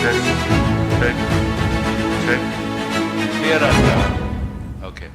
Test. Check. Check. Clear or okay.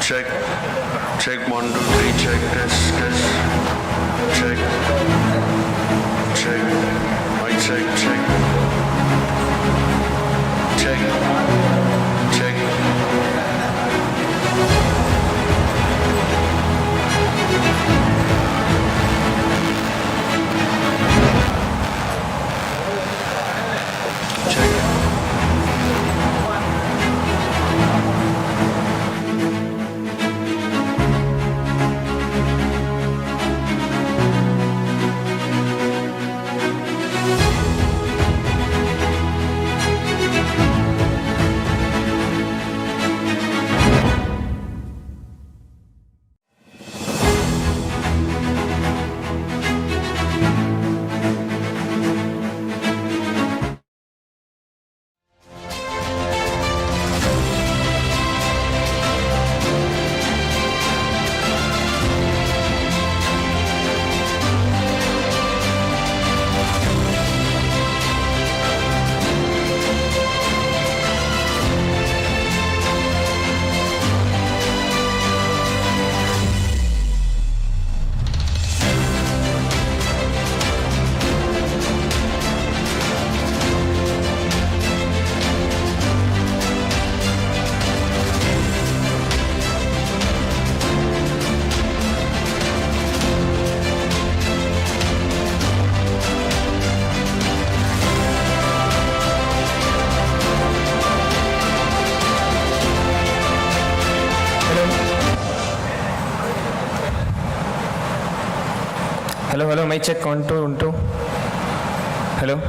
check, check, 1, 2, 3, check, test, check, check, mic check, check. Hello, mic check, 1 2 1 2. Hello.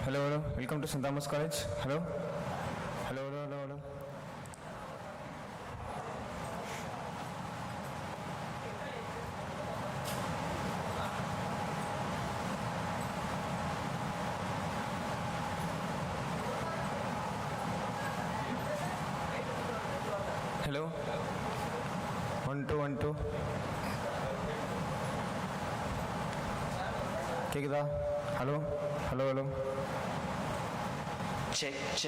Hello, welcome to St.Thomas College. Hello. Hello. 1 2 1 2. கேக்குதா? Hello. Check.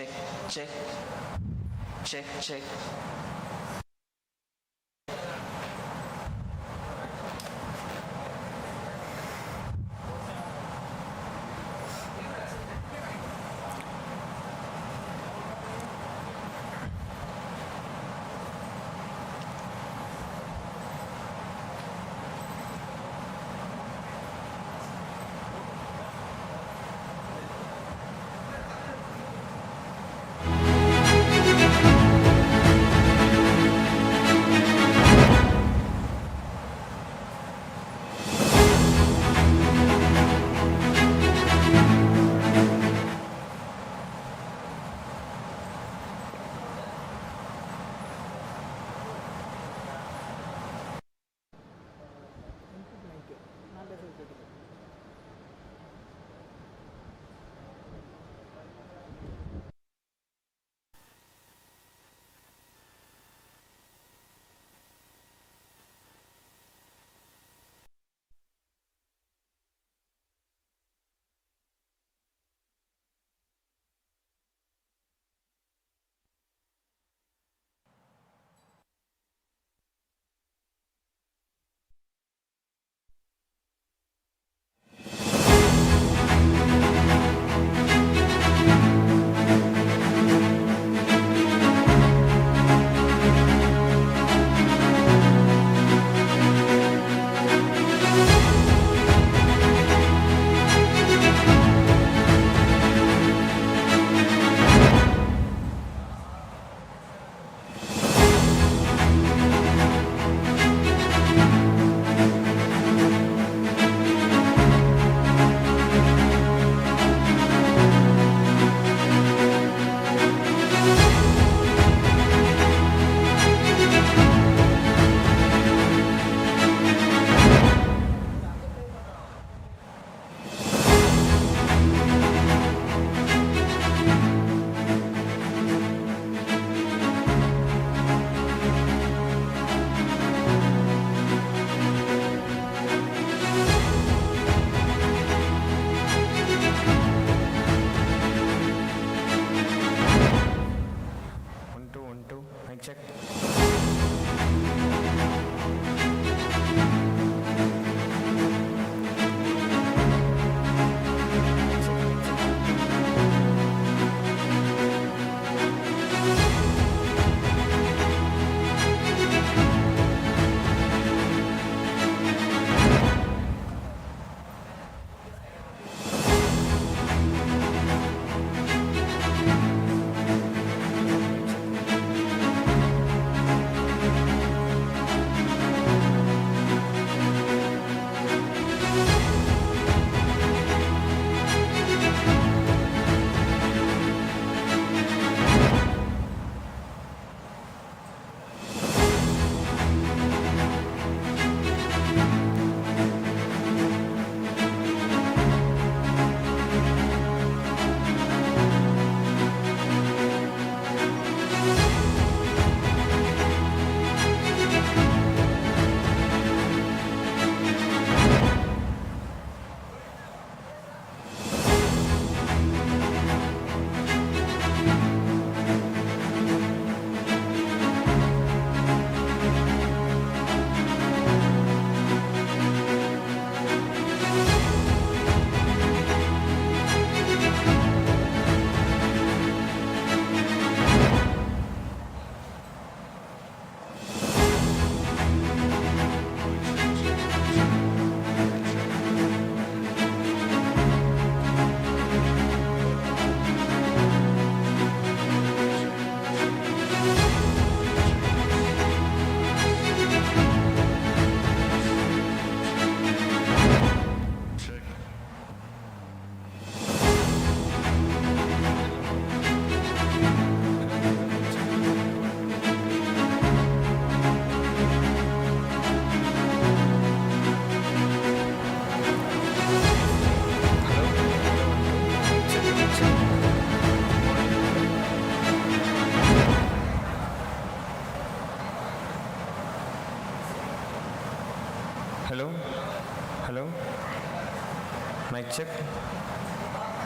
Mic check.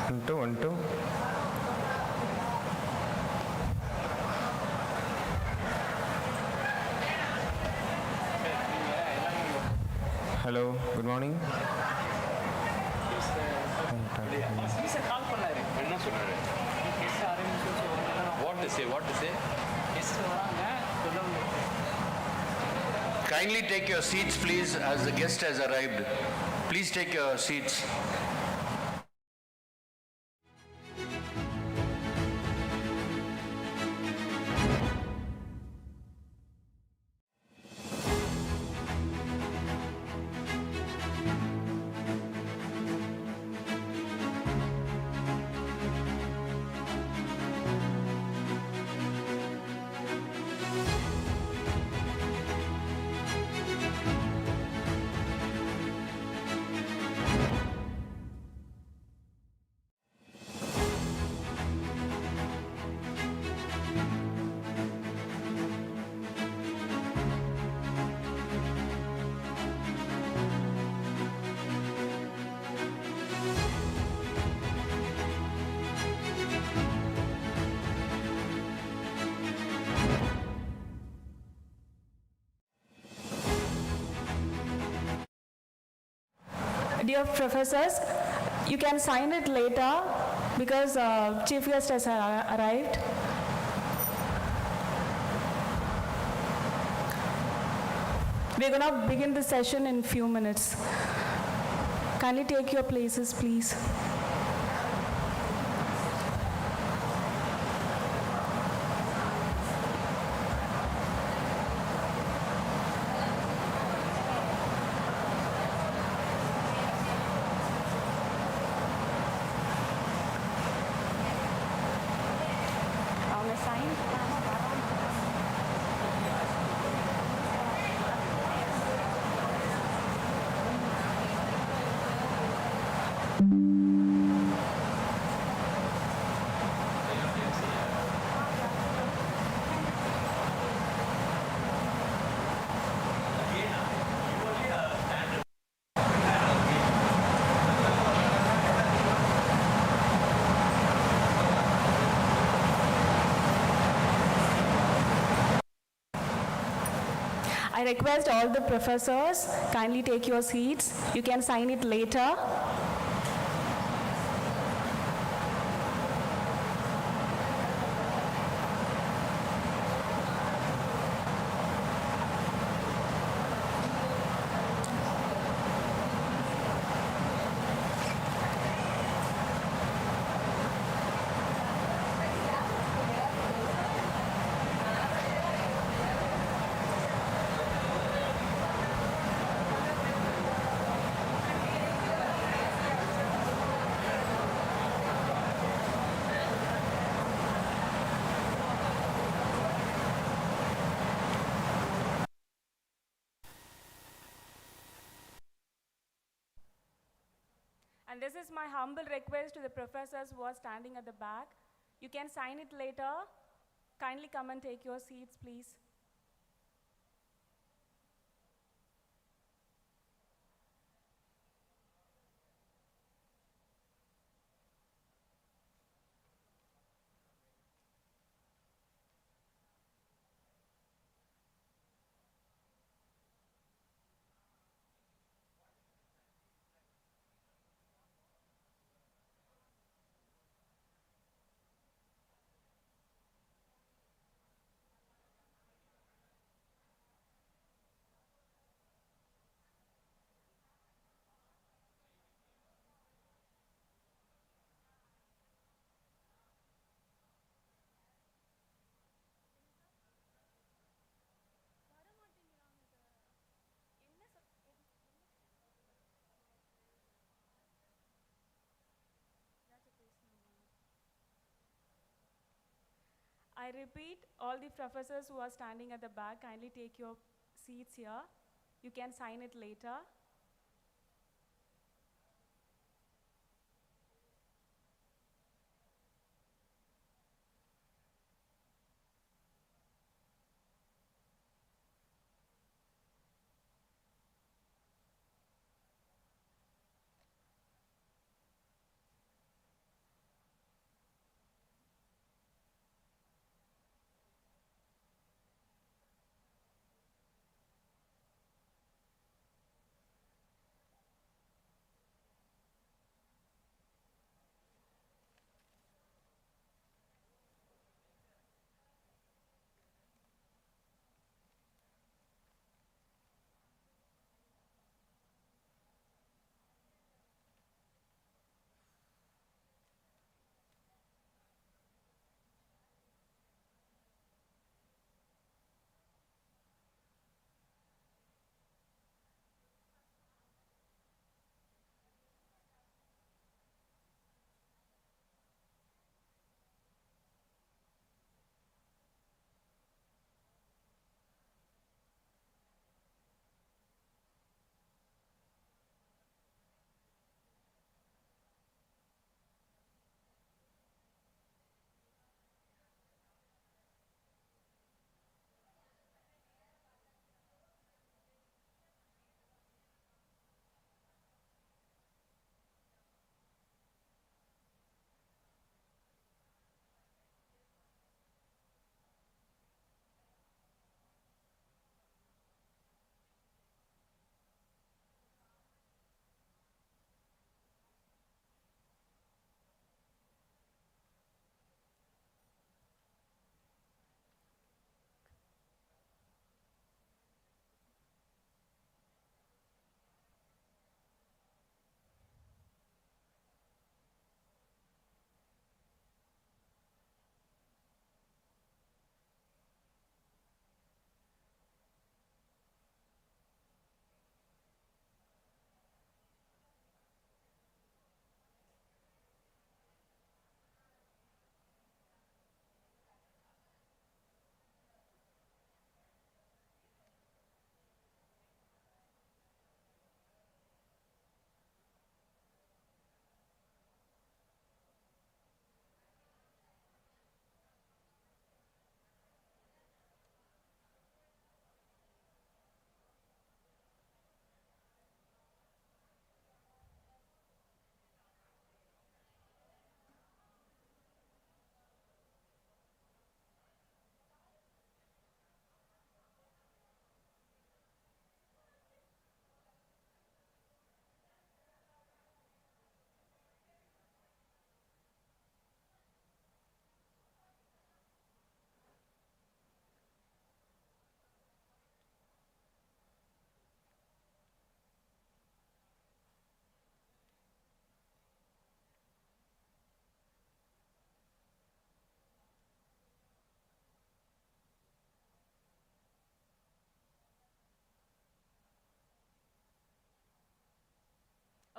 1 2 1 2. Hello, good morning. என்ன சொன்னாரு? What to say? What to say? Kindly take your seats, please, as the guest has arrived. Please take your seats. Dear professors, you can sign it later because chief guest has arrived. We're going to begin the session in few minutes. Kindly take your places, please. I request all the professors, kindly take your seats. You can sign it later. And this is my humble request to the professors who are standing at the back. You can sign it later. Kindly come and take your seats, please. I repeat, all the professors who are standing at the back, kindly take your seats here. You can sign it later.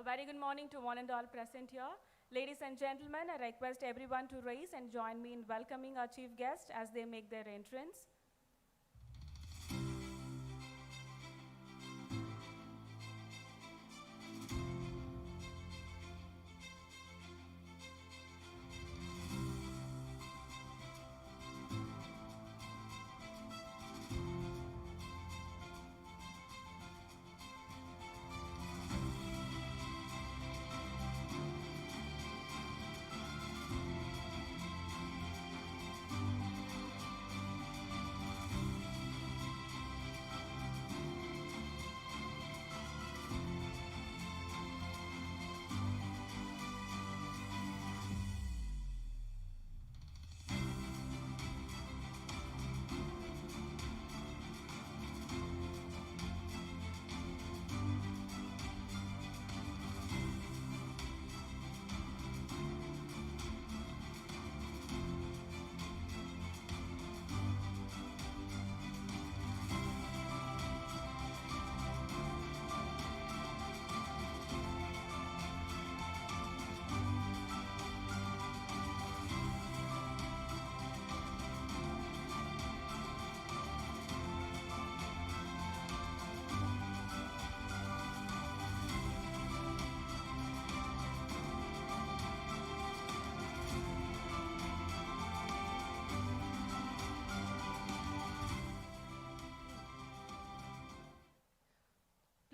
A very good morning to one and all present here. Ladies and gentlemen, I request everyone to rise and join me in welcoming our chief guests as they make their entrance.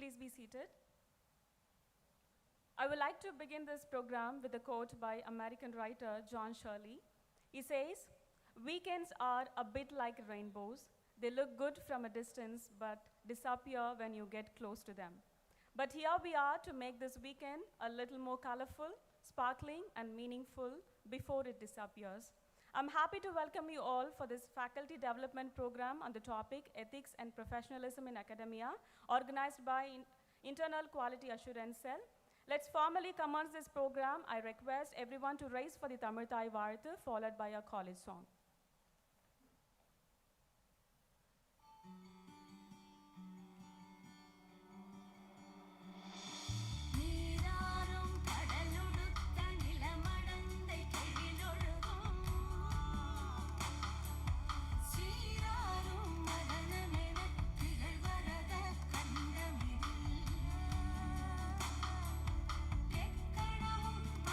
Please be seated. I would like to begin this program with a quote by American writer John Shirley. He says, "Weekends are a bit like rainbows. They look good from a distance, but disappear when you get close to them. But here we are to make this weekend a little more colorful, sparkling, and meaningful before it disappears." I'm happy to welcome you all for this faculty development program on the topic Ethics and Professionalism in Academia, organized by Internal Quality Assurance Cell. Let's formally commence this program. I request everyone to rise for the Tamil Thai Varthu, followed by a college song.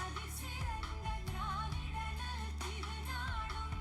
அதிசிறந்த ஞானிடனல் திருநாடும்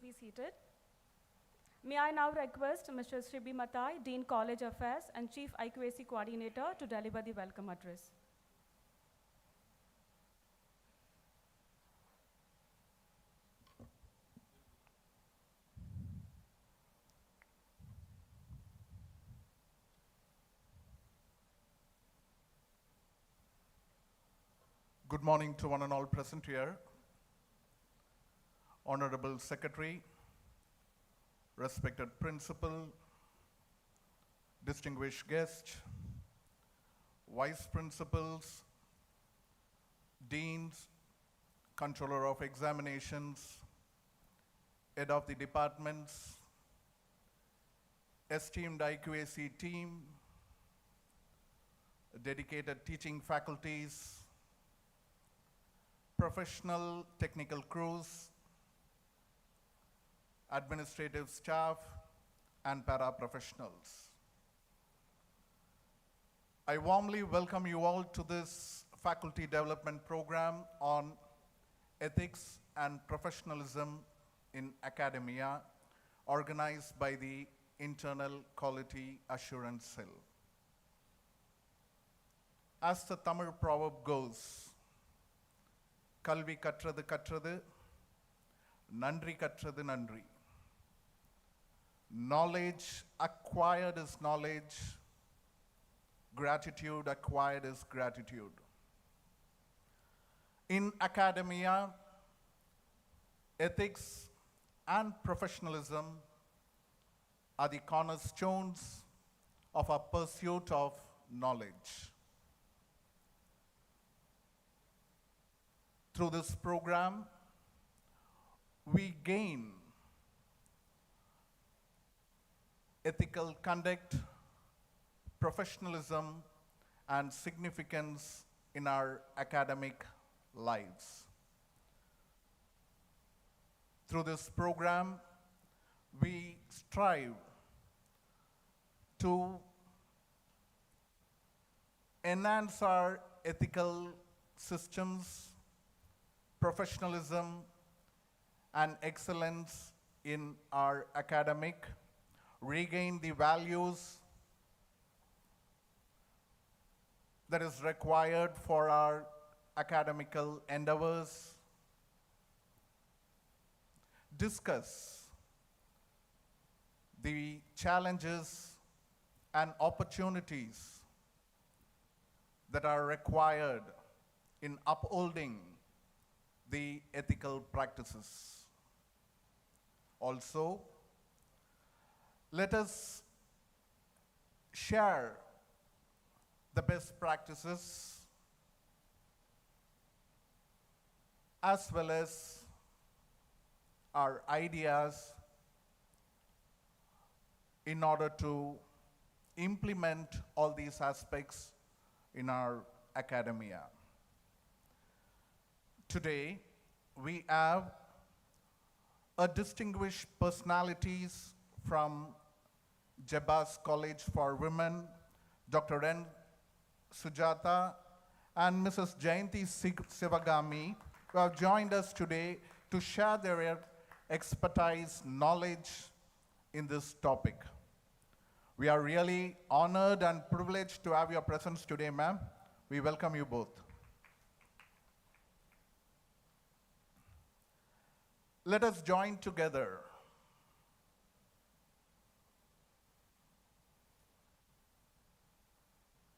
be seated. May I now request Mr. Shribi Matai, Dean College Affairs and Chief IQAC Coordinator, to deliver the welcome address. Good morning to one and all present here. Honorable Secretary, respected Principal, distinguished guests, Vice Principals, Deans, Controller of Examinations, Head of the Departments, esteemed IQAC team, dedicated teaching faculties, professional technical crews, administrative staff, and paraprofessionals. I warmly welcome you all to this faculty development program on ethics and professionalism in academia, organized by the Internal Quality Assurance Cell. As the Tamil proverb goes, Kalvi katrathu katrathu, nandri katrathu nandri. Knowledge acquired is knowledge, gratitude acquired is gratitude. In academia, ethics and professionalism are the cornerstones of our pursuit of knowledge. Through this program, we gain ethical conduct, professionalism, and significance in our academic lives. Through this program, we strive to enhance our ethical systems, professionalism, and excellence in our academic, regain the values that is required for our academical endeavors, discuss the challenges and opportunities that are required in upholding the ethical practices. Also, let us share the best practices as well as our ideas in order to implement all these aspects in our academia. Today, we have a distinguished personalities from Jebas College for Women, Dr. N. Sujata and Mrs. Jayanti Sivagami, who have joined us today to share their expertise, knowledge in this topic. We are really honored and privileged to have your presence today, ma'am. We welcome you both. Let us join together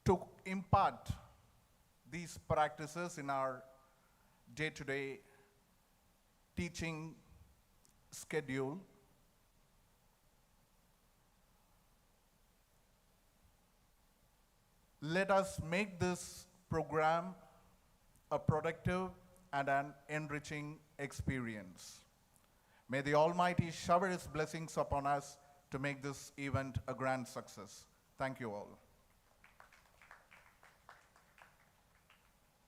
to impart these practices in our day-to-day teaching schedule. Let us make this program a productive and an enriching experience. May the Almighty shower His blessings upon us to make this event a grand success. Thank you all.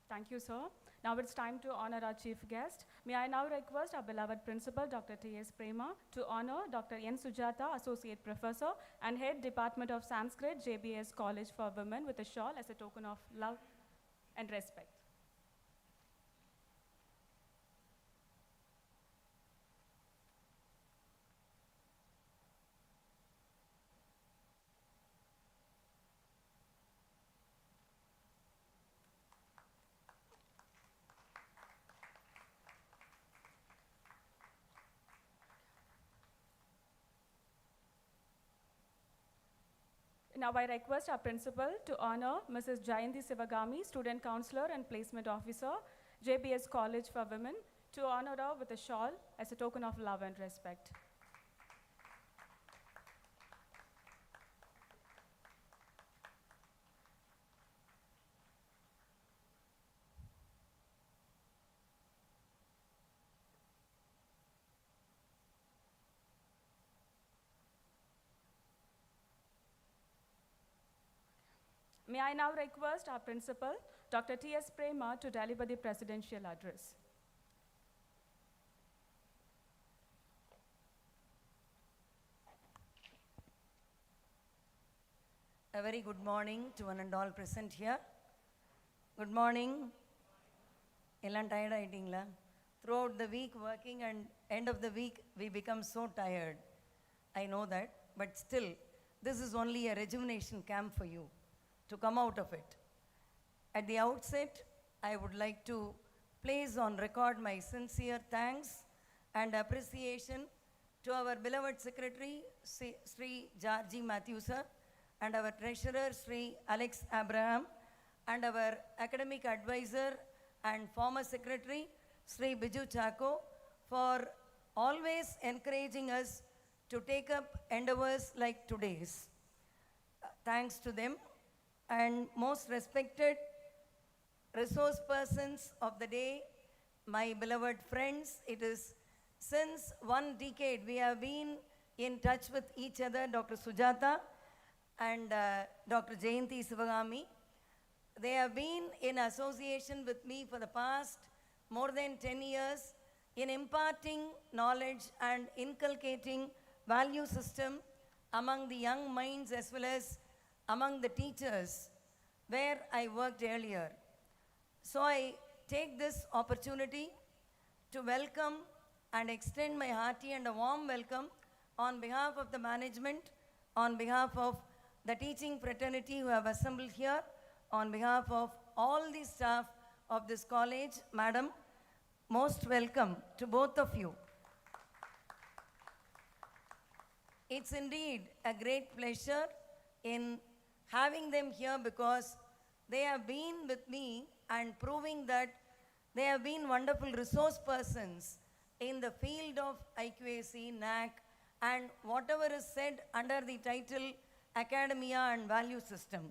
Thank you, sir. Now it's time to honor our chief guest. May I now request our beloved principal, Dr. T.S. Prema, to honor Dr. N. Sujata, Associate Professor and Head Department of Sanskrit, JBS College for Women, with a shawl as a token of love and respect. Now I request our principal to honor Mrs. Jayanti Sivagami, Student Counselor and Placement Officer, JBS College for Women, to honor her with a shawl as a token of love and respect. May I now request our principal, Dr. T.S. Prema, to deliver the presidential address. A very good morning to one and all present here. Good morning. Ellam tired ஆயிட்டீங்களா? Throughout the week working and end of the week we become so tired. I know that, but still this is only a rejuvenation camp for you to come out of it. At the outset, I would like to place on record my sincere thanks and appreciation to our beloved secretary, Sri Georgie Matthew sir, and our treasurer, Sri Alex Abraham, and our academic advisor and former secretary, Sri Biju Chako, for always encouraging us to take up endeavors like today's. Thanks to them. And most respected resource persons of the day, my beloved friends, it is since 1 decade we have been in touch with each other, Dr. Sujata and Dr. Jayanti Sivagami. They have been in association with me for the past more than 10 years in imparting knowledge and inculcating value system among the young minds as well as among the teachers where I worked earlier. So I take this opportunity to welcome and extend my hearty and a warm welcome on behalf of the management, on behalf of the teaching fraternity who have assembled here, on behalf of all the staff of this college. Madam, most welcome to both of you. It's indeed a great pleasure in having them here because they have been with me and proving that they have been wonderful resource persons in the field of IQAC, NAC, and whatever is said under the title Academia and Value System.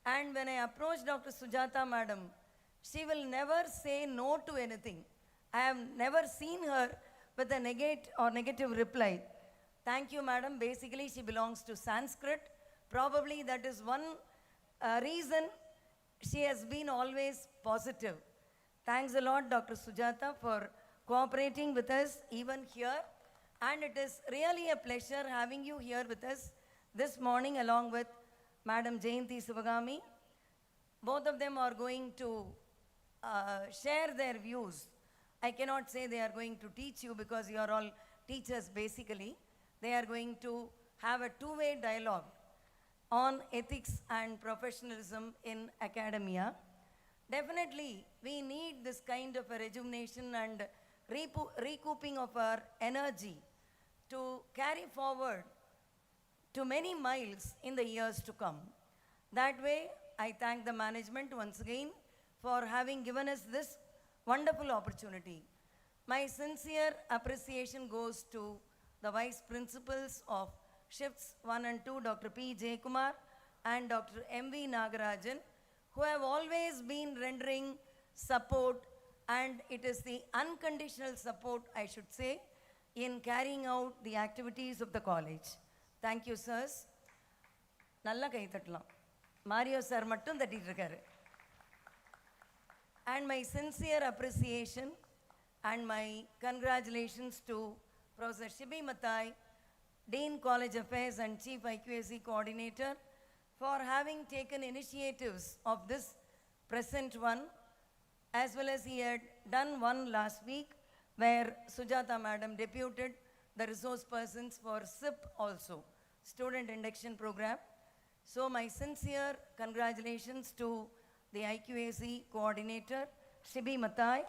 And when I approached Dr. Sujata Madam, she will never say no to anything. I have never seen her with a negative reply. Thank you, Madam. Basically, she belongs to Sanskrit. Probably that is one reason she has been always positive. Thanks a lot, Dr. Sujata, for cooperating with us even here. And it is really a pleasure having you here with us this morning along with Madam Jayanti Sivagami. Both of them are going to share their views. I cannot say they are going to teach you because you are all teachers basically. They are going to have a two-way dialogue on ethics and professionalism in academia. Definitely, we need this kind of a rejuvenation and recouping of our energy to carry forward to many miles in the years to come. That way, I thank the management once again for having given us this wonderful opportunity. My sincere appreciation goes to the vice principals of shifts 1 and 2, Dr. P. J. Kumar and Dr. M.V. Nagarajan, who have always been rendering support, and it is the unconditional support, I should say, in carrying out the activities of the college. Thank you, sirs. Nalla kai tattalam. Mario sir mattum தட்டிட்டு இருக்காரு. And my sincere appreciation and my congratulations to Professor Shibi Mathai, Dean College Affairs and Chief IQAC Coordinator, for having taken initiatives of this present one, as well as he had done one last week where Sujata Madam deputed the resource persons for SIP also, Student Induction Program. So my sincere congratulations to the IQAC Coordinator, Shibi Mathai.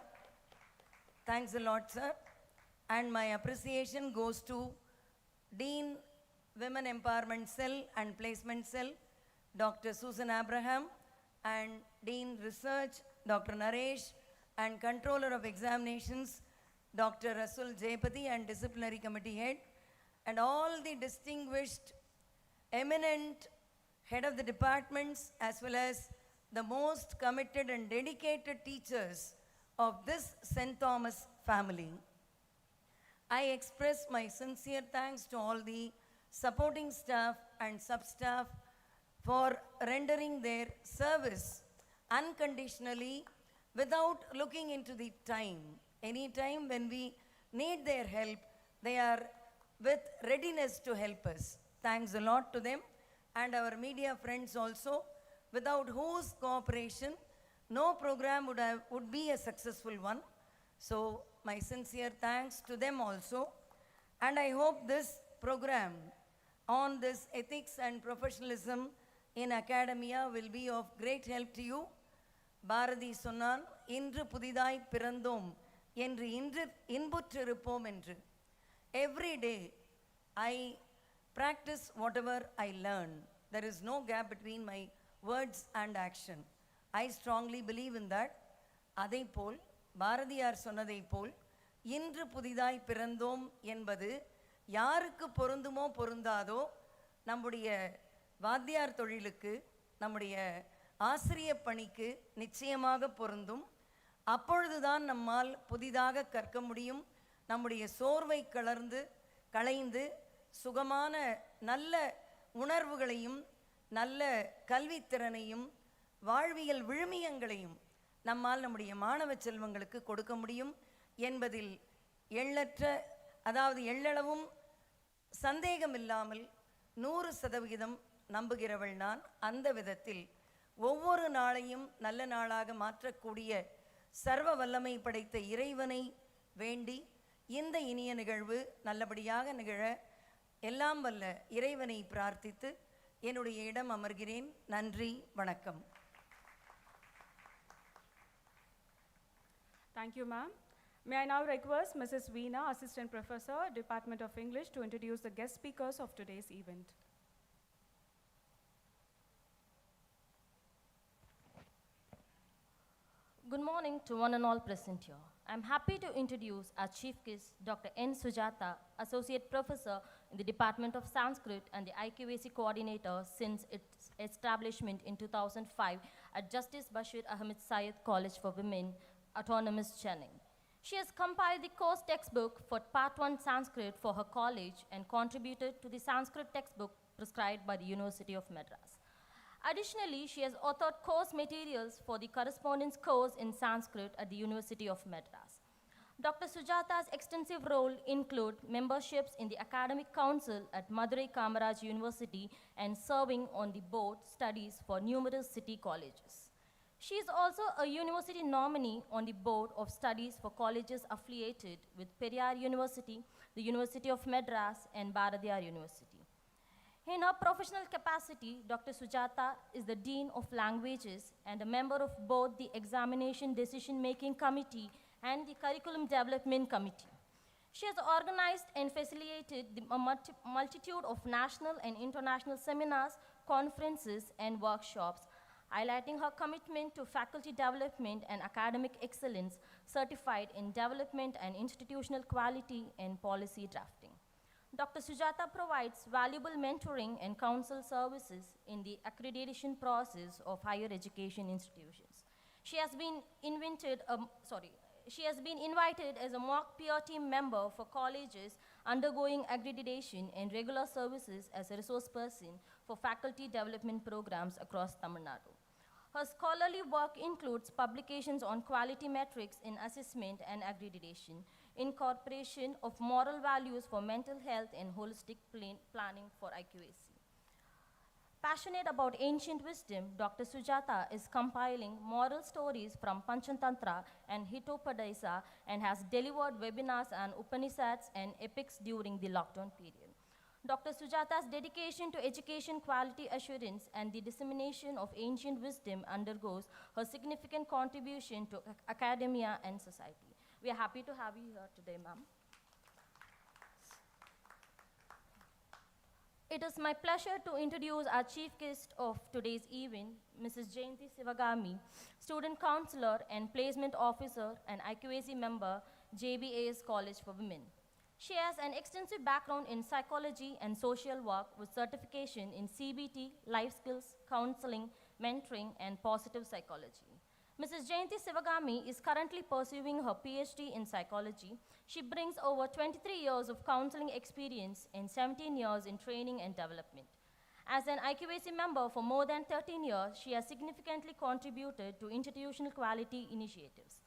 Thanks a lot, sir. And my appreciation goes to Dean Women Empowerment Cell and Placement Cell, Dr. Susan Abraham, and Dean Research, Dr. Naresh, and Controller of Examinations, Dr. Rasul Jayapati, and Disciplinary Committee Head, and all the distinguished, eminent head of the departments, as well as the most committed and dedicated teachers of this St. Thomas family. I express my sincere thanks to all the supporting staff and sub-staff for rendering their service unconditionally without looking into the time. Any time when we need their help, they are with readiness to help us. Thanks a lot to them and our media friends also, without whose cooperation no program would be a successful one. So my sincere thanks to them also, and I hope this program on this ethics and professionalism in academia will be of great help to you. Bharathi சொன்னான், இன்று புதிதாய் பிறந்தோம் என்று இன்புற்றிருப்போம் என்று. Every day I practice whatever I learn. There is no gap between my words and action. I strongly believe in that. அதைப்போல் Bharathiyar சொன்னதைப் போல் இன்று புதிதாய் பிறந்தோம் என்பது யாருக்கு பொருந்துமோ பொருந்தாதோ, நம்முடைய வாத்தியார் தொழிலுக்கு, நம்முடைய ஆசிரியப் பணிக்கு நிச்சயமாக பொருந்தும். அப்பொழுதுதான் நம்மால் புதிதாக கற்க முடியும். நம்முடைய சோர்வை களைந்து சுகமான நல்ல உணர்வுகளையும் நல்ல கல்வித்திறனையும் வாழ்வியல் விழுமியங்களையும் நம்மால் நம்முடைய மாணவ செல்வங்களுக்கு கொடுக்க முடியும் என்பதில் எள்ளளவும் சந்தேகமில்லாமல் 100% நம்புகிறவள் நான். அந்த விதத்தில் ஒவ்வொரு நாளையும் நல்ல நாளாக மாற்றக்கூடிய சர்வ வல்லமை படைத்த இறைவனை வேண்டி இந்த இனிய நிகழ்வு நல்லபடியாக நிகழ எல்லாம் வல்ல இறைவனை பிரார்த்தித்து என்னுடைய இடம் அமர்கிறேன். நன்றி, வணக்கம். Thank you, ma'am. May I now request Mrs. Veena, Assistant Professor, Department of English, to introduce the guest speakers of today's event. Good morning to one and all present here. I'm happy to introduce our chief guest, Dr. N. Sujata, Associate Professor in the Department of Sanskrit and the IQAC Coordinator since its establishment in 2005 at Justice Bashir Ahmed Syed College for Women, Autonomous Chennai. She has compiled the course textbook for Part 1 Sanskrit for her college and contributed to the Sanskrit textbook prescribed by the University of Madras. Additionally, she has authored course materials for the correspondence course in Sanskrit at the University of Madras. Dr. Sujata's extensive role include memberships in the Academic Council at Madurai Kamaraj University and serving on the board studies for numerous city colleges. She is also a university nominee on the board of studies for colleges affiliated with Periyar University, the University of Madras, and Bharatiyar University. In her professional capacity, Dr. Sujata is the Dean of Languages and a member of both the Examination Decision-Making Committee and the Curriculum Development Committee. She has organized and facilitated a multitude of national and international seminars, conferences, and workshops, highlighting her commitment to faculty development and academic excellence, certified in development and institutional quality and policy drafting. Dr. Sujata provides valuable mentoring and counsel services in the accreditation process of higher education institutions. She has been invited as a mock peer team member for colleges undergoing accreditation and regular services as a resource person for faculty development programs across Tamil Nadu. Her scholarly work includes publications on quality metrics in assessment and accreditation, incorporation of moral values for mental health and holistic planning for IQAC. Passionate about ancient wisdom, Dr. Sujata is compiling moral stories from Panchatantra and Hitopadesa and has delivered webinars on Upanishads and epics during the lockdown period. Dr. Sujata's dedication to education quality assurance and the dissemination of ancient wisdom undergoes her significant contribution to academia and society. We are happy to have you here today, ma'am. It is my pleasure to introduce our chief guest of today's event, Mrs. Jayanti Sivagami, student counselor and placement officer and IQAC member, JBAS College for Women. She has an extensive background in psychology and social work with certification in CBT, life skills, counseling, mentoring, and positive psychology. Mrs. Jayanti Sivagami is currently pursuing her PhD in psychology. She brings over 23 years of counseling experience and 17 years in training and development. As an IQAC member for more than 13 years, she has significantly contributed to institutional quality initiatives.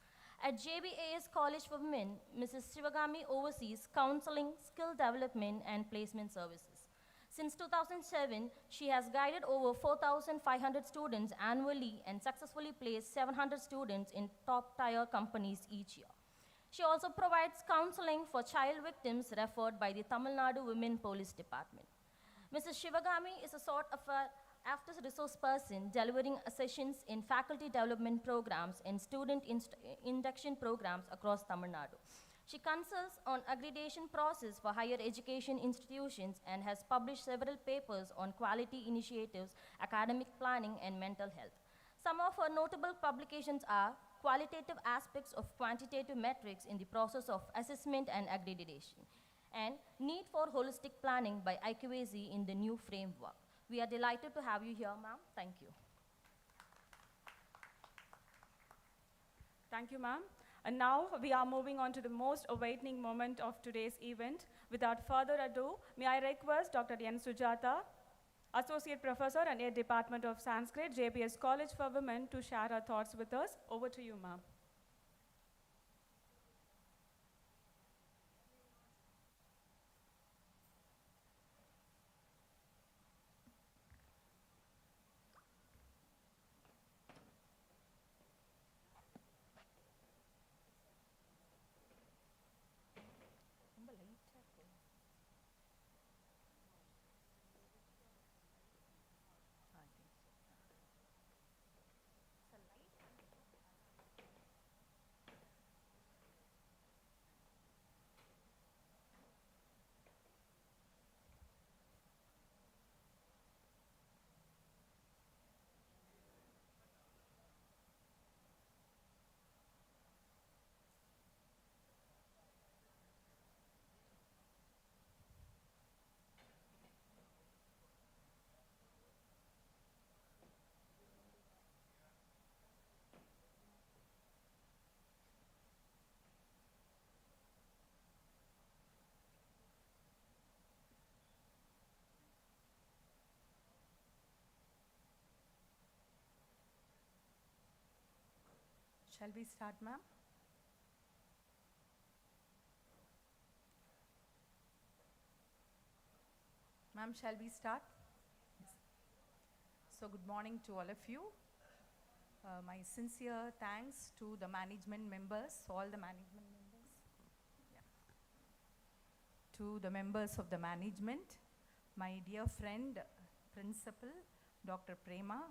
At JBAS College for Women, Mrs. Sivagami oversees counseling, skill development, and placement services. Since 2007, she has guided over 4,500 students annually and successfully placed 700 students in top-tier companies each year. She also provides counseling for child victims referred by the Tamil Nadu Women Police Department. Mrs. Shivagami is a sort of a after-resource person delivering sessions in faculty development programs and student induction programs across Tamil Nadu. She consults on accreditation process for higher education institutions and has published several papers on quality initiatives, academic planning, and mental health. Some of her notable publications are Qualitative Aspects of Quantitative Metrics in the Process of Assessment and Accreditation, and Need for Holistic Planning by IQAC in the New Framework. We are delighted to have you here, ma'am. Thank you. Thank you, ma'am. And now we are moving on to the most awaiting moment of today's event. Without further ado, may I request Dr. N. Sujata, Associate Professor and Head Department of Sanskrit, JBS College for Women, to share her thoughts with us. Over to you, ma'am. Shall we start, ma'am? Ma'am, shall we start? Yes. So, good morning to all of you. My sincere thanks to the management members, all the management members. Yeah. To the members of the management, my dear friend, Principal, Dr. Prema,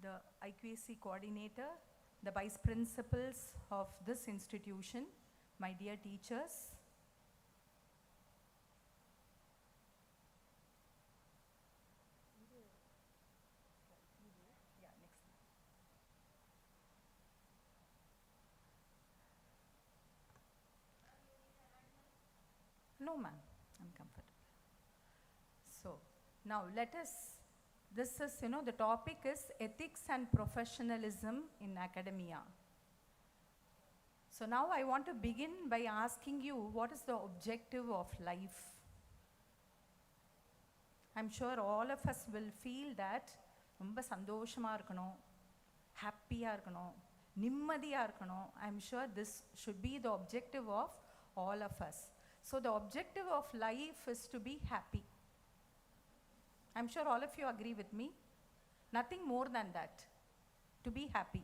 the IQAC coordinator, the vice principals of this institution, my dear teachers, no ma'am, I'm comfortable. So, now let us, this is, the topic is ethics and professionalism in academia. So now I want to begin by asking you, what is the objective of life? I'm sure all of us will feel that ரொம்ப சந்தோஷமா இருக்கணும், ஹாப்பியா இருக்கணும், நிம்மதியா இருக்கணும். I'm sure this should be the objective of all of us. So the objective of life is to be happy. I'm sure all of you agree with me. Nothing more than that. To be happy.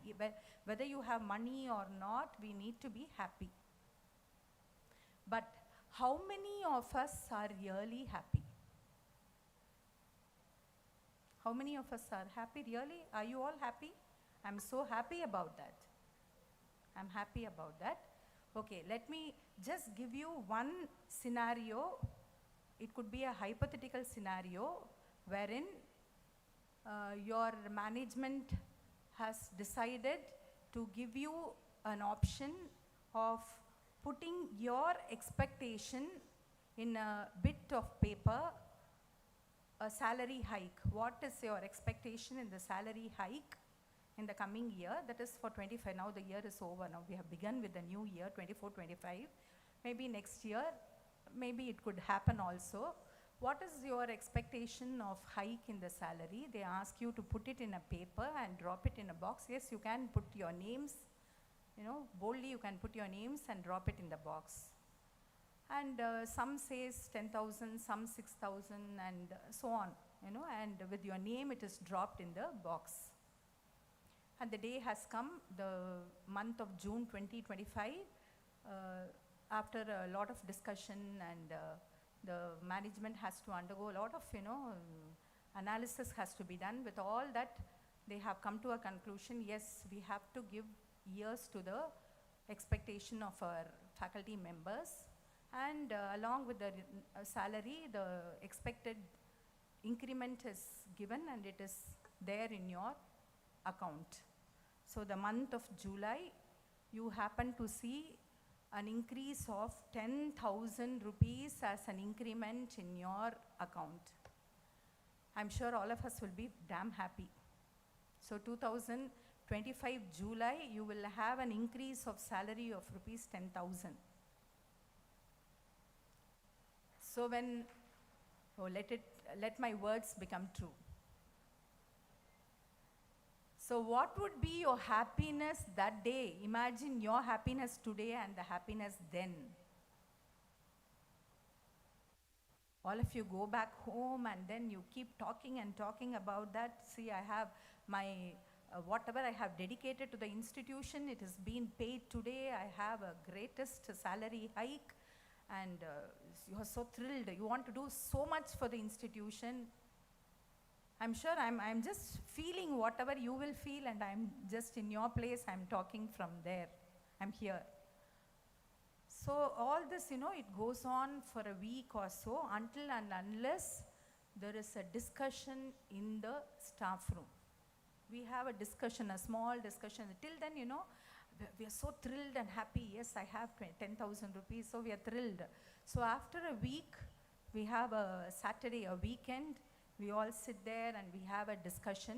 Whether you have money or not, we need to be happy. But how many of us are really happy? How many of us are happy really? Are you all happy? I'm so happy about that. I'm happy about that. Okay, let me just give you one scenario it could be a hypothetical scenario wherein your management has decided to give you an option of putting your expectation in a bit of paper, a salary hike. What is your expectation in the salary hike in the coming year? That is for 25. Now the year is over. Now we have begun with the new year, 24-25. Maybe next year, maybe it could happen also. What is your expectation of hike in the salary? They ask you to put it in a paper and drop it in a box. Yes, you can put your names, boldly you can put your names and drop it in the box. And some says 10,000, some 6,000 and so on, and with your name it is dropped in the box. And the day has come, the month of June 2025, after a lot of discussion and the management has to undergo a lot of, analysis has to be done. With all that, they have come to a conclusion, yes, we have to give ears to the expectation of our faculty members. And along with the salary, the expected increment is given and it is there in your account. So the month of July, you happen to see an increase of 10,000 rupees as an increment in your account. I'm sure all of us will be damn happy. So 2025 July, you will have an increase of salary of rupees 10,000. So when, let my words become true. So what would be your happiness that day? Imagine your happiness today and the happiness then. All of you go back home and then you keep talking and talking about that. See, I have my, whatever I have dedicated to the institution, it is being paid today. I have a greatest salary hike and you are so thrilled. You want to do so much for the institution. I'm sure I'm just feeling whatever you will feel and I'm just in your place, I'm talking from there. I'm here. So all this, it goes on for a week or so until and unless there is a discussion in the staff room. We have a discussion, a small discussion. Till then, we are so thrilled and happy. Yes, I have 10,000 rupees, so we are thrilled. So after a week, we have a Saturday, a weekend, we all sit there and we have a discussion.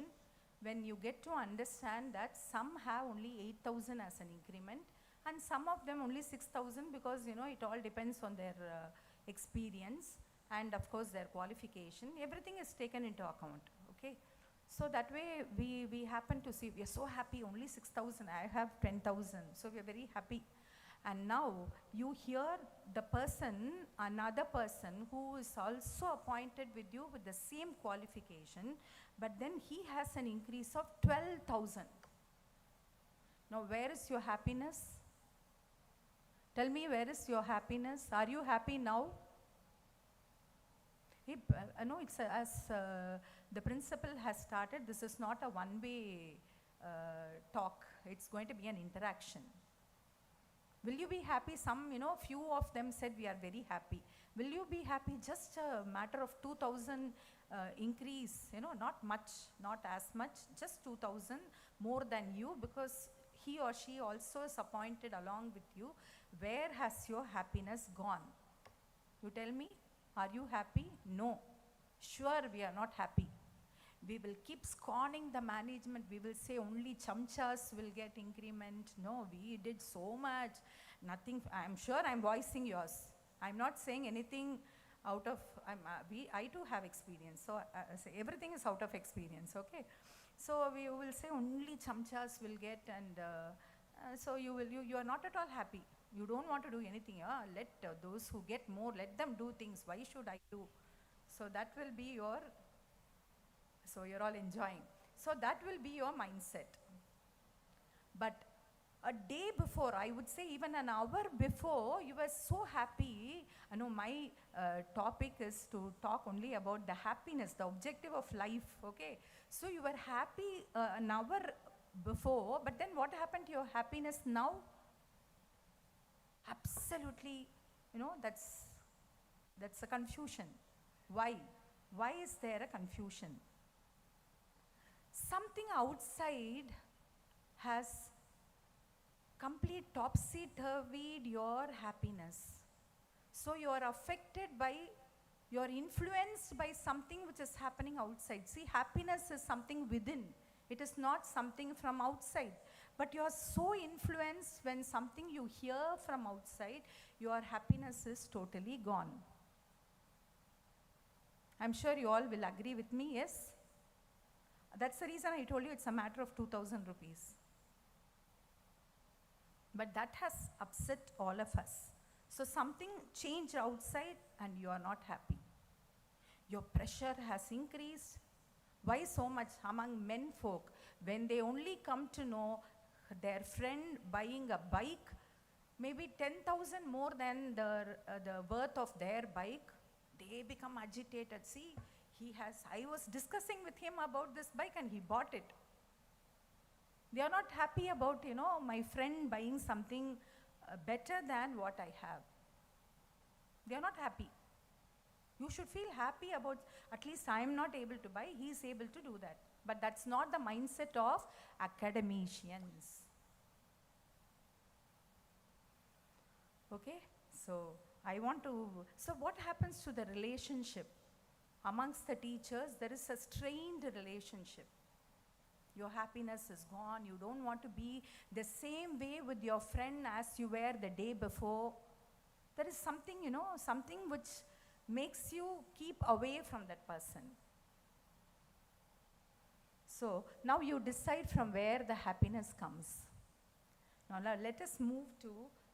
When you get to understand that some have only 8,000 as an increment and some of them only 6,000 because, it all depends on their experience and of course their qualification. Everything is taken into account, okay? So that way we happen to see, we are so happy, only 6,000, I have 10,000. So we are very happy. And now you hear the person, another person who is also appointed with you with the same qualification, but then he has an increase of 12,000. Now where is your happiness? Tell me, where is your happiness? Are you happy now? No, it's as the principal has started, this is not a one-way talk. It's going to be an interaction. Will you be happy? Some, few of them said we are very happy. Will you be happy? Just a matter of 2,000 increase, not much, not as much, just 2,000 more than you because he or she also is appointed along with you. Where has your happiness gone? You tell me, are you happy? No. Sure, we are not happy. We will keep scorning the management. We will say only chamchas will get increment. No, we did so much. Nothing. I'm sure I'm voicing yours. I'm not saying anything out of, I too have experience. So everything is out of experience, okay? So we will say only chamchas will get and so you are not at all happy. You don't want to do anything. Let those who get more, let them do things. Why should I do? So that will be your, so you're all enjoying. So that will be your mindset. But a day before, I would say even an hour before, you were so happy. I know my topic is to talk only about the happiness, the objective of life, okay? So you were happy an hour before, but then what happened to your happiness now? Absolutely, that's That's a confusion. Why? Why is there a confusion? Something outside has complete topsy-turvied your happiness. So you are affected by, you are influenced by something which is happening outside. See, happiness is something within. It is not something from outside. But you are so influenced when something you hear from outside, your happiness is totally gone. I'm sure you all will agree with me, yes? That's the reason I told you it's a matter of 2,000 rupees. But that has upset all of us. So something changed outside and you are not happy. Your pressure has increased. Why so much among men folk? When they only come to know their friend buying a bike, maybe 10,000 more than the worth of their bike, they become agitated. See, I was discussing with him about this bike and he bought it. They are not happy about, my friend buying something better than what I have. They are not happy. You should feel happy about, at least I am not able to buy, he is able to do that. But that's not the mindset of academicians. Okay, so so what happens to the relationship? Amongst the teachers, there is a strained relationship. Your happiness is gone. You don't want to be the same way with your friend as you were the day before. There is something, something which makes you keep away from that person. So now you decide from where the happiness comes. Now let us move to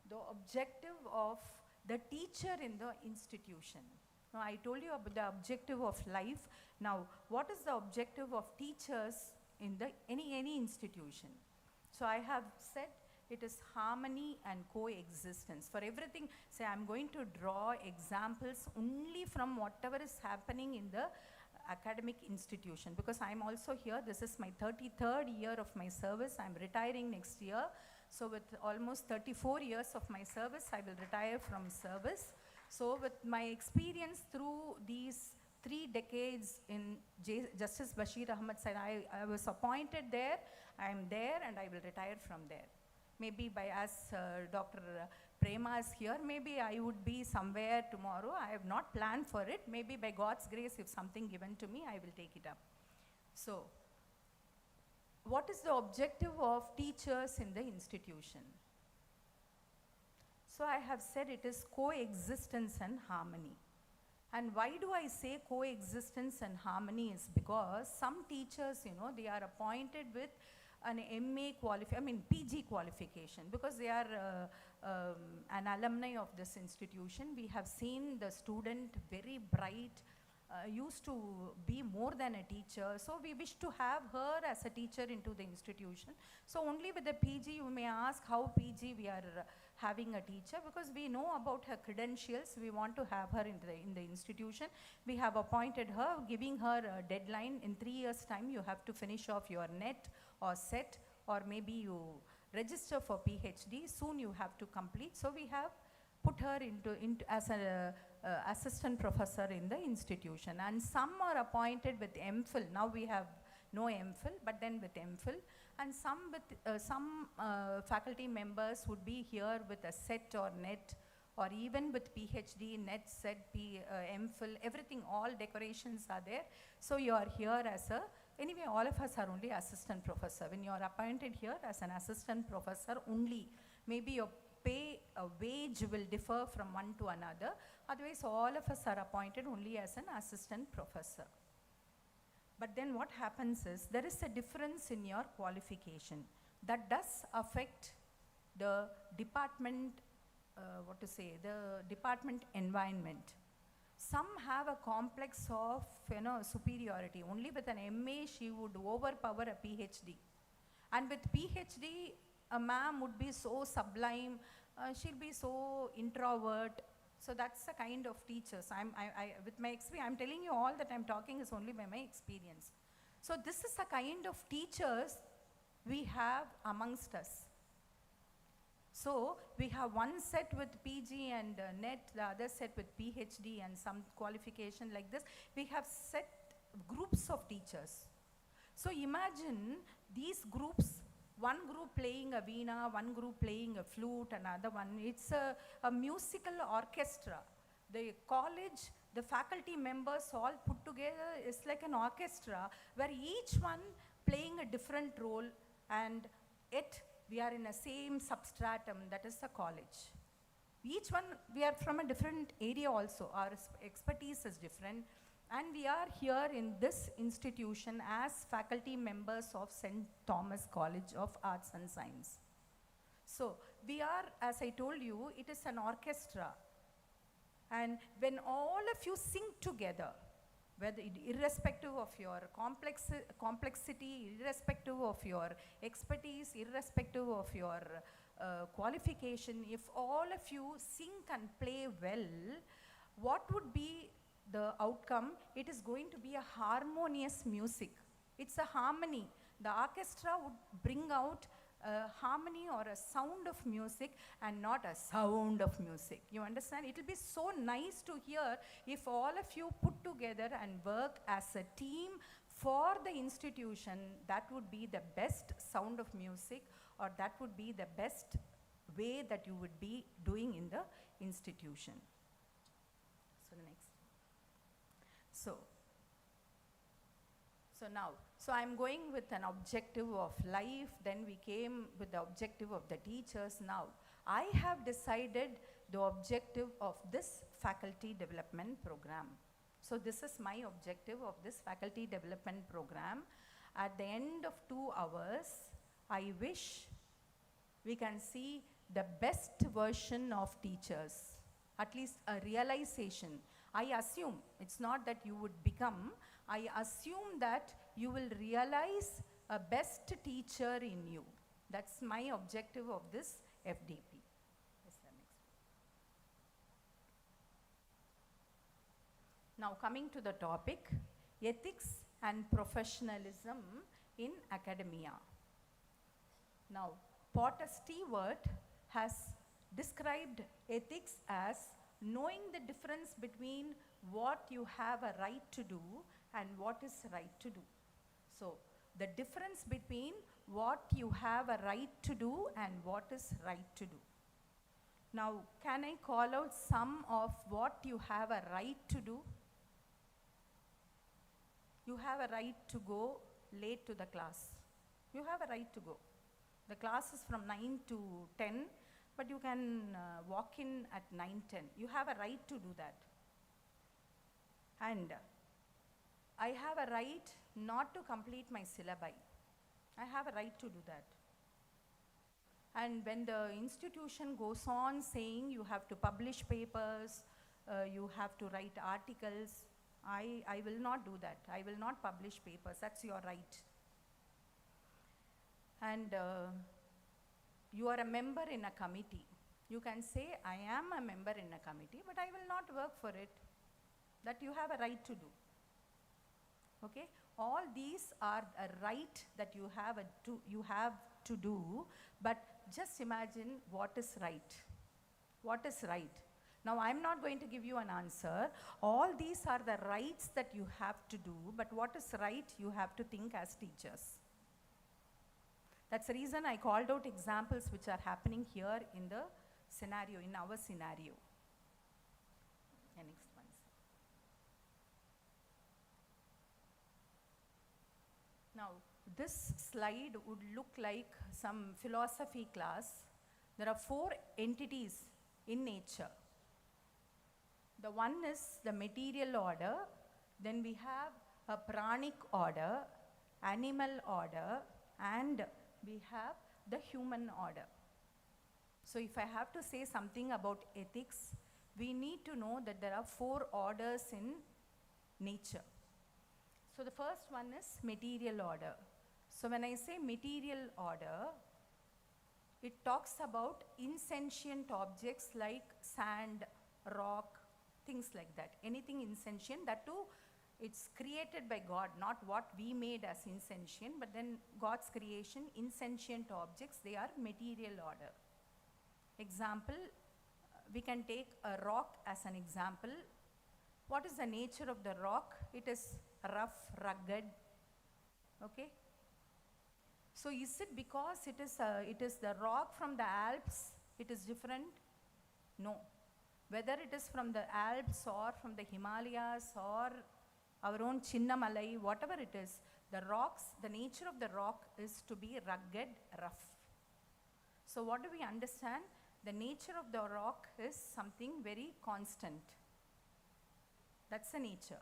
the objective of the teacher in the institution. Now I told you about the objective of life. Now what is the objective of teachers in any institution? So I have said it is harmony and coexistence. For everything, say I'm going to draw examples only from whatever is happening in the academic institution, because I'm also here. This is my 33rd year of my service. I'm retiring next year. So with almost 34 years of my service, I will retire from service. So with my experience through these 3 decades in Justice Bashir Ahmed said, I was appointed there, I am there, and I will retire from there. Maybe as Dr. Prema is here, maybe I would be somewhere tomorrow. I have not planned for it. Maybe by God's grace, if something given to me, I will take it up. So, what is the objective of teachers in the institution? So I have said it is coexistence and harmony. And why do I say coexistence and harmony is because some teachers, they are appointed with an MA PG qualification, because they are an alumni of this institution. We have seen the student very bright, used to be more than a teacher. So we wish to have her as a teacher into the institution. So only with the PG, you may ask how PG we are having a teacher, because we know about her credentials. We want to have her in the institution. We have appointed her, giving her a deadline. In 3 years' time, you have to finish off your NET or SET, or maybe you register for PhD. Soon you have to complete. So we have put her into as an assistant professor in the institution. And some are appointed with MPhil. Now we have no MPhil, but then with MPhil. And some faculty members would be here with a SET or NET, or even with PhD, NET, SET, MPhil, everything, all decorations are there. So you are here as anyway, all of us are only assistant professor. When you are appointed here as an assistant professor only, maybe your wage will differ from one to another. Otherwise, all of us are appointed only as an assistant professor. But then what happens is, there is a difference in your qualification. That does affect the department, the department environment. Some have a complex of superiority. Only with an MA, she would overpower a PhD. And with PhD, a ma'am would be so sublime, she'll be so introvert. So that's the kind of teachers. With my experience, I'm telling you, all that I'm talking is only by my experience. So this is the kind of teachers we have amongst us. So we have one set with PG and NET, the other set with PhD and some qualification like this. We have set groups of teachers. So imagine these groups, one group playing a veena, one group playing a flute, another one. It's a musical orchestra. The college, the faculty members all put together is like an orchestra where each one playing a different role, and yet we are in a same substratum, that is the college. Each one, we are from a different area also. Our expertise is different. And we are here in this institution as faculty members of St. Thomas College of Arts and Science. So we are, as I told you, it is an orchestra. And when all of you sing together, whether irrespective of your complexity, irrespective of your expertise, irrespective of your qualification, if all of you sing and play well, what would be the outcome? It is going to be a harmonious music. It's a harmony. The orchestra would bring out a harmony or a sound of music and not a sound of music. You understand? It will be so nice to hear if all of you put together and work as a team for the institution. That would be the best sound of music, or that would be the best way that you would be doing in the institution. So the next. So I'm going with an objective of life, then we came with the objective of the teachers. Now, I have decided the objective of this faculty development program. So this is my objective of this faculty development program. At the end of 2 hours, I wish we can see the best version of teachers, at least a realization. I assume, it's not that you would become, I assume that you will realize a best teacher in you. That's my objective of this FDP. Yes, sir, next. Now coming to the topic, ethics and professionalism in academia. Now, Potter Stewart has described ethics as knowing the difference between what you have a right to do and what is right to do. So, the difference between what you have a right to do and what is right to do. Now, can I call out some of what you have a right to do? You have a right to go late to the class. You have a right to go. The class is from 9 to 10, but you can walk in at 9:10. You have a right to do that. And I have a right not to complete my syllabi. I have a right to do that. And when the institution goes on saying you have to publish papers, you have to write articles, I will not do that. I will not publish papers. That's your right. And you are a member in a committee. You can say, I am a member in a committee, but I will not work for it. That you have a right to do. Okay? All these are a right that you have to do, but just imagine what is right. What is right? Now, I'm not going to give you an answer. All these are the rights that you have to do, but what is right, you have to think as teachers. That's the reason I called out examples which are happening here in the scenario, in our scenario. Yeah, next one. Now, this slide would look like some philosophy class. There are 4 entities in nature. The one is the material order, then we have a pranic order, animal order, and we have the human order. So if I have to say something about ethics, we need to know that there are 4 orders in nature. So the first one is material order. So when I say material order, it talks about insentient objects like sand, rock, things like that. Anything insentient, that too, it's created by God, not what we made as insentient, but then God's creation, insentient objects, they are material order. Example, we can take a rock as an example. What is the nature of the rock? It is rough, rugged, okay? So is it because it is the rock from the Alps, it is different? No. Whether it is from the Alps or from the Himalayas or our own Chinnamalai, whatever it is, the rocks, the nature of the rock is to be rugged, rough. So what do we understand? The nature of the rock is something very constant. That's the nature.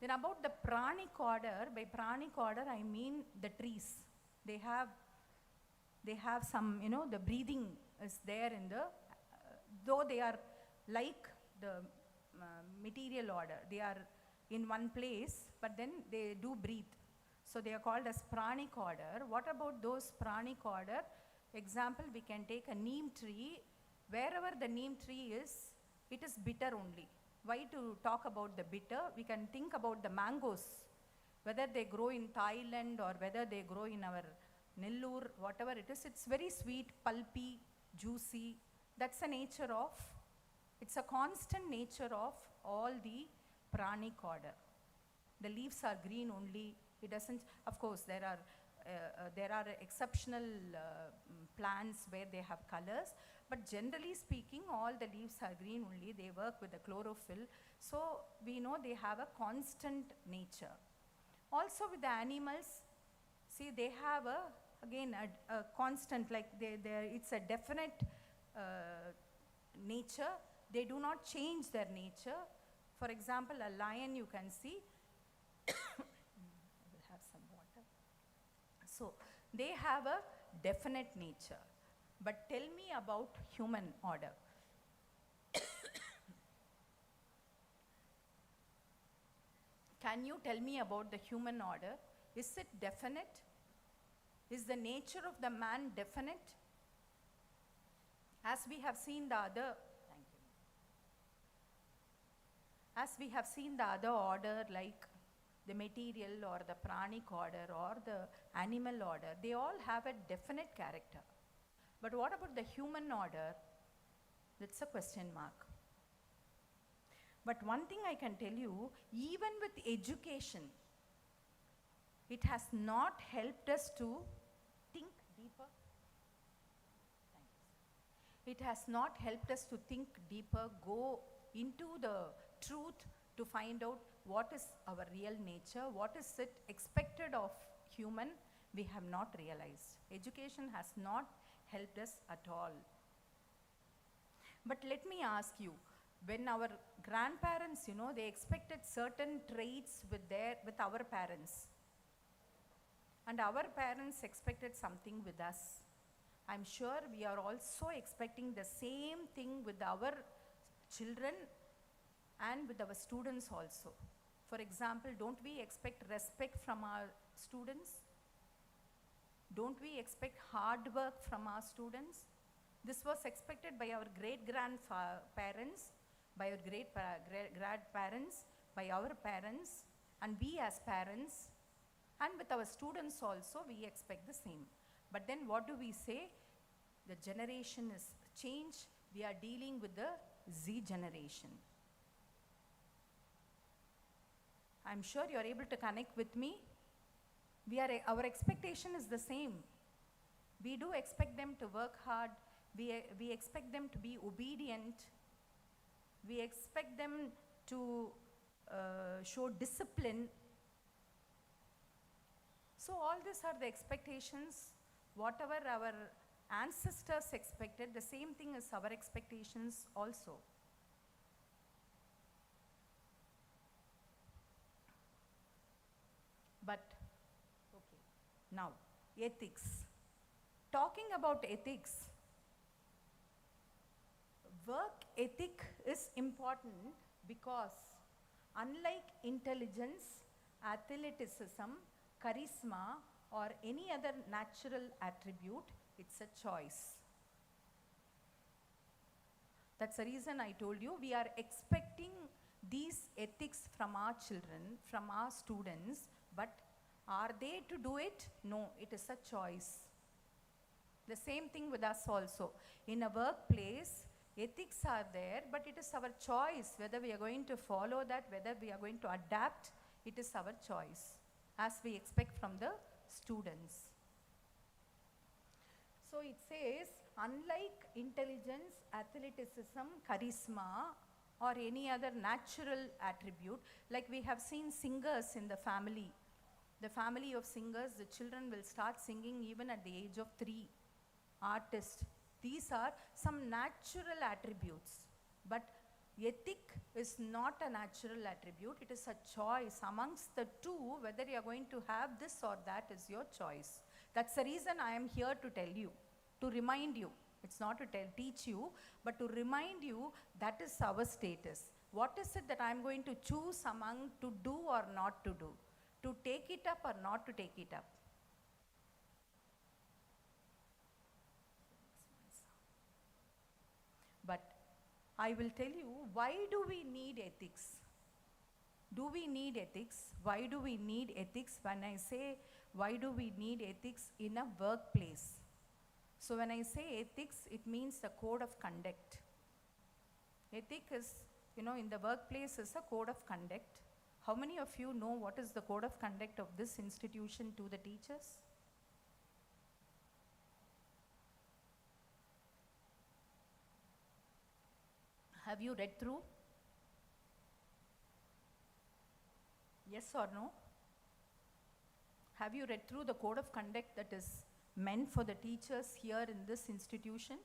Then about the pranic order, by pranic order I mean the trees. They have some, the breathing is there in the, though they are like the material order, they are in one place, but then they do breathe. So they are called as pranic order. What about those pranic order? Example, we can take a neem tree. Wherever the neem tree is, it is bitter only. Why to talk about the bitter? We can think about the mangoes, whether they grow in Thailand or whether they grow in our Nellore, whatever it is, it's very sweet, pulpy, juicy. That's the nature of, it's a constant nature of all the pranic order. The leaves are green only. It doesn't, of course, there are exceptional plants where they have colors, but generally speaking, all the leaves are green only. They work with the chlorophyll. So we know they have a constant nature. Also with the animals, see, they have a constant, like it's a definite nature. They do not change their nature. For example, a lion you can see, I will have some water. So they have a definite nature. But tell me about human order. Can you tell me about the human order? Is it definite? Is the nature of the man definite? As we have seen the other, thank you. As we have seen the other order, like the material or the pranic order or the animal order, they all have a definite character. But what about the human order? That's a question mark. But one thing I can tell you, even with education, it has not helped us to think deeper. It has not helped us to think deeper, go into the truth to find out what is our real nature, what is it expected of human, we have not realized. Education has not helped us at all. But let me ask you, when our grandparents, they expected certain traits with our parents, and our parents expected something with us, I'm sure we are also expecting the same thing with our children and with our students also. For example, don't we expect respect from our students? Don't we expect hard work from our students? This was expected by our great-grandparents, by our great-grandparents, by our parents, and we as parents, and with our students also, we expect the same. But then what do we say? The generation is changed. We are dealing with the Z generation. I'm sure you are able to connect with me. Our expectation is the same. We do expect them to work hard. We expect them to be obedient. We expect them to show discipline. So all these are the expectations. Whatever our ancestors expected, the same thing is our expectations also. But, okay, now, ethics. Talking about ethics, work ethic is important because unlike intelligence, athleticism, charisma, or any other natural attribute, it's a choice. That's the reason I told you we are expecting these ethics from our children, from our students, but are they to do it? No, it is a choice. The same thing with us also. In a workplace, ethics are there, but it is our choice whether we are going to follow that, whether we are going to adapt. It is our choice, as we expect from the students. So it says, unlike intelligence, athleticism, charisma, or any other natural attribute, like we have seen singers in the family of singers, the children will start singing even at the age of 3. Artists, these are some natural attributes, but ethic is not a natural attribute, it is a choice. Amongst the two, whether you are going to have this or that is your choice. That's the reason I am here to tell you, to remind you. It's not to teach you, but to remind you that is our status. What is it that I am going to choose among to do or not to do? To take it up or not to take it up? But I will tell you, why do we need ethics? Do we need ethics? Why do we need ethics? When I say why do we need ethics in a workplace? So when I say ethics, it means the code of conduct. Ethic is, in the workplace is a code of conduct. How many of you know what is the code of conduct of this institution to the teachers? Have you read through? Yes or no? Have you read through the code of conduct that is meant for the teachers here in this institution?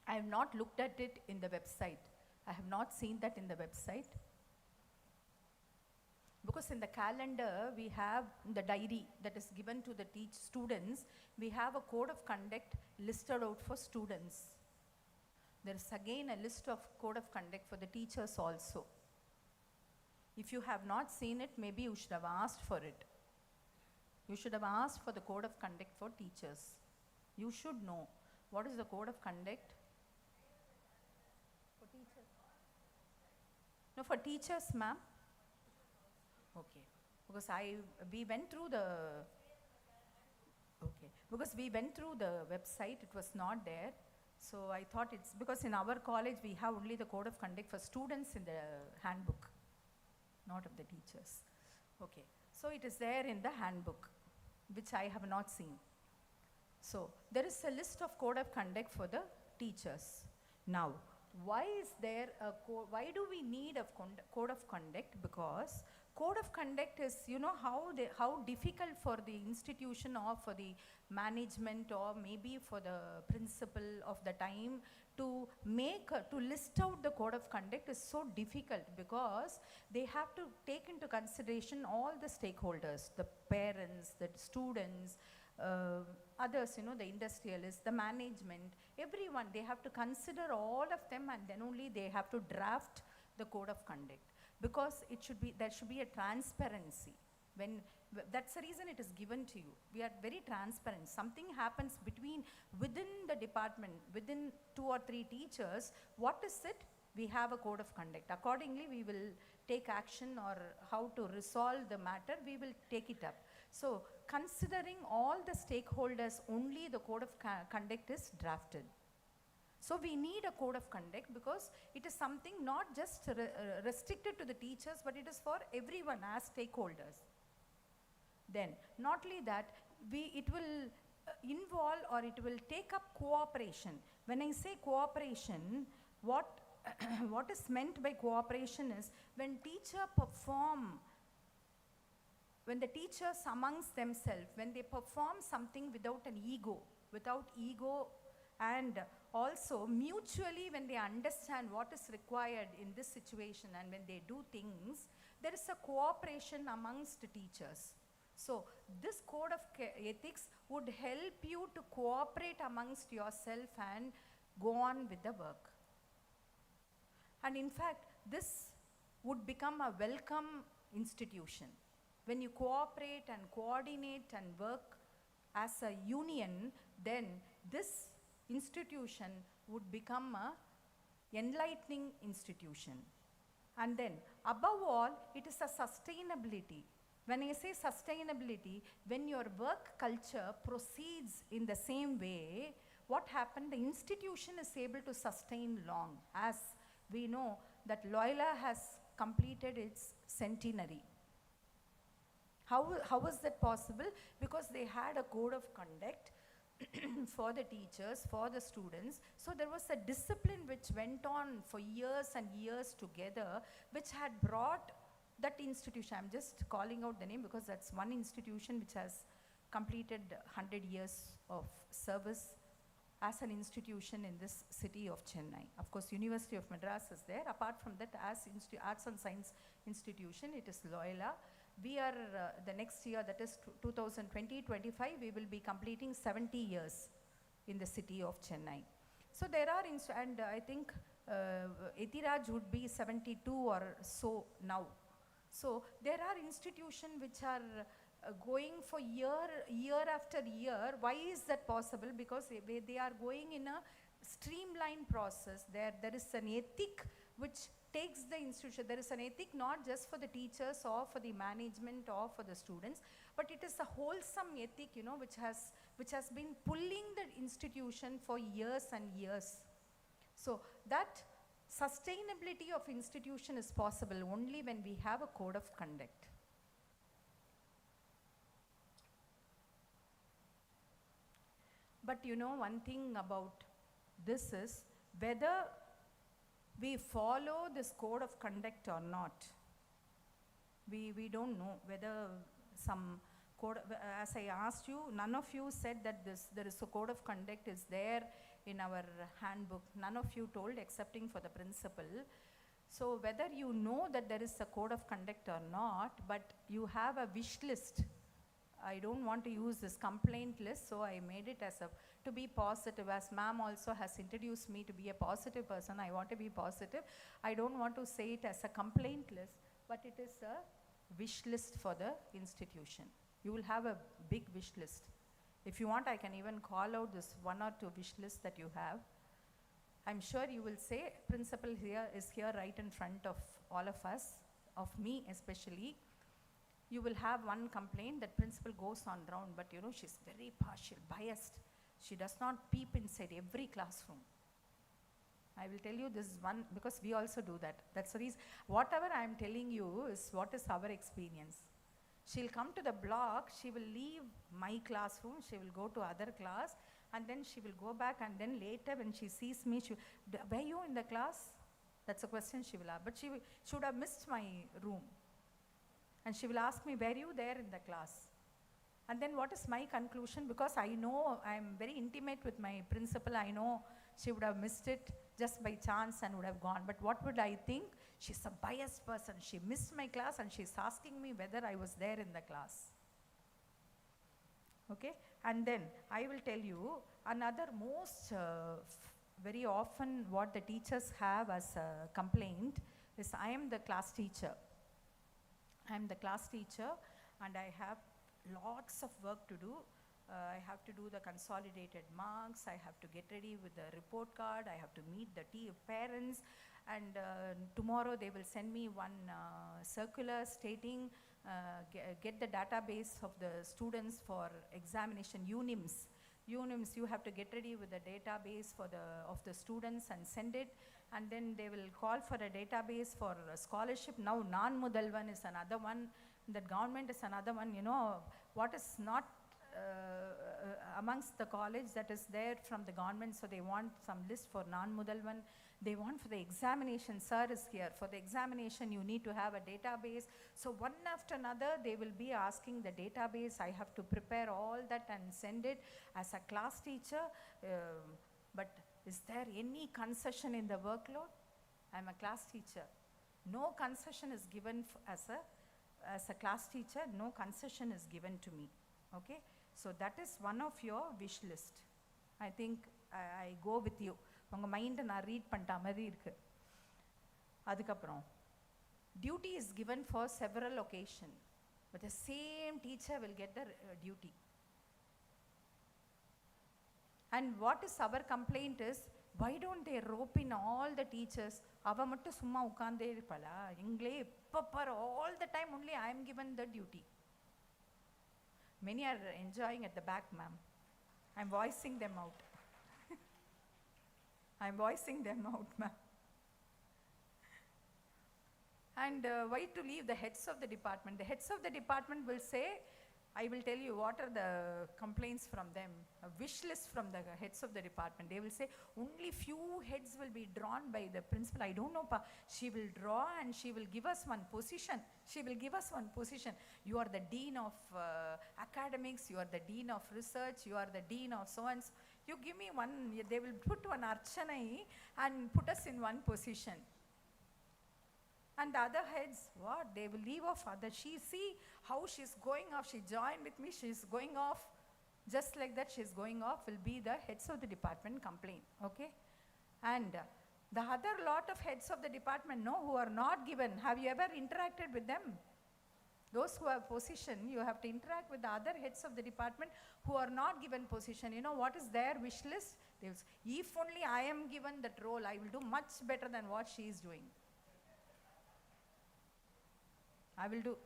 I have not looked at it in the website. I have not seen that in the website. Because in the calendar, we have the diary that is given to the students, we have a code of conduct listed out for students. There is again a list of code of conduct for the teachers also. If you have not seen it, maybe you should have asked for it. You should have asked for the code of conduct for teachers. You should know. What is the code of conduct? For teachers? No, for teachers, ma'am. Okay. Because we went through the, okay. Because we went through the website, it was not there. So I thought it's, because in our college we have only the code of conduct for students in the handbook, not of the teachers. Okay. So it is there in the handbook, which I have not seen. So there is a list of code of conduct for the teachers. Now, why is there a code, why do we need a code of conduct? Because code of conduct is, how difficult for the institution or for the management or maybe for the principal of the time to list out the code of conduct is so difficult, because they have to take into consideration all the stakeholders, the parents, the students, others, the industrialists, the management, everyone. They have to consider all of them, and then only they have to draft the code of conduct, because there should be a transparency. That's the reason it is given to you. We are very transparent. Something happens within the department, within 2 or 3 teachers, what is it? We have a code of conduct. Accordingly, we will take action, or how to resolve the matter, we will take it up. So, considering all the stakeholders, only the code of conduct is drafted. So we need a code of conduct, because it is something not just restricted to the teachers, but it is for everyone as stakeholders. Then, not only that, it will involve, or it will take up cooperation. When I say cooperation, what is meant by cooperation is when the teachers amongst themselves, when they perform something without ego, and also mutually when they understand what is required in this situation, and when they do things, there is a cooperation amongst the teachers. So this code of ethics would help you to cooperate amongst yourself and go on with the work. And in fact, this would become a welcome institution. When you cooperate and coordinate and work as a union, then this institution would become an enlightening institution. And then, above all, it is a sustainability. When I say sustainability, when your work culture proceeds in the same way, what happened? The institution is able to sustain long. As we know that Loyola has completed its centenary. How was that possible? Because they had a code of conduct for the teachers, for the students. So there was a discipline which went on for years and years together, which had brought that institution. I'm just calling out the name because that's one institution which has completed 100 years of service as an institution in this city of Chennai. Of course, University of Madras is there. Apart from that, as Arts and Science institution, it is Loyola. We are the next year, that is 2020-25, we will be completing 70 years in the city of Chennai. So there are, and I think Etiraj would be 72 or so now. So there are institutions which are going for year after year. Why is that possible? Because they are going in a streamlined process. There is an ethic which takes the institution. There is an ethic not just for the teachers or for the management or for the students, but it is a wholesome ethic, you know, which has been pulling the institution for years and years. So that sustainability of institution is possible only when we have a code of conduct. But you know, one thing about this is whether we follow this code of conduct or not. We don't know whether some code, as I asked you, none of you said that there is a code of conduct is there in our handbook. None of you told, excepting for the principal. So whether you know that there is a code of conduct or not, but you have a wish list. I don't want to use this complaint list, so I made it as to be positive. As ma'am also has introduced me to be a positive person, I want to be positive. I don't want to say it as a complaint list, but it is a wish list for the institution. You will have a big wish list. If you want, I can even call out this 1 or 2 wish lists that you have. I'm sure you will say, principal is here right in front of all of us, of me especially. You will have one complaint that principal goes on round, but you know, she's very partial, biased. She does not peep inside every classroom. I will tell you this one, because we also do that. That's the reason. Whatever I am telling you is what is our experience. She'll come to the block, she will leave my classroom, she will go to other class, and then she will go back, and then later when she sees me, were you in the class? That's a question she will ask. But she would have missed my room. And she will ask me, were you there in the class? And then what is my conclusion? Because I know I am very intimate with my principal, I know she would have missed it just by chance and would have gone. But what would I think? She's a biased person. She missed my class and she's asking me whether I was there in the class. Okay? And then I will tell you another most very often what the teachers have as a complaint is, I am the class teacher. I am the class teacher and I have lots of work to do. I have to do the consolidated marks, I have to get ready with the report card, I have to meet the parents, and tomorrow they will send me one circular stating get the database of the students for examination, UNIMS. UNIMS, you have to get ready with the database of the students and send it, and then they will call for a database for a scholarship. Now non-Mudalvan is another one, the government is another one, you know, what is not amongst the college that is there from the government, so they want some list for non-Mudalvan. They want for the examination, sir is here, for the examination you need to have a database. So one after another they will be asking the database. I have to prepare all that and send it as a class teacher. But is there any concession in the workload? I am a class teacher. No concession is given as a class teacher, no concession is given to me. Okay? So that is one of your wish list. I think I go with you. உங்கள் மைண்டை நான் read பண்ணிட்ட மாதிரி இருக்கு. அதுக்கப்புறம் duty is given for several occasions, but the same teacher will get the duty. And what is our complaint is, why don't they rope in all the teachers? அவ மட்டும் சும்மா உட்கார்ந்தே இருப்பாளா? எங்களே எப்போ பாரு all the time only I am given the duty. Many are enjoying at the back, ma'am. I'm voicing them out. I'm voicing them out, ma'am. And why to leave the heads of the department? The heads of the department will say, I will tell you what are the complaints from them, a wish list from the heads of the department. They will say, only few heads will be drawn by the principal. I don't know, pa. She will draw and she will give us one position. She will give us one position. You are the dean of academics, you are the dean of research, you are the dean of so and so. You give me one, they will put one archanai and put us in one position. And the other heads, what? They will leave off other. She see how she's going off. She joined with me. She's going off. Just like that, she's going off will be the heads of the department complain. Okay? And the other lot of heads of the department, no, who are not given. Have you ever interacted with them? Those who have position, you have to interact with the other heads of the department who are not given position. You know what is their wish list? They will say, if only I am given that role, I will do much better than what she is doing. I will do.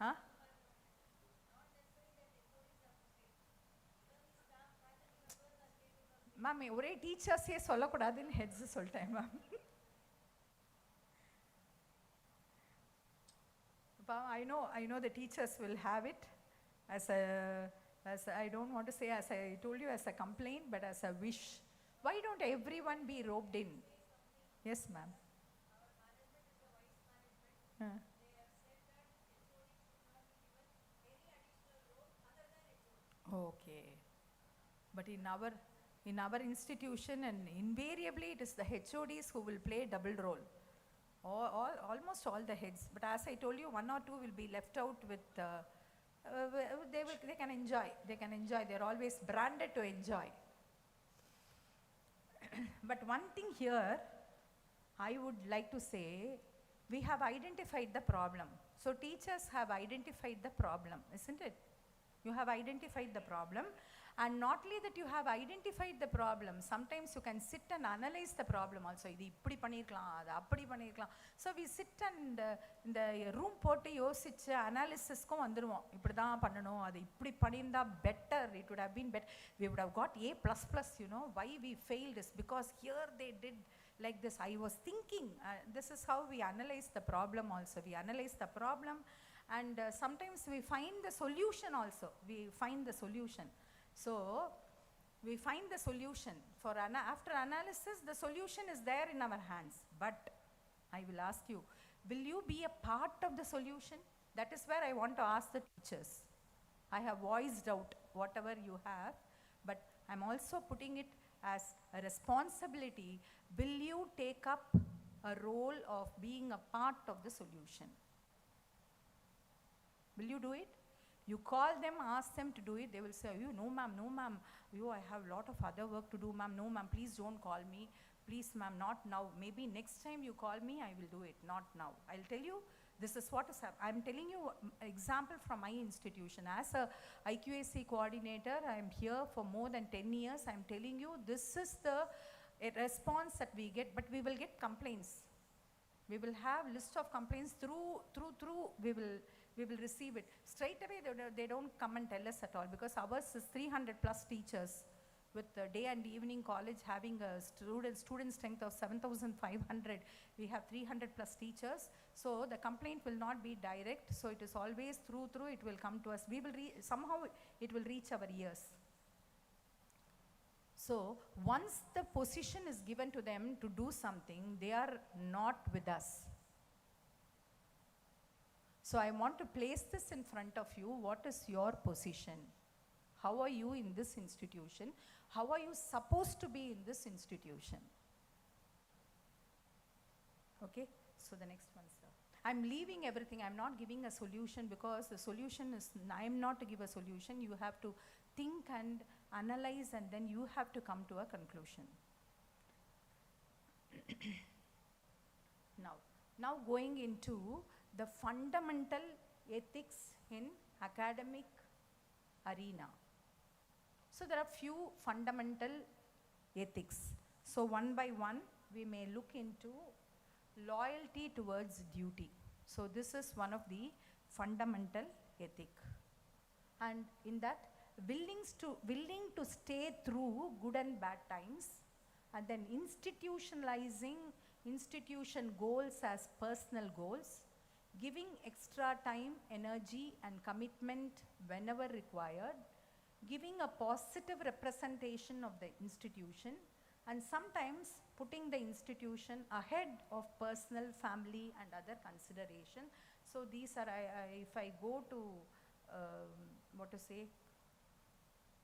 Huh? Ma'am, ஒரே டீச்சர்ஸே சொல்லக்கூடாதுன்னு heads சொல்லிட்டேன் ma'am. I know the teachers will have it as I don't want to say as I told you as a complaint, but as a wish. Why don't everyone be roped in? Yes, ma'am. Okay. But in our institution, and invariably it is the HODs who will play double role. Almost all the heads. But as I told you, one or two will be left out with, they can enjoy. They can enjoy. They're always branded to enjoy. But one thing here, I would like to say, we have identified the problem. So teachers have identified the problem, isn't it? You have identified the problem, and not only that you have identified the problem, sometimes you can sit and analyze the problem also. Idu ippadi pannirkalam, adu appadi pannirkalam. So we sit and in the room போட்டு யோசிச்சு analysisக்கும் வந்துருவோம். இப்படி தான் பண்ணணும், அது இப்படி பண்ணியிருந்தா better, it would have been better. We would have got A++, you know. Why we failed is because here they did like this. I was thinking, this is how we analyze the problem also. We analyze the problem, and sometimes we find the solution also. We find the solution. So we find the solution. After analysis, the solution is there in our hands. But I will ask you, will you be a part of the solution? That is where I want to ask the teachers. I have voiced out whatever you have, but I'm also putting it as a responsibility. Will you take up a role of being a part of the solution? Will you do it? You call them, ask them to do it, they will say, you, no ma'am, I have a lot of other work to do, ma'am, no ma'am, please don't call me, please ma'am, not now, maybe next time you call me, I will do it, not now. I'll tell you, this is what is happening. I'm telling you example from my institution. As a IQAC coordinator, I'm here for more than 10 years, I'm telling you, this is the response that we get, but we will get complaints. We will have list of complaints through we will receive it. Straight away, they don't come and tell us at all, because ours is 300 plus teachers with day and evening college having a student strength of 7,500. We have 300 plus teachers. So the complaint will not be direct. So it is always through, it will come to us. We will somehow it will reach our ears. So once the position is given to them to do something, they are not with us. So I want to place this in front of you. What is your position? How are you in this institution? How are you supposed to be in this institution? Okay, so the next one, sir. I'm leaving everything. I'm not giving a solution, because the solution is, I'm not to give a solution. You have to think and analyze, and then you have to come to a conclusion. Now going into the fundamental ethics in academic arena. So there are few fundamental ethics. So one by one, we may look into loyalty towards duty. So this is one of the fundamental ethic. and in that willing to stay through good and bad times, and then institutionalizing institution goals as personal goals, giving extra time, energy and commitment whenever required, giving a positive representation of the institution, and sometimes putting the institution ahead of personal, family and other consideration. So these are, if I go to,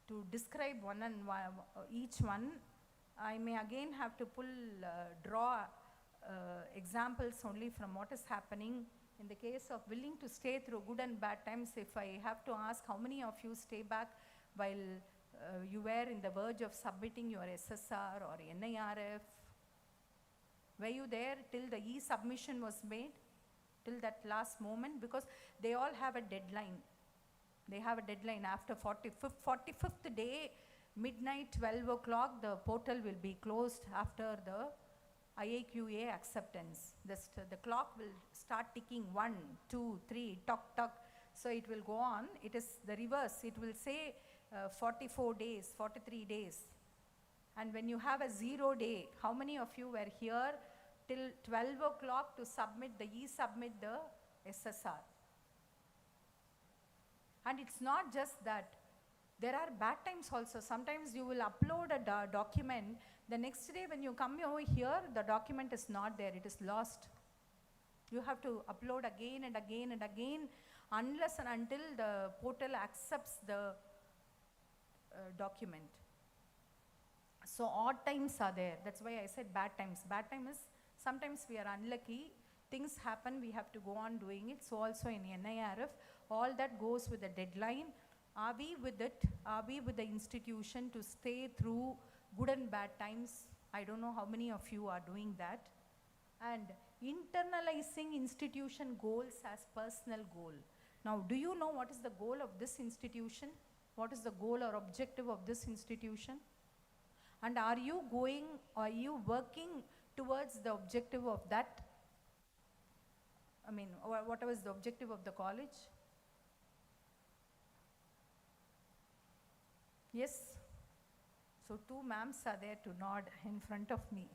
to describe one and each one, I may again have to draw examples only from what is happening. In the case of willing to stay through good and bad times, if I have to ask how many of you stay back while you were in the verge of submitting your SSR or NIRF? Were you there till the e-submission was made? Till that last moment? Because they all have a deadline. They have a deadline after 45th day, midnight, 12 o'clock, the portal will be closed after the IAQA acceptance. The clock will start ticking 1, 2, 3, tuck, tuck. So it will go on. It is the reverse. It will say 44 days, 43 days. And when you have a 0 day, how many of you were here till 12 o'clock to submit the SSR? And it's not just that. There are bad times also. Sometimes you will upload a document. The next day when you come over here, the document is not there. It is lost. You have to upload again and again and again unless and until the portal accepts the document. So odd times are there. That's why I said bad times. Bad time is sometimes we are unlucky. Things happen, we have to go on doing it. So also in NIRF, all that goes with the deadline. Are we with it? Are we with the institution to stay through good and bad times? I don't know how many of you are doing that. And internalizing institution goals as personal goal. Now, do you know what is the goal of this institution? What is the goal or objective of this institution? And are you working towards the objective of that? I mean, what was the objective of the college? Yes? So 2 ma'ams are there to nod in front of me.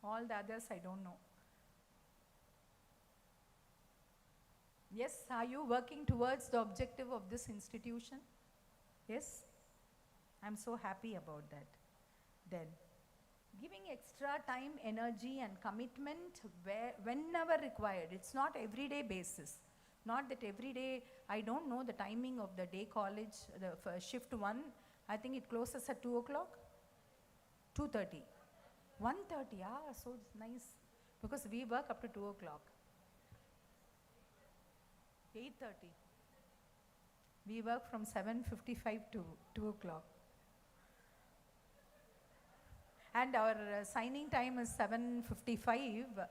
All the others I don't know. Yes, are you working towards the objective of this institution? Yes? I'm so happy about that. Then, giving extra time, energy and commitment whenever required. It's not everyday basis. Not that every day, I don't know the timing of the day college, the shift 1, I think it closes at 2 o'clock? 2:30. 1:30, so it's nice. Because we work up to 2 o'clock. 8:30. We work from 7:55 to 2 o'clock. And our signing time is 7:55.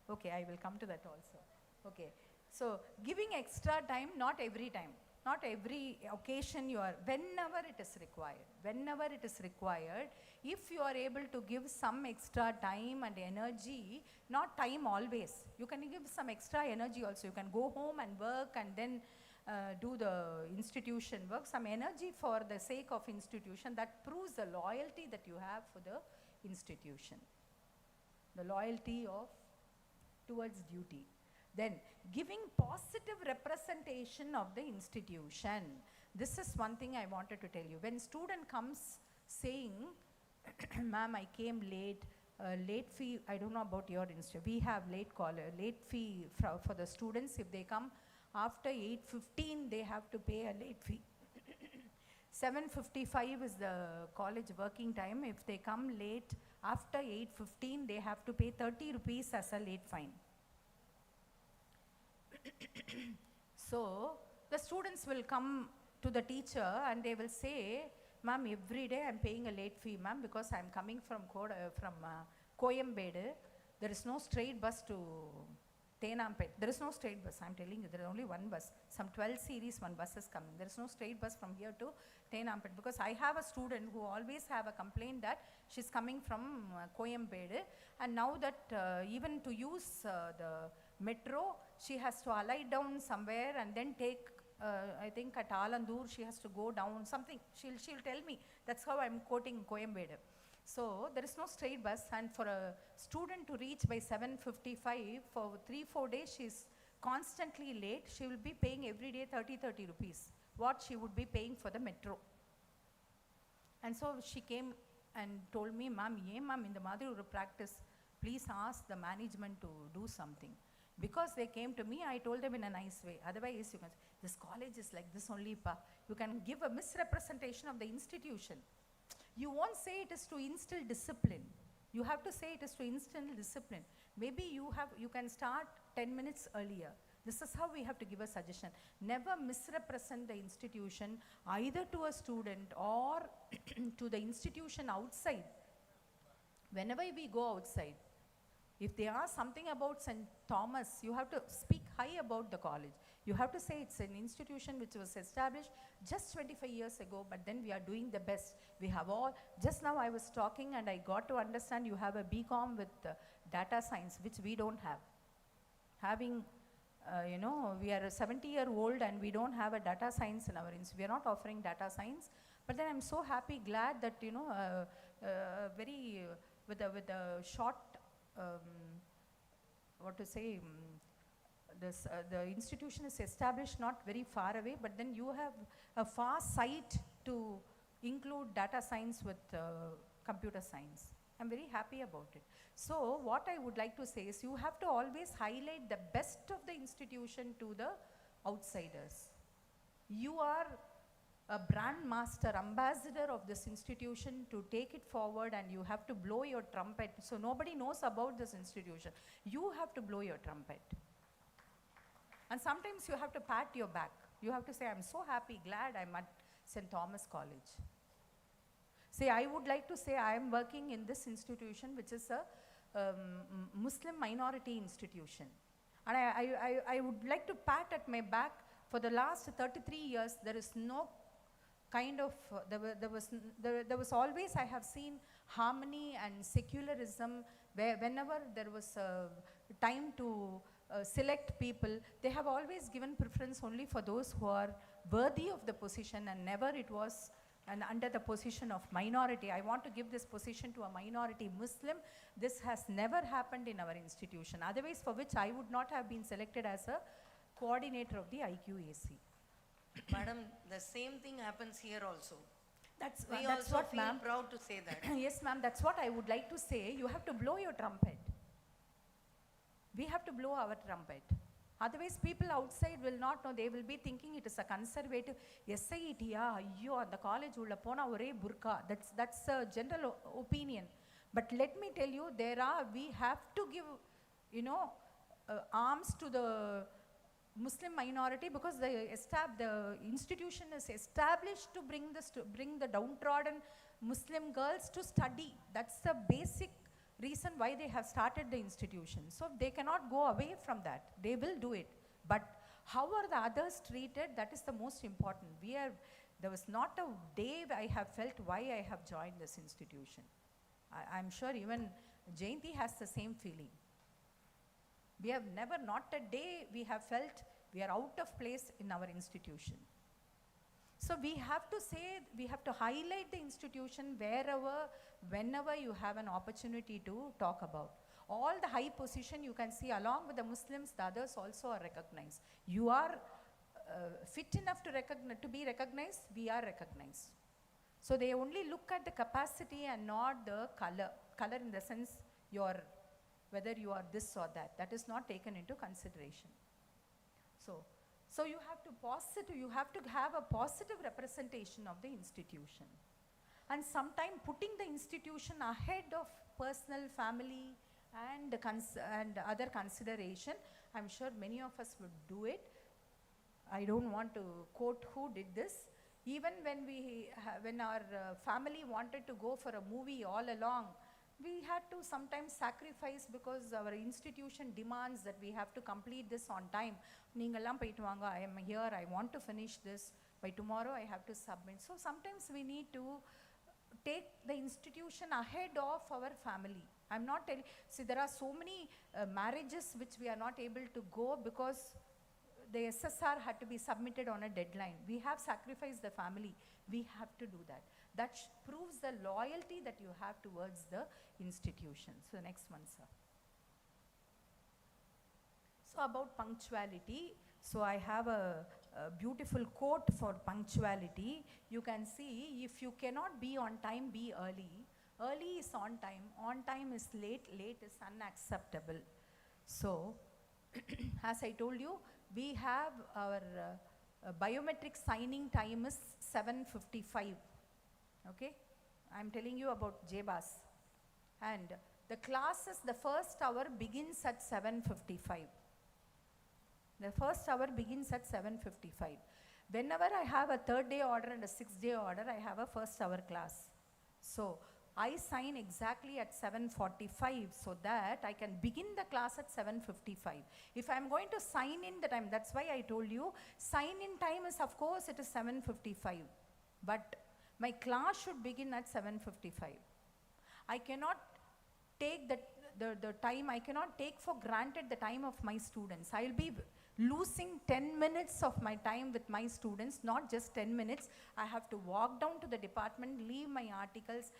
Okay, I will come to that also. Okay, so giving extra time, not every time. Not every occasion you are, whenever it is required. Whenever it is required, if you are able to give some extra time and energy, not time always. You can give some extra energy also. You can go home and work and then do the institution work. Some energy for the sake of institution, that proves the loyalty that you have for the institution. The loyalty towards duty. Then giving positive representation of the institution. This is one thing I wanted to tell you. When student comes saying, ma'am, I came late, late fee, I don't know about your institute. We have late fee for the students. If they come after 8:15, they have to pay a late fee. 7:55 is the college working time. If they come late after 8:15, they have to pay 30 rupees as a late fine. So the students will come to the teacher and they will say, ma'am, every day I'm paying a late fee, ma'am, because I'm coming from Koyambedu. There is no straight bus to St.Thomas. There is no straight bus, I'm telling you, there is only one bus. Some 12 series, one bus is coming. There is no straight bus from here to St.Thomas, because I have a student who always have a complaint that she's coming from Koyambedu, and now that even to use the Metro, she has to alight down somewhere and then take, I think at Alandur, she has to go down, something. She'll tell me. That's how I'm quoting Koyambedu. So there is no straight bus, and for a student to reach by 7:55, for 3-4 days, she's constantly late. She will be paying every day 30 rupees, what she would be paying for the metro. And so she came and told me, ma'am, in the Madhuri practice, please ask the management to do something. Because they came to me, I told them in a nice way. Otherwise, you can say, this college is like this only, pa. You can give a misrepresentation of the institution. You won't say it is to instill discipline. You have to say it is to instill discipline. Maybe you can start 10 minutes earlier. This is how we have to give a suggestion. Never misrepresent the institution either to a student or to the institution outside. Whenever we go outside, if they ask something about St. Thomas, you have to speak high about the college. You have to say it's an institution which was established just 25 years ago, but then we are doing the best. We have all, just now I was talking and I got to understand you have a BCom with data science, which we don't have. Having, we are a 70-year-old and we don't have a data science in our institute. We are not offering data science, but then I'm so happy, glad that, with a short, the institution is established not very far away, but then you have a far sight to include data science with computer science. I'm very happy about it. So what I would like to say is you have to always highlight the best of the institution to the outsiders. You are a brand master, ambassador of this institution to take it forward, and you have to blow your trumpet. So nobody knows about this institution. You have to blow your trumpet. And sometimes you have to pat your back. You have to say, I'm so happy, glad I'm at St. Thomas College. See, I would like to say I am working in this institution, which is a Muslim minority institution. And I would like to pat at my back. For the last 33 years, there is no kind of, there was always, I have seen harmony and secularism, where whenever there was time to select people, they have always given preference only for those who are worthy of the position, and never it was under the position of minority. I want to give this position to a minority Muslim. This has never happened in our institution. Otherwise, for which I would not have been selected as a coordinator of the IQAC. Madam, the same thing happens here also. That's also what, feel ma'am. proud to say that. Yes, ma'am, that's what I would like to say. You have to blow your trumpet. We have to blow our trumpet. Otherwise, people outside will not know. They will be thinking it is a conservative SIT. Ayyo, the college ulla pona ore burqa. That's a general opinion. But let me tell you, we have to give, arms to the Muslim minority, because the institution is established to bring the downtrodden Muslim girls to study. That's the basic reason why they have started the institution. So they cannot go away from that. They will do it. But how are the others treated? That is the most important. There was not a day I have felt why I have joined this institution. I'm sure even Jayanti has the same feeling. We have never, not a day we have felt we are out of place in our institution. So we have to say, we have to highlight the institution whenever you have an opportunity to talk about. All the high position you can see, along with the Muslims, the others also are recognized. You are fit enough to be recognized, we are recognized. So they only look at the capacity and not the color. Color in the sense whether you are this or that. That is not taken into consideration. So you have to have a positive representation of the institution. And sometimes putting the institution ahead of personal, family, and other consideration, I'm sure many of us would do it. I don't want to quote who did this. Even when our family wanted to go for a movie all along, we had to sometimes sacrifice because our institution demands that we have to complete this on time. Ningalam poitu vaanga, I am here, I want to finish this. By tomorrow I have to submit. So sometimes we need to take the institution ahead of our family. I'm not telling, see, there are so many marriages which we are not able to go because the SSR had to be submitted on a deadline. We have sacrificed the family. We have to do that. That proves the loyalty that you have towards the institution. So next one, sir. So about punctuality, so I have a beautiful quote for punctuality. You can see, if you cannot be on time, be early. Early is on time is late, late is unacceptable. So, as I told you, we have our biometric signing time is 7:55. Okay, I'm telling you about JBAS. And the classes, the first hour begins at 7:55. The first hour begins at 7:55. Whenever I have a 3rd day order and a 6th day order, I have a first hour class. So I sign exactly at 7:45 so that I can begin the class at 7:55. If I'm going to sign in the time, that's why I told you, sign in time is, of course, it is 7:55. But my class should begin at 7:55. I cannot take the time, I cannot take for granted the time of my students. I'll be losing 10 minutes of my time with my students, not just 10 minutes. I have to walk down to the department, leave my articles.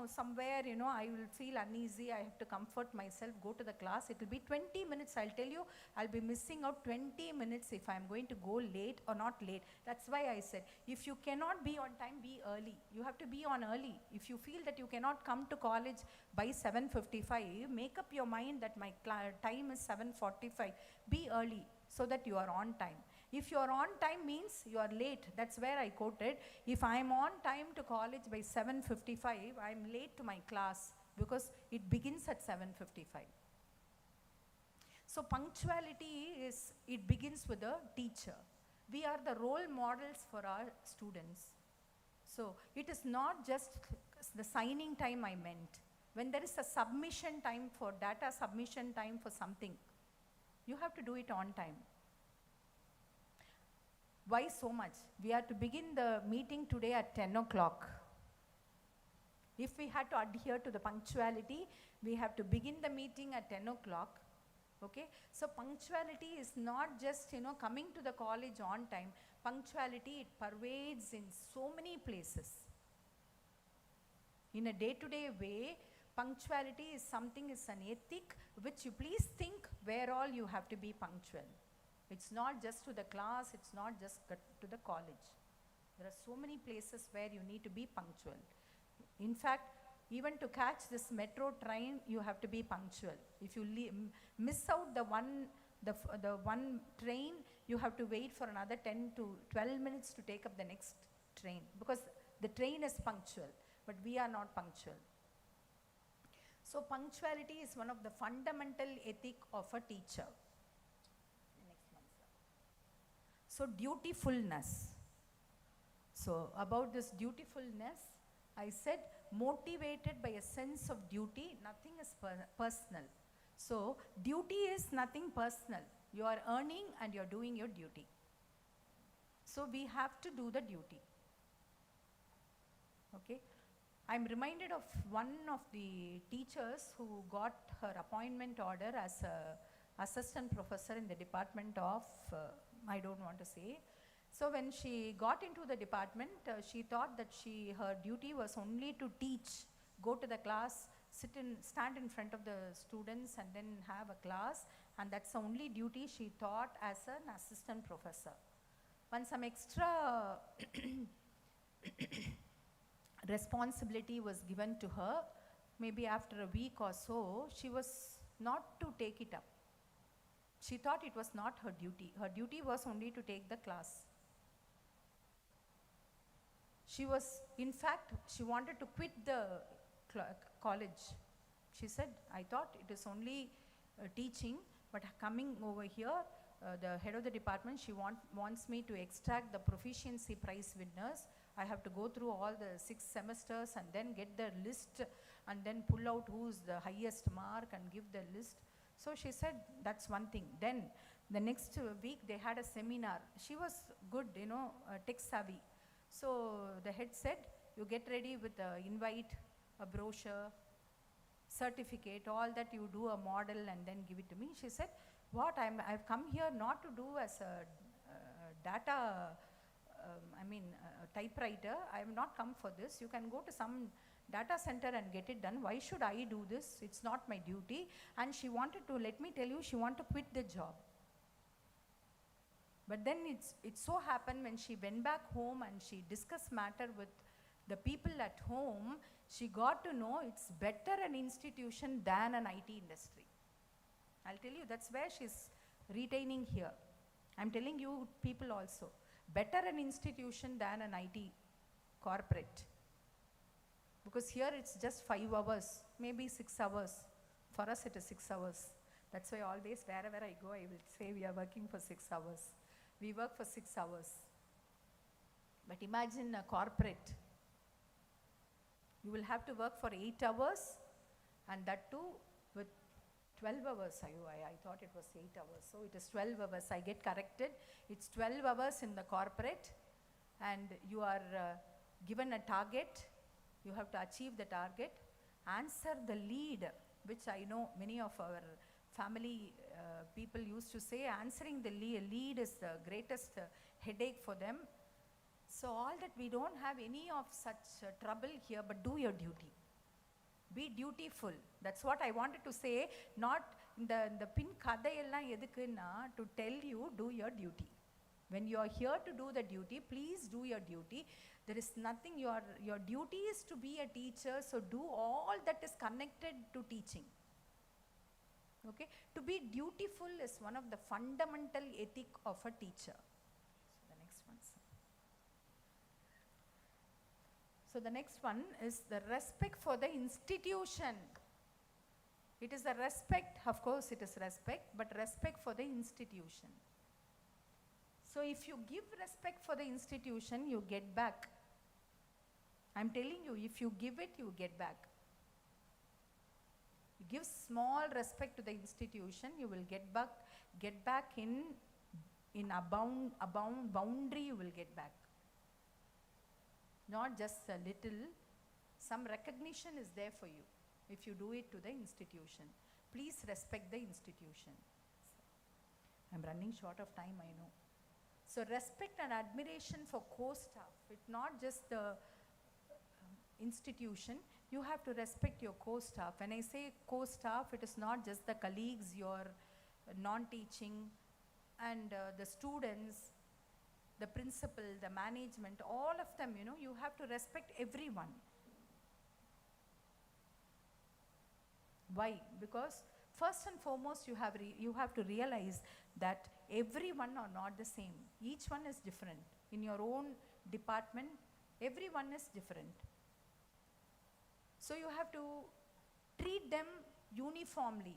Somewhere, I will feel uneasy. I have to comfort myself, go to the class. It will be 20 minutes. I'll tell you, I'll be missing out 20 minutes if I'm going to go late or not late. That's why I said, if you cannot be on time, be early. You have to be on early. If you feel that you cannot come to college by 7:55, make up your mind that my time is 7:45. Be early so that you are on time. If you are on time means you are late. That's where I quoted. If I am on time to college by 7:55, I am late to my class because it begins at 7:55. So punctuality it begins with the teacher. We are the role models for our students. So it is not just the signing time I meant. When there is a submission time for data submission time for something, you have to do it on time. Why so much? We are to begin the meeting today at 10 o'clock. If we had to adhere to the punctuality, we have to begin the meeting at 10 o'clock. Okay? So punctuality is not just, coming to the college on time. Punctuality, it pervades in so many places. In a day-to-day way, punctuality is an ethic which you please think where all you have to be punctual. It's not just to the class, it's not just to the college. There are so many places where you need to be punctual. In fact, even to catch this metro train, you have to be punctual. If you miss out the one train, you have to wait for another 10 to 12 minutes to take up the next train, because the train is punctual, but we are not punctual. So punctuality is one of the fundamental ethic of a teacher. So dutifulness. So about this dutifulness, I said motivated by a sense of duty, nothing is personal. So duty is nothing personal. You are earning and you are doing your duty. So we have to do the duty. Okay. I'm reminded of one of the teachers who got her appointment order as an assistant professor in the department of I don't want to say. So when she got into the department, she thought that her duty was only to teach, go to the class, stand in front of the students and then have a class, and that's the only duty she thought as an assistant professor. When some extra responsibility was given to her, maybe after a week or so, she was not to take it up. She thought it was not her duty. Her duty was only to take the class. In fact, she wanted to quit the college. She said, I thought it is only teaching, but coming over here, the head of the department, she wants me to extract the proficiency prize winners. I have to go through all the 6 semesters and then get the list and then pull out who's the highest mark and give the list. So she said, that's one thing. Then the next week they had a seminar. She was good, tech savvy. So the head said, you get ready with an invite, a brochure, certificate, all that you do a model and then give it to me. She said, what, I've come here not to do as a data, typewriter. I have not come for this. You can go to some data center and get it done. Why should I do this? It's not my duty. And she wanted to, let me tell you, she wanted to quit the job. But then it so happened when she went back home and she discussed matter with the people at home, she got to know it's better an institution than an IT industry. I'll tell you, that's where she's retaining here. I'm telling you people also, better an institution than an IT corporate. Because here it's just 5 hours, maybe 6 hours. For us it is 6 hours. That's why always wherever I go, I will say we are working for 6 hours. We work for 6 hours. But imagine a corporate. You will have to work for 8 hours, and that too with 12 hours. I thought it was 8 hours. So it is 12 hours. I get corrected. It's 12 hours in the corporate, and you are given a target. You have to achieve the target, answer the lead, which I know many of our family people used to say, answering the lead is the greatest headache for them. So all that, we don't have any of such trouble here, but do your duty. Be dutiful. That's what I wanted to say. Not the pin kadayella edukuna, to tell you, do your duty. When you are here to do the duty, please do your duty. There is nothing, your duty is to be a teacher, so do all that is connected to teaching. Okay? To be dutiful is one of the fundamental ethic of a teacher. So the next one. So the next one is the respect for the institution. It is the respect, of course it is respect, but respect for the institution. So if you give respect for the institution, you get back. I'm telling you, if you give it, you get back. You give small respect to the institution, you will get back in boundary, you will get back. Not just a little, some recognition is there for you if you do it to the institution. Please respect the institution. I'm running short of time, I know. So respect and admiration for co-staff. It's not just the institution, you have to respect your co-staff. When I say co-staff, it is not just the colleagues, your non-teaching, and the students, the principal, the management, all of them, you have to respect everyone. Why? Because first and foremost, you have to realize that everyone are not the same. Each one is different. In your own department, everyone is different. So you have to treat them uniformly.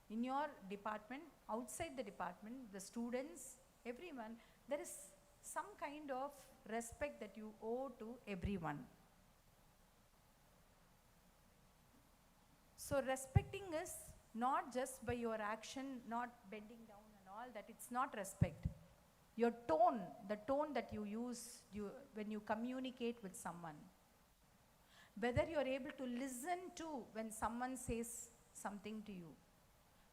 In your department, outside the department, the students, everyone, there is some kind of respect that you owe to everyone. So respecting is not just by your action, not bending down and all that, it's not respect. Your tone, the tone that you use when you communicate with someone. Whether you are able to listen to when someone says something to you.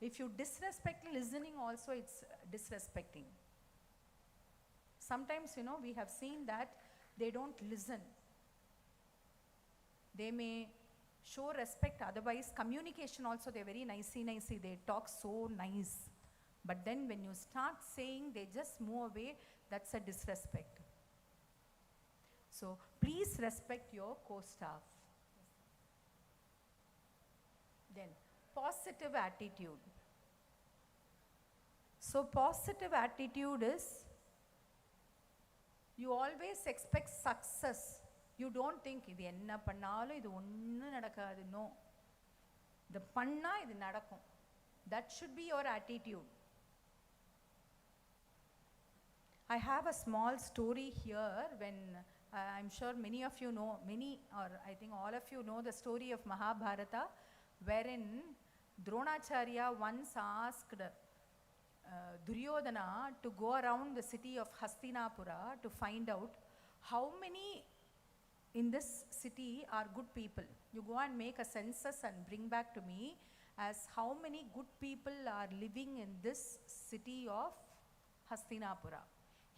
If you disrespect listening also, it's disrespecting. Sometimes, we have seen that they don't listen. They may show respect, otherwise communication also, they're very nicey, they talk so nice. But then when you start saying, they just move away, that's a disrespect. So please respect your co-staff. Then positive attitude. So positive attitude is, you always expect success. You don't think, idu enna pannalum idu onnu nadakadu. No. The panna idu nadakum. That should be your attitude. I have a small story here when I'm sure many of you know, or I think all of you know the story of Mahabharata, wherein Dronacharya once asked Duryodhana to go around the city of Hastinapura to find out how many in this city are good people. You go and make a census and bring back to me as how many good people are living in this city of Hastinapura.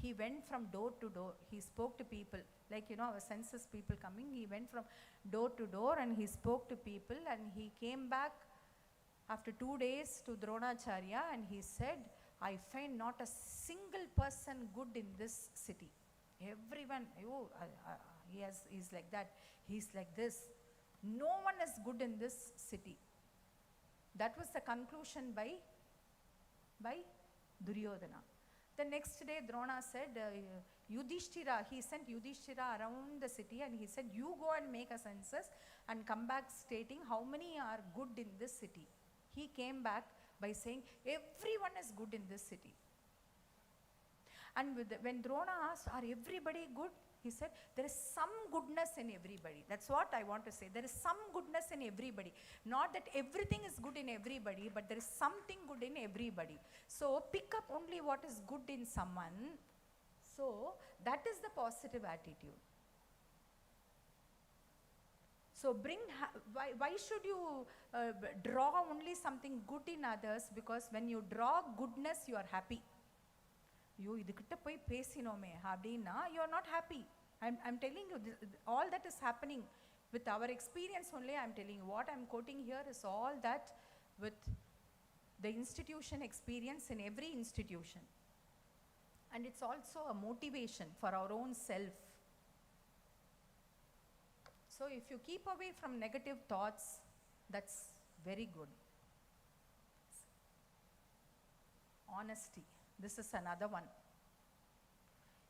He went from door to door. He spoke to people. Like, you know, our census people coming, he went from door to door and he spoke to people, and he came back after 2 days to Dronacharya and he said, I find not a single person good in this city. Everyone, he's like that, he's like this. No one is good in this city. That was the conclusion by Duryodhana. The next day Drona said, Yudhishthira, he sent Yudhishthira around the city and he said, you go and make a census and come back stating how many are good in this city. He came back by saying, everyone is good in this city. And when Drona asked, are everybody good? He said, there is some goodness in everybody. That's what I want to say. There is some goodness in everybody. Not that everything is good in everybody, but there is something good in everybody. So pick up only what is good in someone. So that is the positive attitude. So why should you draw only something good in others? Because when you draw goodness, you are happy. You are not happy. I'm telling you, all that is happening with our experience only. I'm telling you, what I'm quoting here is all that with the institution experience in every institution. And it's also a motivation for our own self. So if you keep away from negative thoughts, that's very good. Honesty. This is another one.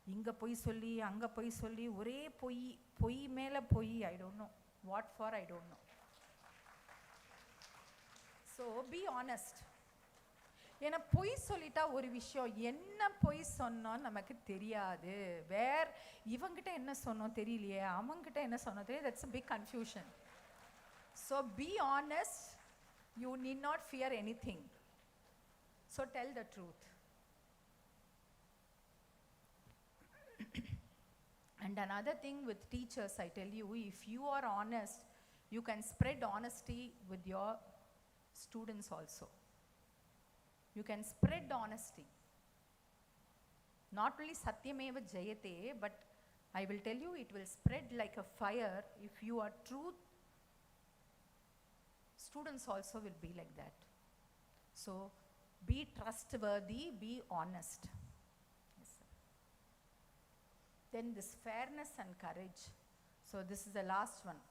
Inga poi solli, anga poi solli, ore poi mela poi, I don't know. What for, I don't know. So be honest. ஏன்னா பொய் சொல்லிட்டா ஒரு விஷயம், என்ன பொய் சொன்னோம் நமக்கு தெரியாது. வேர் இவங்கிட்ட என்ன சொன்னோம் தெரியலையே, அவங்கிட்ட என்ன சொன்னோம் தெரியல. That's a big confusion. So be honest. You need not fear anything. So tell the truth. And another thing with teachers, I tell you, if you are honest, you can spread honesty with your students also. You can spread honesty. Not only Satyameva Jayate, but I will tell you, it will spread like a fire. If you are true, students also will be like that. So be trustworthy, be honest. Yes, sir. Then this fairness and courage. So this is the last one.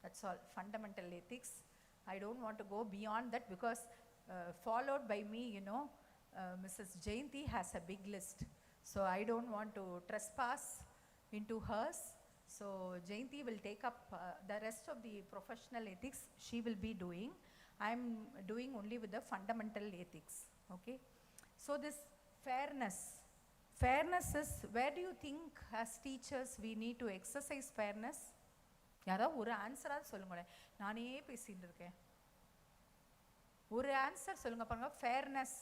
That's all, fundamental ethics. I don't want to go beyond that because followed by me, you know, Mrs. Jayanti has a big list. So I don't want to trespass into hers. So Jayanti will take up the rest of the professional ethics she will be doing. I'm doing only with the fundamental ethics, okay? So this fairness. Fairness is, where do you think as teachers we need to exercise fairness? யாரா ஒரு ஆன்சராக சொல்லுங்களேன், நானே பேசிட்டு இருக்கேன். ஒரு answer சொல்லுங்க பாருங்க. Fairness.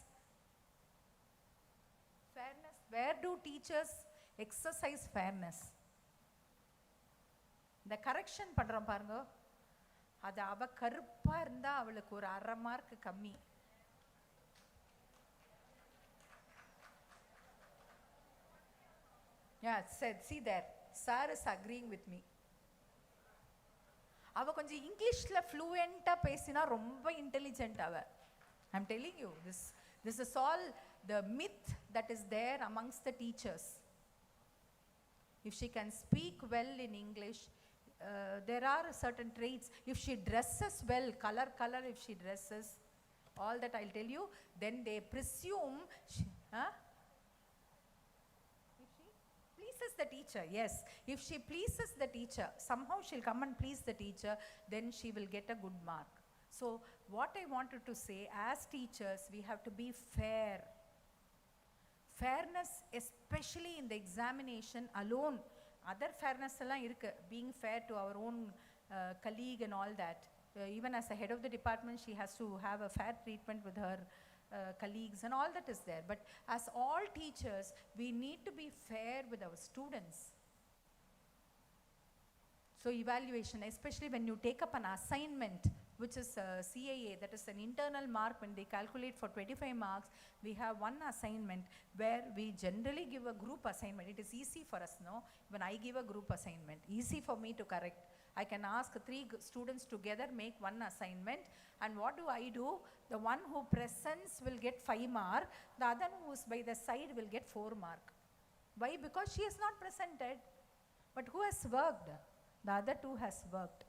Fairness. Where do teachers exercise fairness? இந்த கரெக்ஷன் பண்றோம் பாருங்க, அது அவ கருப்பா இருந்தா அவளுக்கு ஒரு 1/2 மார்க் கம்மி. Yeah, said, see there, sir is agreeing with me. அவ கொஞ்சம் இங்கிலீஷ்ல ஃப்ளூயண்டா பேசினா ரொம்ப இன்டெலிஜென்ட் அவ. I'm telling you, this is all the myth that is there amongst the teachers. If she can speak well in English, there are certain traits. If she dresses well, color, if she dresses, all that I'll tell you, then they presume she, pleases the teacher, yes. If she pleases the teacher, somehow she'll come and please the teacher, then she will get a good mark. So what I wanted to say, as teachers, we have to be fair. Fairness, especially in the examination alone. Other fairness எல்லாம் இருக்கு, being fair to our own colleague and all that. Even as a head of the department, she has to have a fair treatment with her colleagues and all that is there. But as all teachers, we need to be fair with our students. So evaluation, especially when you take up an assignment, which is CAA, that is an internal mark. When they calculate for 25 marks, we have one assignment where we generally give a group assignment. It is easy for us, no? When I give a group assignment, easy for me to correct. I can ask three students together make one assignment, and what do? The one who presents will get 5 mark, the other who is by the side will get 4 mark. Why? Because she has not presented. But who has worked? The other two has worked.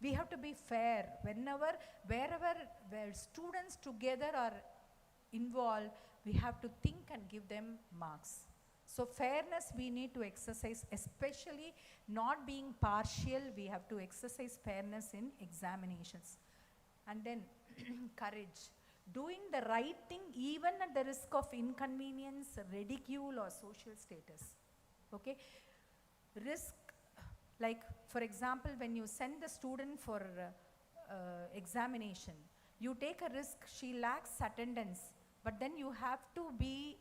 We have to be fair. Wherever where students together are involved, we have to think and give them marks. So fairness we need to exercise, especially not being partial. We have to exercise fairness in examinations. And then courage. Doing the right thing even at the risk of inconvenience, ridicule or social status. Okay? Risk, like for example, when you send the student for examination, you take a risk, she lacks attendance, but then you have to be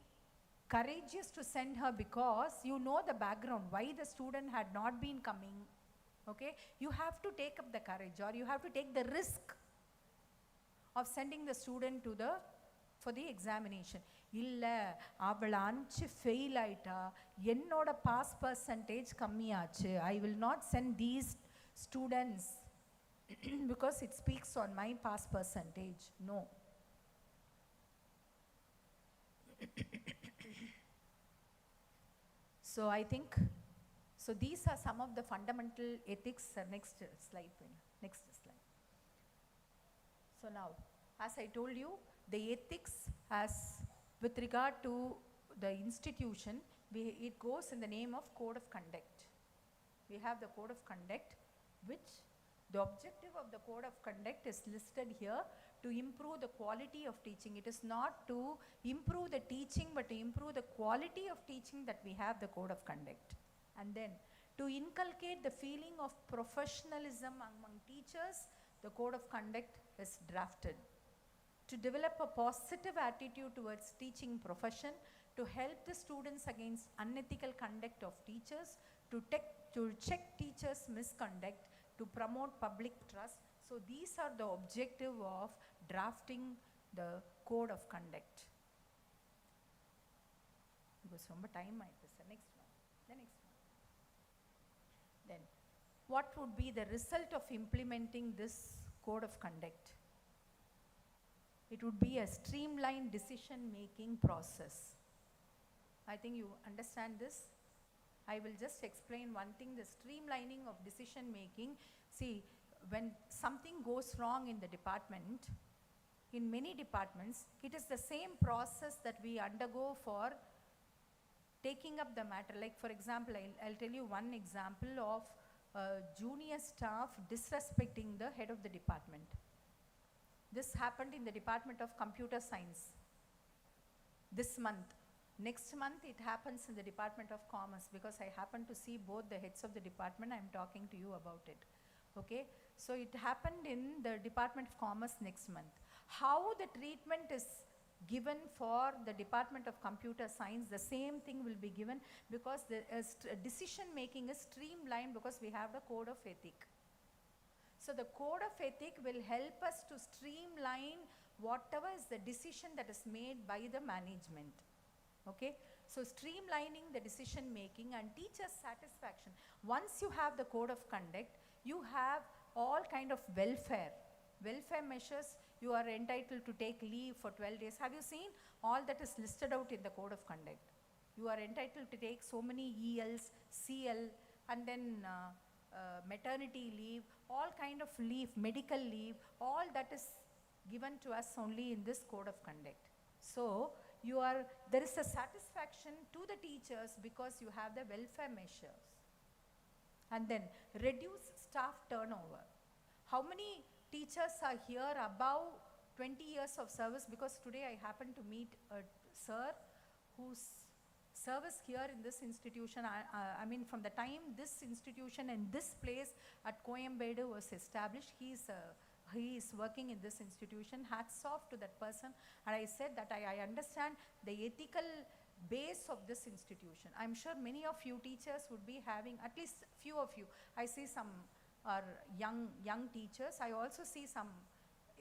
courageous to send her because you know the background, why the student had not been coming. Okay? You have to take up the courage, or you have to take the risk of sending the student to for the examination. Illa aval anchu fail aita ennoda pass percentage kammiyachu, I will not send these students because it speaks on my pass percentage. No. So I think, so these are some of the fundamental ethics. Next slide, next slide. So now, as I told you, the ethics with regard to the institution, it goes in the name of code of conduct. We have the code of conduct, which the objective of the code of conduct is listed here, to improve the quality of teaching. It is not to improve the teaching, but to improve the quality of teaching, that we have the code of conduct. And then to inculcate the feeling of professionalism among teachers, the code of conduct is drafted. To develop a positive attitude towards teaching profession, to help the students against unethical conduct of teachers, to check teachers' misconduct, to promote public trust. So these are the objective of drafting the code of conduct. Because from time the next one. The next one. Then what would be the result of implementing this code of conduct? It would be a streamlined decision-making process. I think you understand this. I will just explain one thing, the streamlining of decision-making. See, when something goes wrong in the department, in many departments, it is the same process that we undergo for taking up the matter. Like for example, I'll tell you one example of junior staff disrespecting the head of the department. This happened in the Department of Computer Science this month. Next month it happens in the Department of Commerce, because I happen to see both the heads of the department. I'm talking to you about it. Okay? So it happened in the Department of Commerce next month. How the treatment is given for the Department of Computer Science, the same thing will be given, because the decision making is streamlined, because we have the code of ethic. So the code of ethic will help us to streamline whatever is the decision that is made by the management. Okay? So streamlining the decision making and teacher satisfaction. Once you have the code of conduct, you have all kind of welfare measures. You are entitled to take leave for 12 days. Have you seen? All that is listed out in the code of conduct. You are entitled to take so many ELs, CL, and then maternity leave, all kind of leave, medical leave, all that is given to us only in this code of conduct. So there is a satisfaction to the teachers because you have the welfare measures. And then reduce staff turnover. How many teachers are here above 20 years of service? Because today I happened to meet a sir whose service here in this institution, I mean from the time this institution and this place at Koyambedu was established, he is working in this institution. Hats off to that person. And I said that I understand the ethical base of this institution. I'm sure many of you teachers would be having, at least few of you, I see some are young teachers. I also see some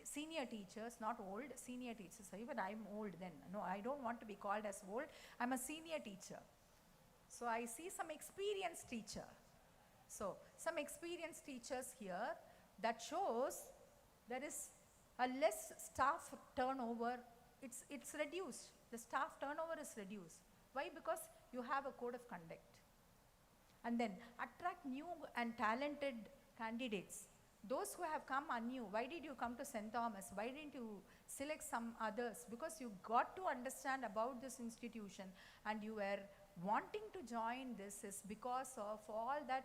senior teachers, not old, senior teachers. Even I'm old then. No, I don't want to be called as old. I'm a senior teacher. So I see some experienced teacher. So some experienced teachers here, that shows there is a less staff turnover. It's reduced. The staff turnover is reduced. Why? Because you have a code of conduct. And then attract new and talented candidates. Those who have come anew, why did you come to St. Thomas? Why didn't you select some others? Because you got to understand about this institution and you were wanting to join this is because of all that,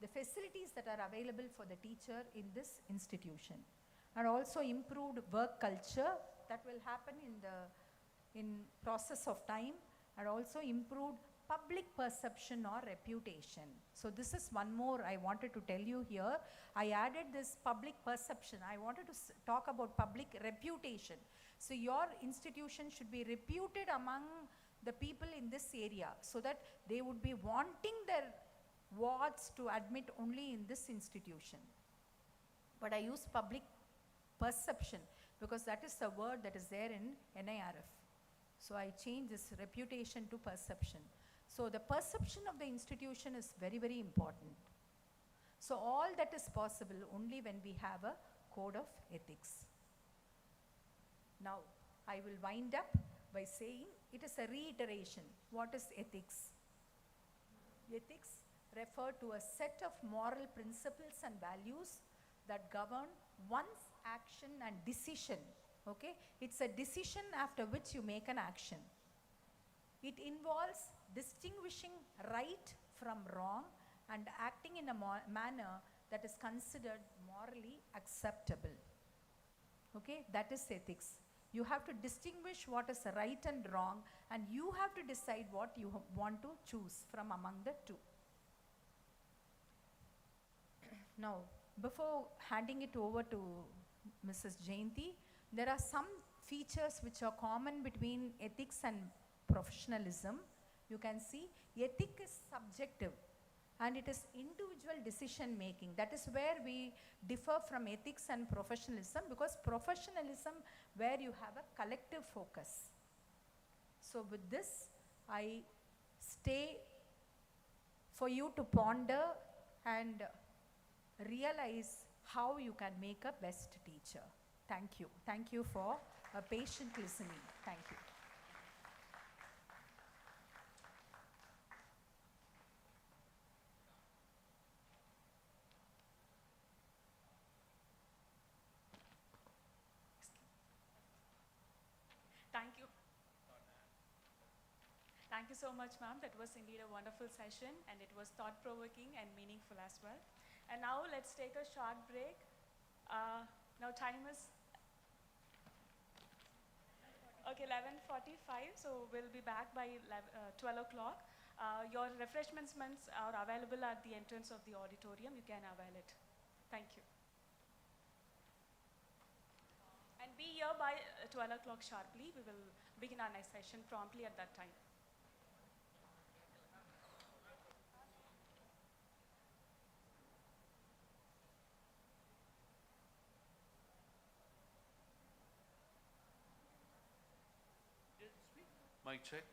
the facilities that are available for the teacher in this institution. And also improved work culture that will happen in process of time, and also improved public perception or reputation. So this is one more I wanted to tell you here. I added this public perception. I wanted to talk about public reputation. So your institution should be reputed among the people in this area so that they would be wanting their wards to admit only in this institution. But I use public perception because that is the word that is there in NIRF. So I change this reputation to perception. So the perception of the institution is very, very important. So all that is possible only when we have a code of ethics. Now, I will wind up by saying it is a reiteration. What is ethics? Ethics refer to a set of moral principles and values that govern one's action and decision. Okay? It's a decision after which you make an action. It involves distinguishing right from wrong and acting in a manner that is considered morally acceptable. Okay? That is ethics. You have to distinguish what is right and wrong, and you have to decide what you want to choose from among the two. Now, before handing it over to Mrs. Jayanti, there are some features which are common between ethics and professionalism. You can see ethic is subjective and it is individual decision making. That is where we differ from ethics and professionalism, because professionalism where you have a collective focus. So with this, I stay for you to ponder and realize how you can make a best teacher. Thank you. Thank you for a patient listening. Thank you. Thank you. Thank you so much, ma'am. That was indeed a wonderful session, and it was thought-provoking and meaningful as well. And now let's take a short break. Now time is okay, 11:45. So we'll be back by 12 o'clock. Your refreshments are available at the entrance of the auditorium. You can avail it. Thank you. And be here by 12 o'clock sharply. We will begin our next session promptly at that time. Mic check.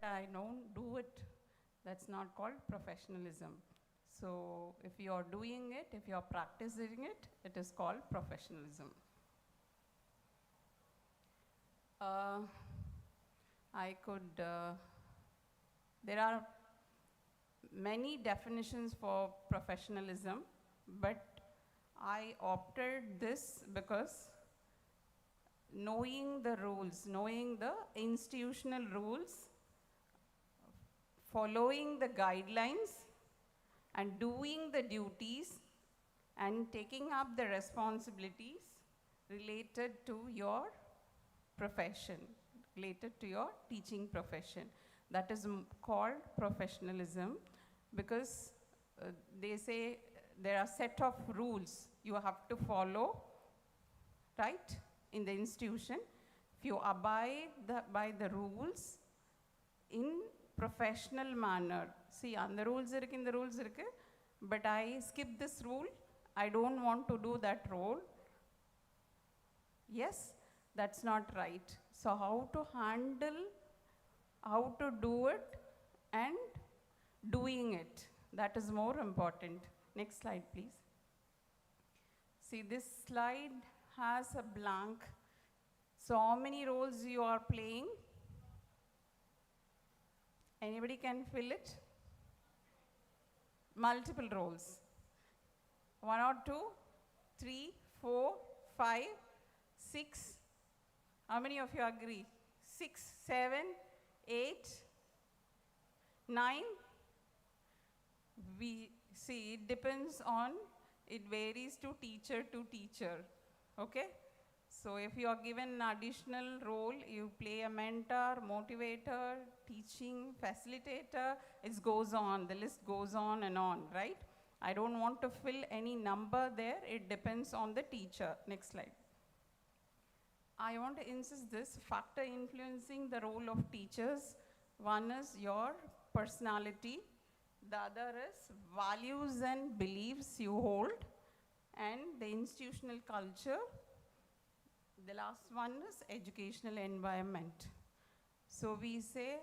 but I don't do it, that's not called professionalism. So if you are doing it, if you are practicing it, it is called professionalism. There are many definitions for professionalism, but I opted this because knowing the rules, knowing the institutional rules, following the guidelines, and doing the duties, and taking up the responsibilities related to your profession, related to your teaching profession. That is called professionalism, because they say there are set of rules you have to follow, right, in the institution. If you abide by the rules in professional manner, see, and the rules irukku, in the rules irukku, but I skip this rule, I don't want to do that role. Yes, that's not right. So how to handle, how to do it, and doing it, that is more important. Next slide, please. See, this slide has a blank. So how many roles you are playing? Anybody can fill it? Multiple roles. 1 or 2, 3, 4, 5, 6. How many of you agree? 6, 7, 8, 9. We see, it depends on, it varies to teacher, okay? So if you are given an additional role, you play a mentor, motivator, teaching, facilitator, it goes on, the list goes on and on, right? I don't want to fill any number there, it depends on the teacher. Next slide. I want to insist this factor influencing the role of teachers. One is your personality, the other is values and beliefs you hold, and the institutional culture. The last one is educational environment. So we say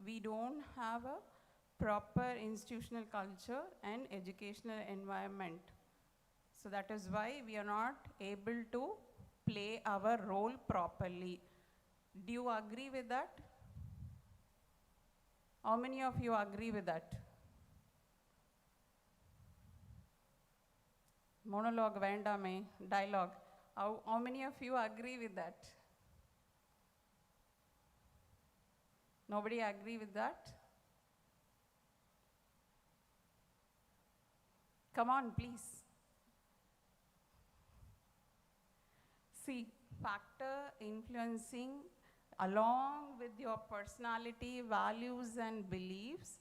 we don't have a proper institutional culture and educational environment. So that is why we are not able to play our role properly. Do you agree with that? How many of you agree with that? Monologue vendame, dialogue. How many of you agree with that? Nobody agree with that? Come on, please. See, factor influencing along with your personality, values, and beliefs,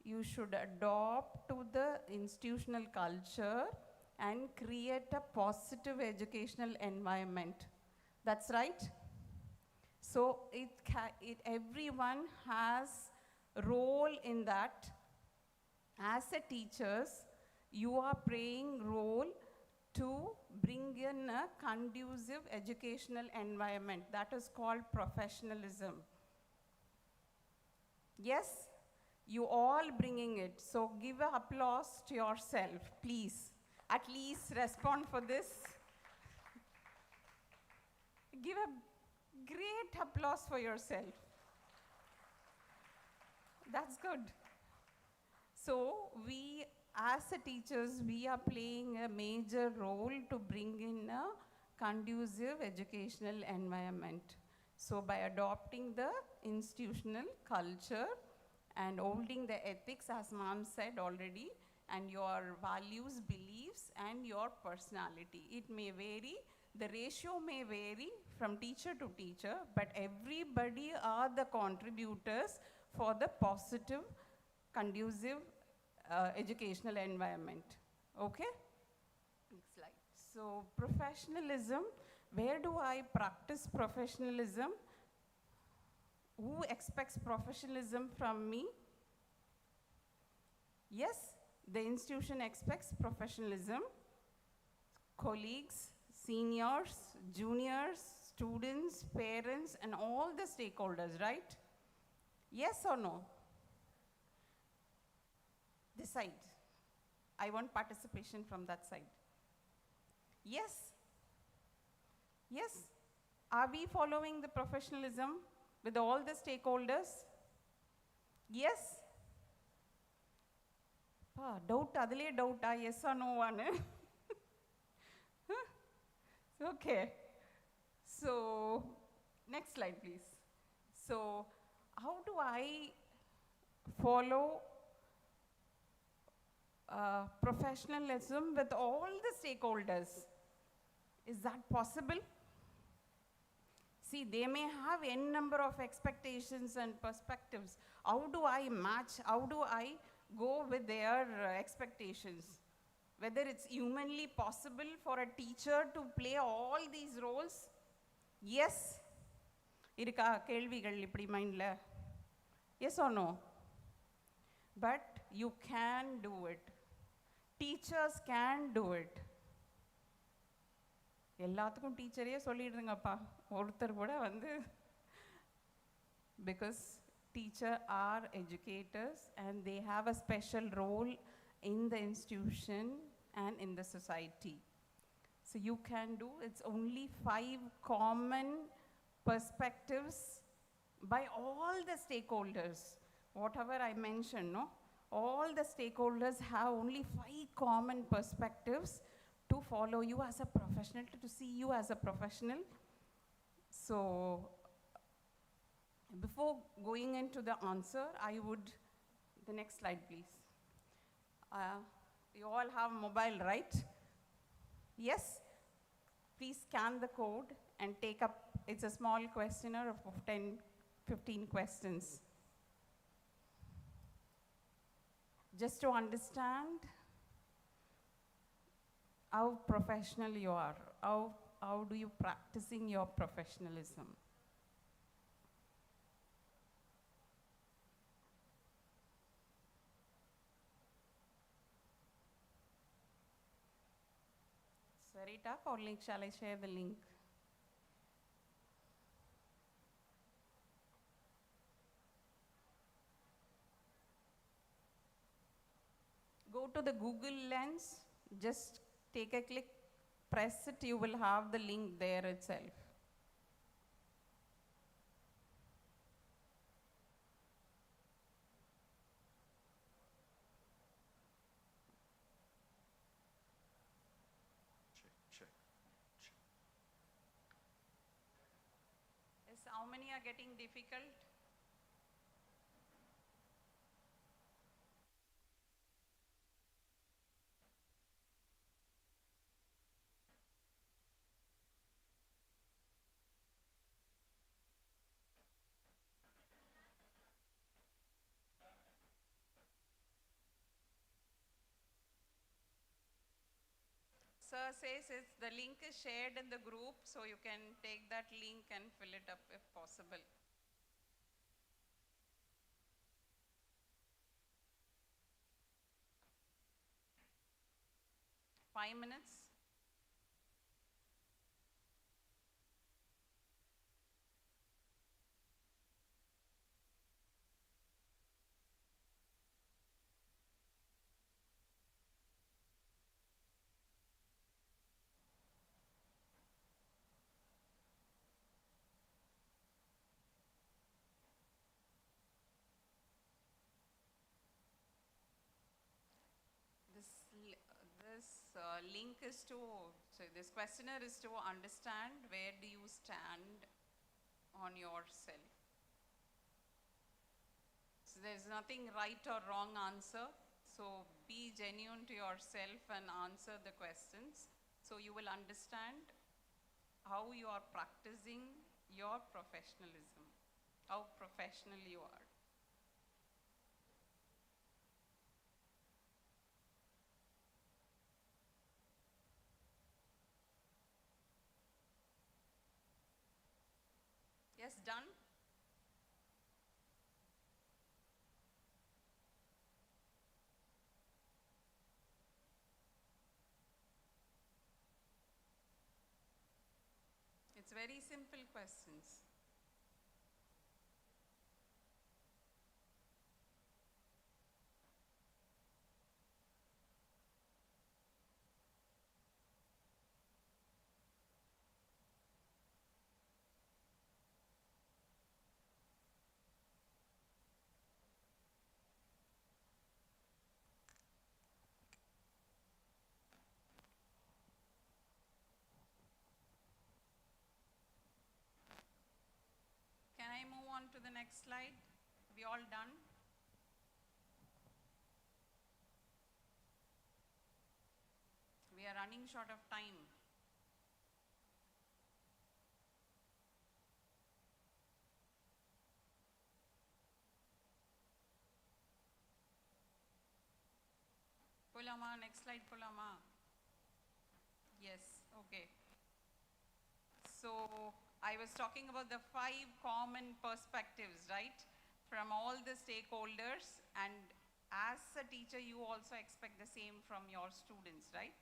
you should adopt to the institutional culture and create a positive educational environment. That's right? So everyone has a role in that. As a teachers, you are playing role to bring in a conducive educational environment. That is called professionalism. Yes, you all bringing it. So give an applause to yourself, please. At least respond for this. Give a great applause for yourself. That's good. So we, as a teachers, we are playing a major role to bring in a conducive educational environment. So by adopting the institutional culture and holding the ethics, as ma'am said already, and your values, beliefs, and your personality. It may vary, the ratio may vary from teacher to teacher, but everybody are the contributors for the positive, conducive educational environment. Okay? Next slide. So professionalism, where do I practice professionalism? Who expects professionalism from me? Yes, the institution expects professionalism. Colleagues, seniors, juniors, students, parents, and all the stakeholders, right? Yes or no? This side. I want participation from that side. Yes? Yes? Are we following the professionalism with all the stakeholders? Yes? Doubt, adile doubt, yes or no one? Okay. So, next slide, please. So, how do I follow professionalism with all the stakeholders? Is that possible? See, they may have n number of expectations and perspectives. How do I match? How do I go with their expectations? Whether it's humanly possible for a teacher to play all these roles? Yes. Irukka kelvigal ipdi mind la? Yes or no? But you can do it. Teachers can do it. எல்லாத்துக்கும் டீச்சரே சொல்லிடுங்கப்பா ஒருத்தர் கூட வந்து because teacher are educators and they have a special role in the institution and in the society. So you can do, it's only 5 common perspectives by all the stakeholders. Whatever I mentioned, no? All the stakeholders have only 5 common perspectives to follow you as a professional, to see you as a professional. So, before going into the answer, I would, the next slide please. You all have mobile, right? Yes? Please scan the code and take up, it's a small questionnaire of 10, 15 questions. Just to understand how professional you are, how do you practicing your professionalism? It's very tough, or link, shall I share the link? Go to the Google Lens, just take a click, press it, you will have the link there itself. Check. Yes, how many are getting difficult? Sir says the link is shared in the group, so you can take that link and fill it up if possible. Five minutes. This link is to, so this questionnaire is to understand where do you stand on yourself. So there's nothing right or wrong answer. So be genuine to yourself and answer the questions. So you will understand how you are practicing your professionalism, how professional you are. Yes, done? It's very simple questions. move on to the next slide? We all done? We are running short of time. Polama, next slide, Polama. Yes, okay. So I was talking about the 5 common perspectives, right? From all the stakeholders, and as a teacher, you also expect the same from your students, right?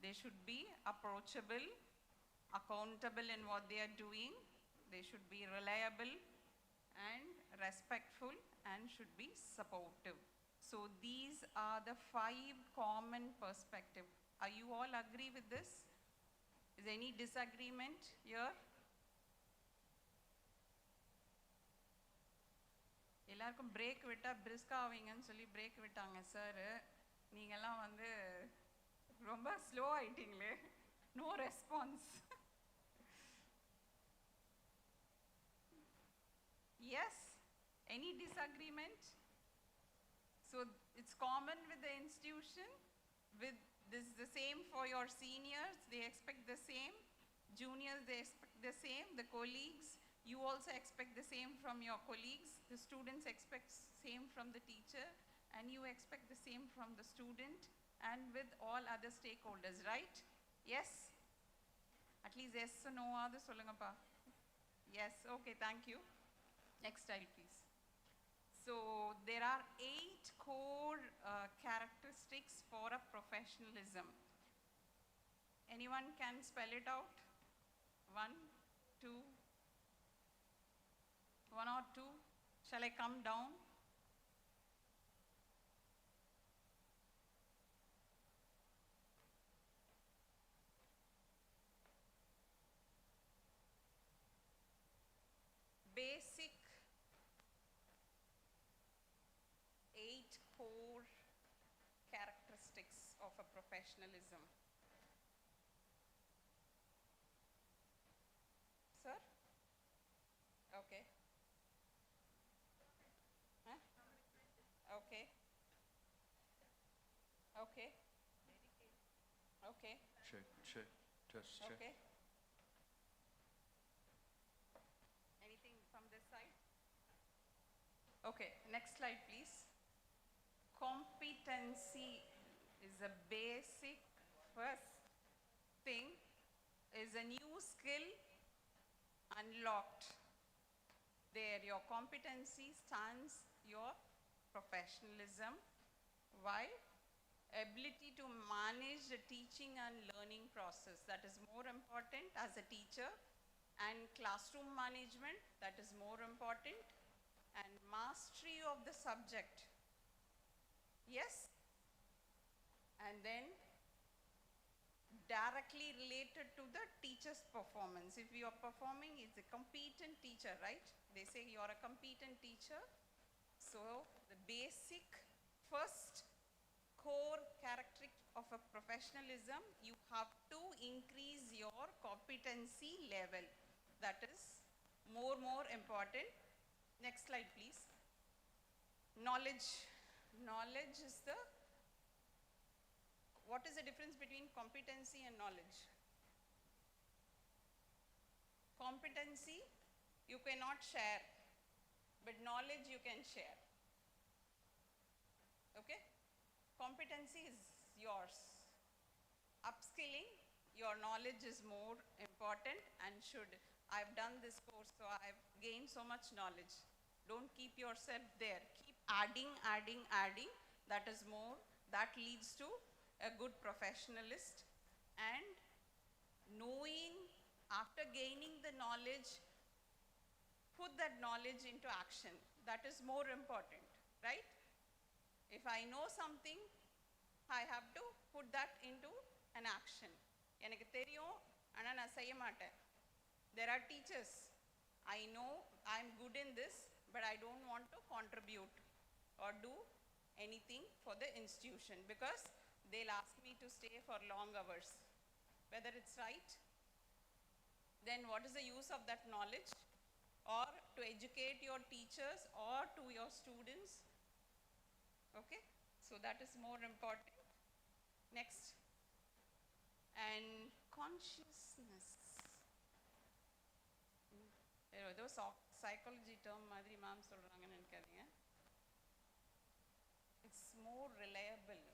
They should be approachable, accountable in what they are doing. They should be reliable and respectful and should be supportive. So these are the 5 common perspectives. Are you all agree with this? Is there any disagreement here? எல்லாருக்கும் break விட்டா பிரிஸ்கா ஆவீங்கன்னு சொல்லி break விட்டாங்க sir. நீங்கெல்லாம் வந்து ரொம்ப slow ஆயிட்டீங்களே. No response. Yes? Any disagreement? So it's common with the institution, with this is the same for your seniors, they expect the same, juniors they expect the same, the colleagues, you also expect the same from your colleagues, the students expect same from the teacher, and you expect the same from the student and with all other stakeholders, right? Yes? At least yes or no ஆவது சொல்லுங்கப்பா. Yes, okay, thank you. Next slide, please. So there are 8 core characteristics for a professionalism. Anyone can spell it out? 1, 2, 1 or 2? Shall I come down? Basic 8 core characteristics of a professionalism. Sir? Okay. Huh? Okay. Okay. Okay. Check, check, test, check. Okay. Anything from this side? Okay, next slide, please. Competency is a basic first thing, is a new skill unlocked. There, your competency stands your professionalism. Why? Ability to manage the teaching and learning process, that is more important as a teacher, and classroom management, that is more important, and mastery of the subject. Yes? And then directly related to the teacher's performance. If you are performing, it's a competent teacher, right? They say you are a competent teacher. So the basic first core characteristic of a professionalism, you have to increase your competency level. That is more important. Next slide, please. Knowledge. Knowledge is the, what is the difference between competency and knowledge? Competency, you cannot share, but knowledge you can share. Okay? Competency is yours. Upskilling, your knowledge is more important and should. I've done this course, so I've gained so much knowledge. Don't keep yourself there. Keep adding. That is more, that leads to a good professionalist. And knowing, after gaining the knowledge, put that knowledge into action. That is more important, right? If I know something, I have to put that into an action. எனக்கு தெரியும் ஆனா நான் செய்ய மாட்டேன். There are teachers, I know I'm good in this, but I don't want to contribute or do anything for the institution because they'll ask me to stay for long hours. Whether it's right, then what is the use of that knowledge? Or to educate your teachers or to your students. Okay, so that is more important. Next. And consciousness. ஏதோ psychology term மாதிரி ma'am சொல்றாங்கன்னு நினைக்காதீங்க. It's more reliable,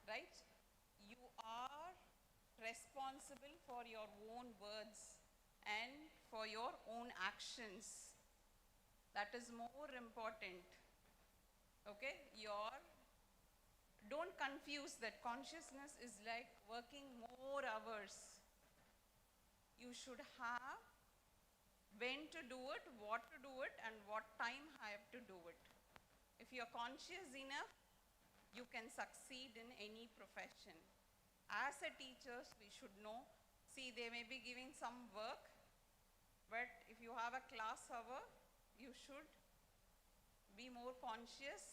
right? You are responsible for your own words and for your own actions. That is more important. Okay, don't confuse that. Consciousness is like working more hours. You should have when to do it, what to do it, and what time I have to do it. If you are conscious enough, you can succeed in any profession. As a teachers, we should know, see, they may be giving some work, but if you have a class hour, you should be more conscious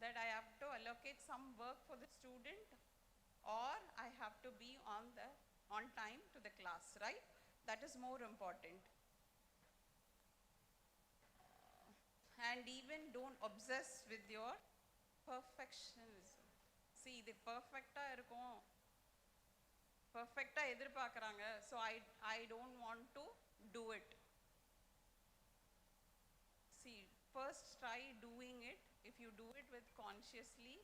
that I have to allocate some work for the student, or I have to be on time to the class, right? That is more important. And even don't obsess with your perfectionism. See, the perfecta irukom, perfecta edirpaakranga, so I don't want to do it. See, first try doing it. If you do it with consciously,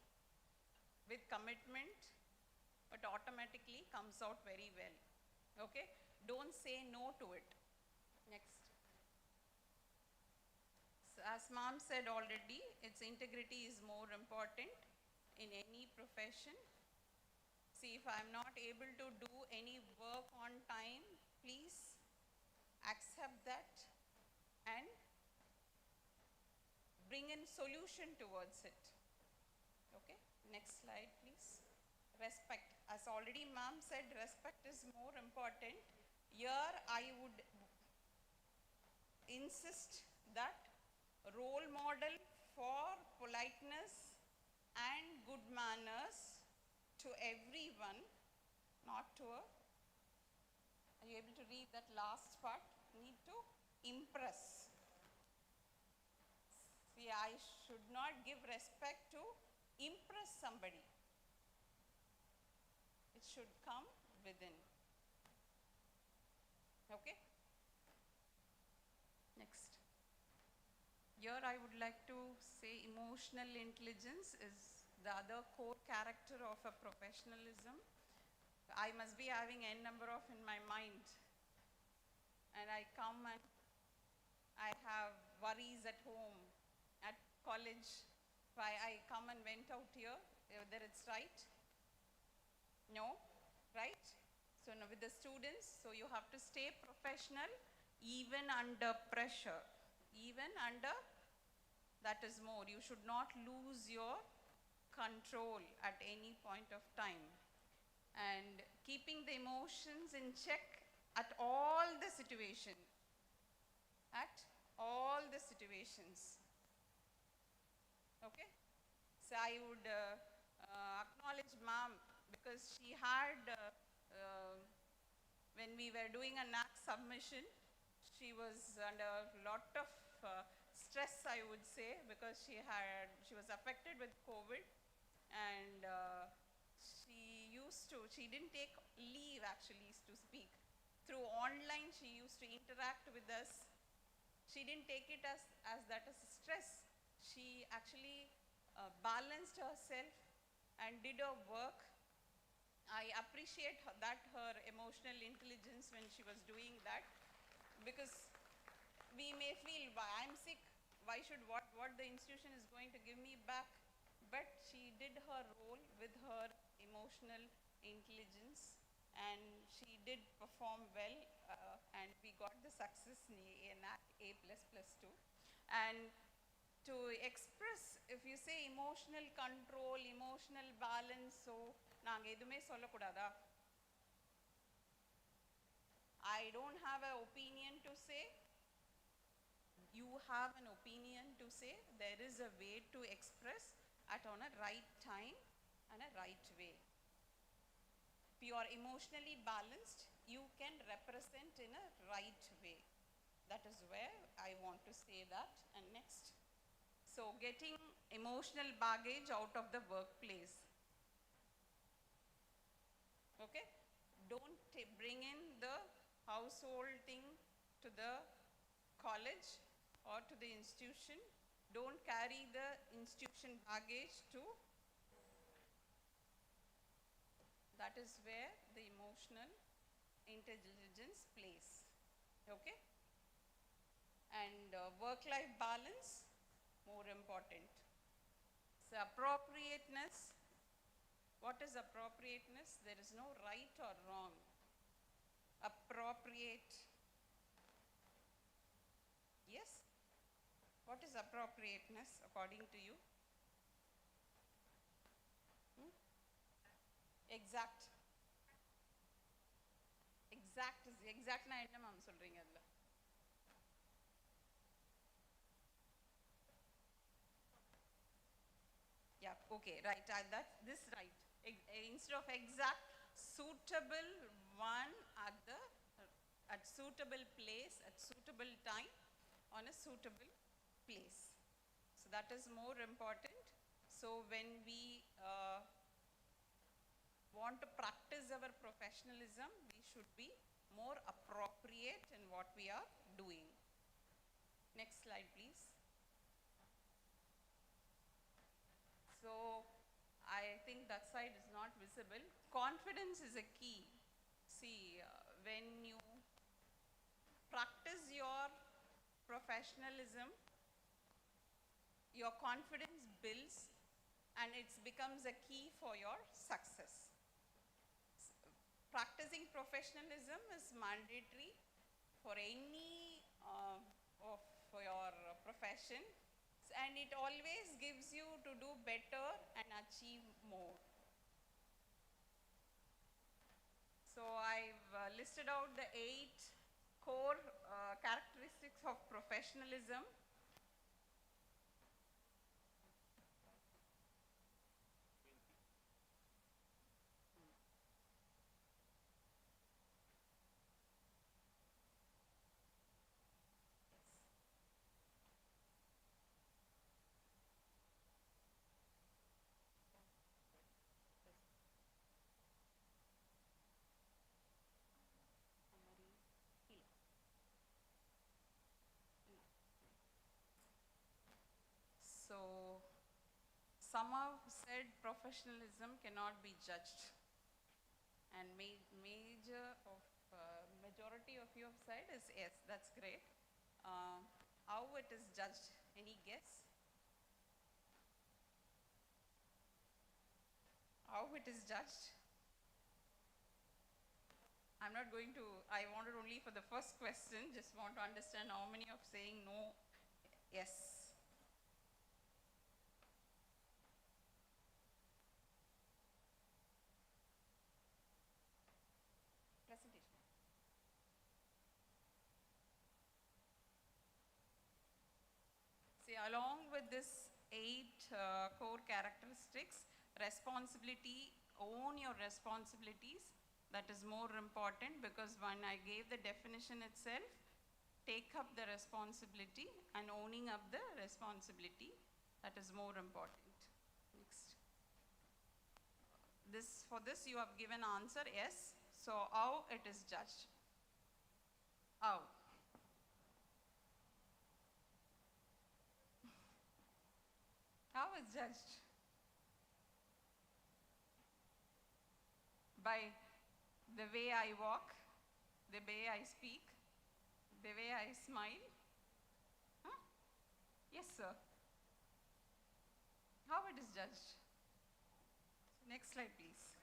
with commitment, it automatically comes out very well. Okay, don't say no to it. Next. As mom said already, its integrity is more important in any profession. See, if I'm not able to do any work on time, please accept that and bring in solution towards it. Okay, next slide please. Respect. As already ma'am said, respect is more important. Here I would insist that role model for politeness and good manners to everyone, not to a, are you able to read that last part? Need to impress. See, I should not give respect to impress somebody. It should come within. Okay? Next. Here I would like to say emotional intelligence is the other core character of a professionalism. I must be having n number of in my mind, and I come and I have worries at home, at college. Why I come and went out here, whether it's right? No, right? So now with the students, so you have to stay professional even under pressure. Even under, that is more, you should not lose your control at any point of time. And keeping the emotions in check at all the situation. At all the situations. Okay? So I would acknowledge ma'am, because she had, when we were doing a NAC submission, she was under a lot of stress, I would say, because she was affected with COVID, and she didn't take leave actually to speak. Through online, she used to interact with us. She didn't take it as that as a stress. She actually balanced herself and did her work. I appreciate her emotional intelligence when she was doing that, because we may feel, I'm sick, why should what the institution is going to give me back? But she did her role with her emotional intelligence, and she did perform well, and we got the success in A++2. And to express, if you say emotional control, emotional balance, so naanga edume sollakudada. I don't have an opinion to say. You have an opinion to say. There is a way to express on a right time and a right way. If you are emotionally balanced, you can represent in a right way. That is where I want to say that. And next. So getting emotional baggage out of the workplace. Okay? Don't bring in the household thing to the college or to the institution. Don't carry the institution baggage to. That is where the emotional intelligence plays. Okay? And work-life balance, more important. So appropriateness. What is appropriateness? There is no right or wrong. Appropriate. Yes? What is appropriateness according to you? Exact. Exact na enna ma'am solringa adla. Yeah, okay, right. This right. Instead of exact, suitable one at suitable place, at suitable time, on a suitable place. So that is more important. So when we want to practice our professionalism, we should be more appropriate in what we are doing. Next slide, please. So I think that side is not visible. Confidence is a key. See, when you practice your professionalism, your confidence builds and it becomes a key for your success. Practicing professionalism is mandatory for any for your profession, and it always gives you to do better and achieve more. So I've listed out the 8 core characteristics of professionalism. So some have said professionalism cannot be judged, and majority of you have said is yes, that's great. How it is judged? Any guess? How it is judged? I'm not going to, I wanted only for the first question, just want to understand how many of saying no, yes. Presentation. See, along with this 8 core characteristics, responsibility, own your responsibilities. That is more important because when I gave the definition itself, take up the responsibility and owning up the responsibility, that is more important. Next. For this you have given answer, yes. So how it is judged? How? How is judged? By the way I walk, the way I speak, the way I smile. Huh? Yes, sir. How it is judged? Next slide, please.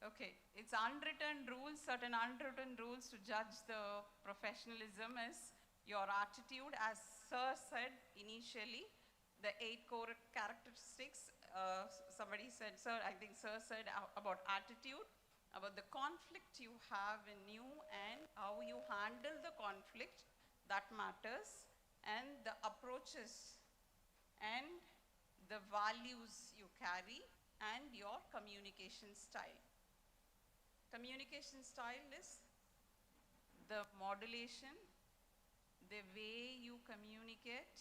Okay, it's unwritten rules, certain unwritten rules to judge the professionalism is your attitude, as sir said initially, the 8 core characteristics. Somebody said, sir, I think sir said about attitude, about the conflict you have in you and how you handle the conflict, that matters, and the approaches and the values you carry and your communication style. Communication style is the modulation, the way you communicate,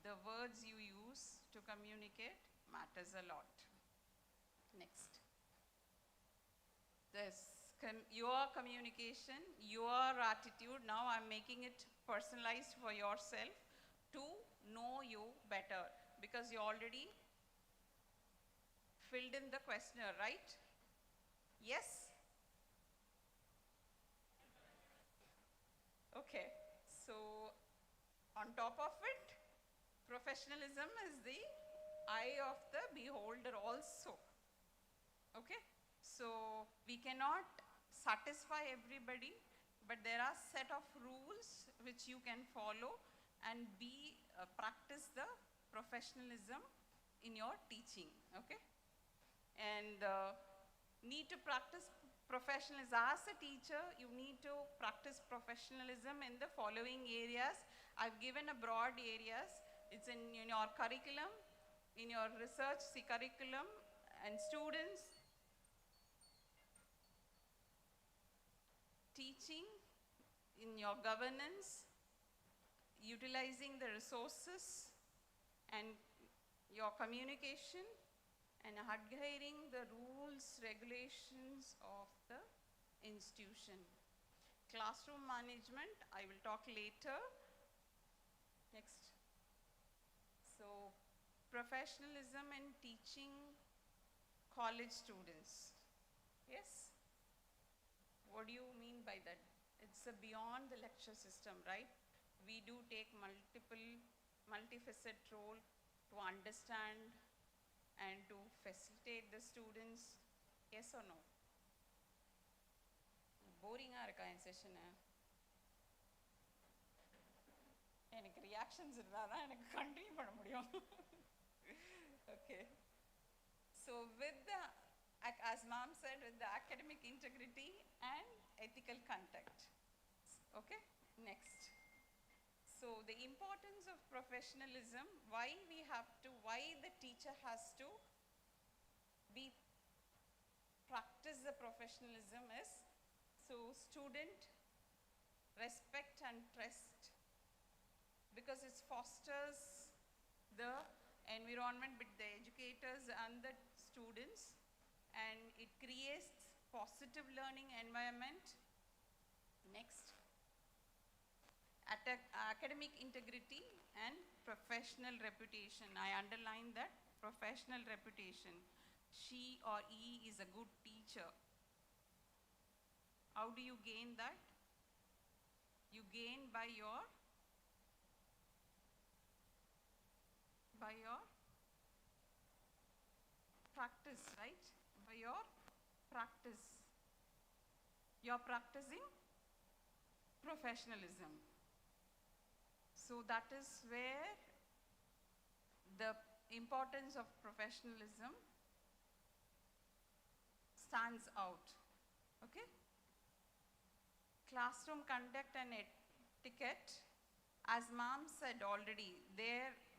the words you use to communicate matters a lot. Next. Your communication, your attitude, now I'm making it personalized for yourself to know you better, because you already filled in the questionnaire, right? Yes? Okay, so on top of it, professionalism is the eye of the beholder also. Okay, so we cannot satisfy everybody, but there are set of rules which you can follow and practice the professionalism in your teaching. Okay, and need to practice professionalism as a teacher. You need to practice professionalism in the following areas. I've given a broad areas. It's in your curriculum, in your research, curriculum and students, teaching, in your governance, utilizing the resources, and your communication, and adhering the rules, regulations of the institution. Classroom management, I will talk later. Next. So, professionalism in teaching college students. Yes? What do you mean by that? It's beyond the lecture system, right? We do take multifaceted role to understand and to facilitate the students. Yes or no? Boring-ஆ இருக்கா என் session? எனக்கு reactions இருந்தால் தான் எனக்கு continue பண்ண முடியும். Okay. So with the, as ma'am said, with the academic integrity and ethical conduct. Okay, next. So the importance of professionalism, why the teacher has to practice the professionalism is, so student respect and trust, because it fosters the environment with the educators and the students, and it creates positive learning environment. Next, academic integrity and professional reputation. I underline that, professional reputation. She or he is a good teacher. How do you gain that? You gain by your practice, right? By your practice. You're practicing professionalism. So that is where the importance of professionalism stands out. Okay? Classroom conduct and etiquette, as ma'am said already,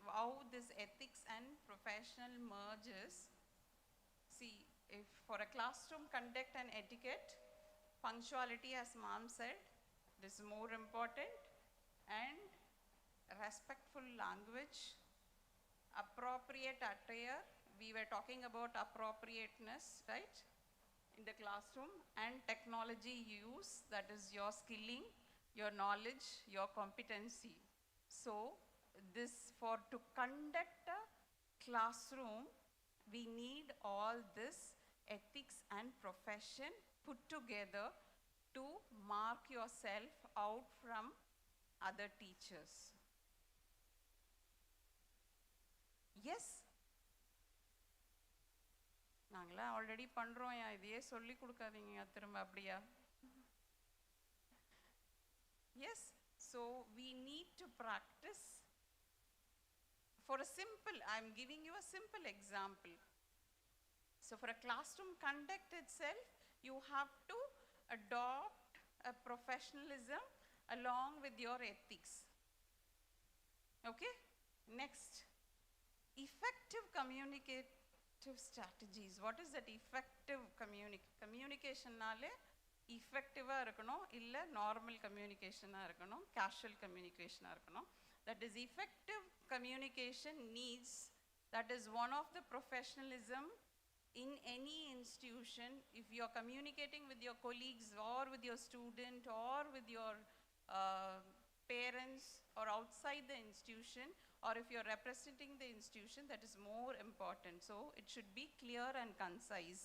how this ethics and professional merges. See, if for a classroom conduct and etiquette, punctuality, as ma'am said, is more important, and respectful language, appropriate attire. We were talking about appropriateness, right, in the classroom, and technology use, that is your skilling, your knowledge, your competency. So to conduct a classroom, we need all this ethics and profession put together to mark yourself out from other teachers. Yes? நாங்களாம் already பண்றோம், இதையே சொல்லி கொடுக்காதீங்க திரும்ப அப்படியா? Yes, so we need to practice. For a simple, I'm giving you a simple example. So for a classroom conduct itself, you have to adopt a professionalism along with your ethics. Okay? Next, effective communicative strategies. What is that effective communication? Nale, effective-ஆ இருக்கணும், இல்ல normal communication-ஆ இருக்கணும், casual communication-ஆ இருக்கணும். That is effective communication needs, that is one of the professionalism in any institution. If you are communicating with your colleagues or with your student or with your parents or outside the institution, or if you are representing the institution, that is more important. So it should be clear and concise.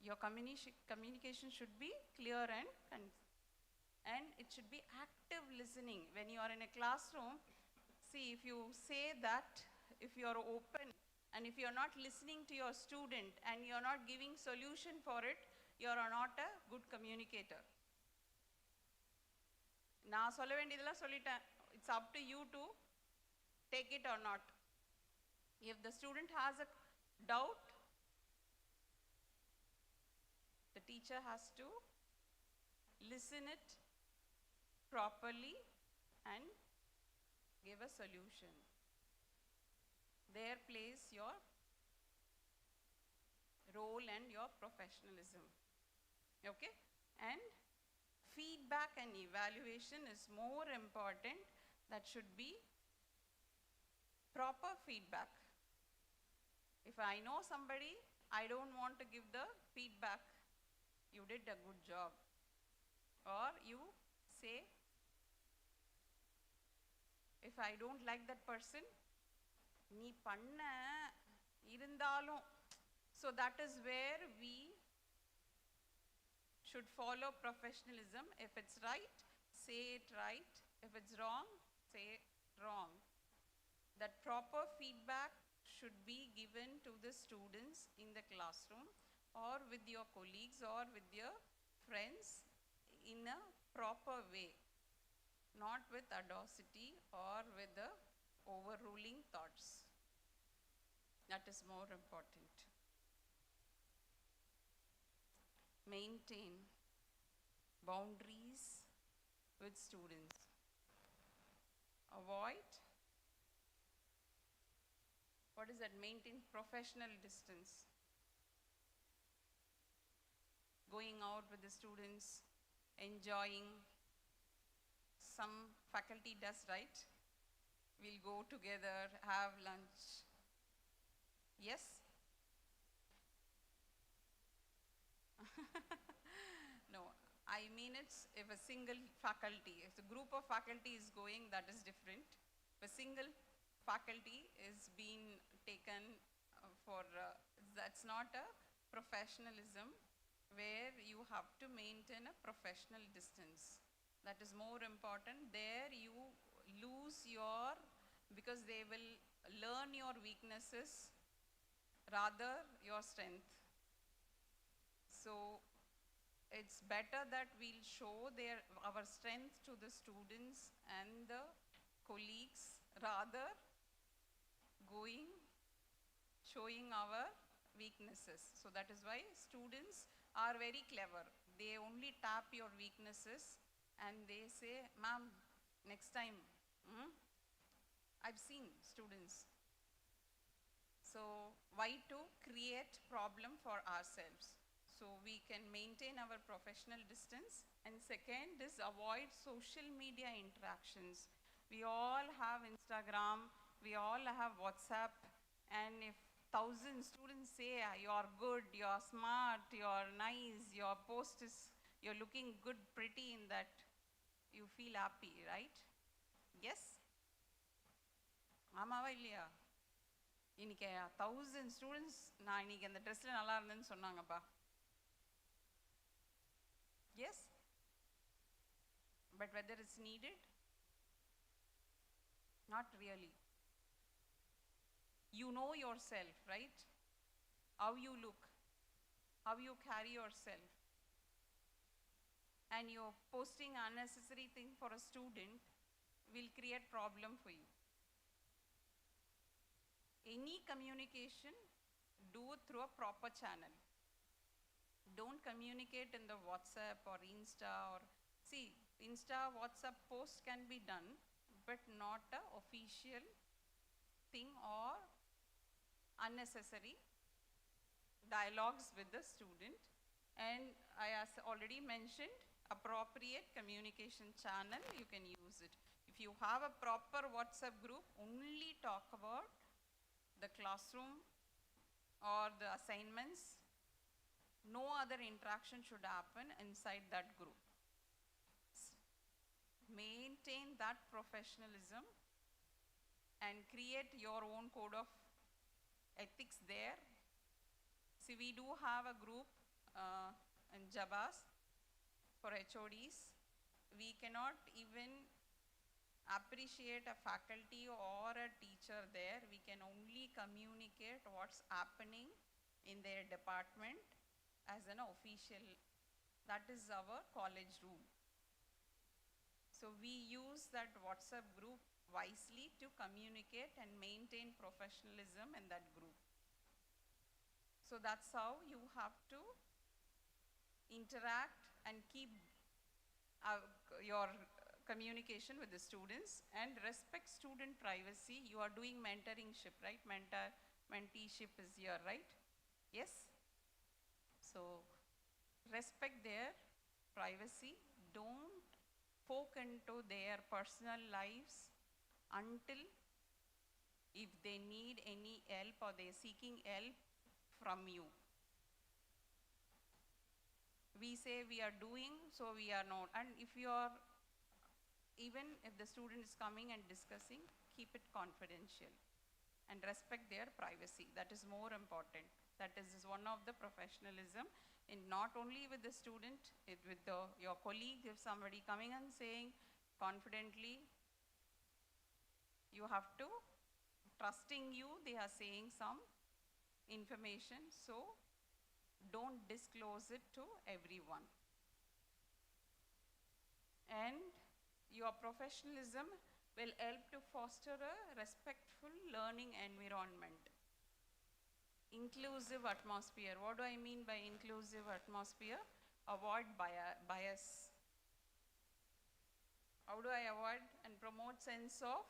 Your communication should be clear and it should be active listening. When you are in a classroom, see, if you say that, if you are open and if you are not listening to your student and you are not giving solution for it, you are not a good communicator. நான் சொல்ல வேண்டியதெல்லாம் சொல்லிட்டேன். It's up to you to take it or not. If the student has a doubt, the teacher has to listen it properly and give a solution. There plays your role and your professionalism. Okay? And feedback and evaluation is more important. That should be proper feedback. If I know somebody, I don't want to give the feedback, you did a good job. Or you say, if I don't like that person, நீ பண்ண இருந்தாலும். So that is where we should follow professionalism. If it's right, say it right. If it's wrong, say wrong. That proper feedback should be given to the students in the classroom or with your colleagues or with your friends in a proper way, not with audacity or with the overruling thoughts. That is more important. Maintain boundaries with students. Avoid, what is that? Maintain professional distance. Going out with the students, enjoying. Some faculty does, right? We'll go together, have lunch. Yes? No, I mean it's if a single faculty, if a group of faculty is going, that is different. If a single faculty is being taken that's not a professionalism where you have to maintain a professional distance. That is more important. There you lose your, because they will learn your weaknesses rather your strength. So it's better that we'll show our strength to the students and the colleagues rather showing our weaknesses. So that is why students are very clever. They only tap your weaknesses and they say, ma'am, next time. I've seen students. So why to create problem for ourselves? So we can maintain our professional distance. And second is avoid social media interactions. We all have Instagram, we all have WhatsApp, and if 1,000 students say you are good, you are smart, you are nice, your post is, you're looking good, pretty in that, you feel happy, right? Yes? ஆமாவா இல்லையா? இன்னைக்கு 1000 students நான் இன்னைக்கு அந்த ட்ரெஸ்ல நல்லா இருந்தேன்னு சொன்னாங்கப்பா. Yes? But whether it's needed? Not really. You know yourself, right? How you look, how you carry yourself. And you're posting unnecessary thing for a student will create problem for you. Any communication, do it through a proper channel. Don't communicate in the WhatsApp or Insta or, see, Insta, WhatsApp post can be done, but not a official thing or unnecessary dialogues with the student. And I as already mentioned, appropriate communication channel, you can use it. If you have a proper WhatsApp group, only talk about the classroom or the assignments. No other interaction should happen inside that group. Maintain that professionalism and create your own code of ethics there. See, we do have a group in Jabas for HODs. We cannot even appreciate a faculty or a teacher there. We can only communicate what's happening in their department as an official. That is our college rule. So we use that WhatsApp group wisely to communicate and maintain professionalism in that group. So that's how you have to interact and keep your communication with the students and respect student privacy. You are doing mentoringship, right? Menteeship is here, right? Yes? So respect their privacy. Don't poke into their personal lives until if they need any help or they're seeking help from you. We say we are doing, so we are not. And if you are, even if the student is coming and discussing, keep it confidential and respect their privacy. That is more important. That is one of the professionalism, in not only with the student, with your colleague. If somebody coming and saying confidently, you have to, trusting you, they are saying some information, so don't disclose it to everyone. And your professionalism will help to foster a respectful learning environment. Inclusive atmosphere. What do I mean by inclusive atmosphere? Avoid bias. How do I avoid and promote sense of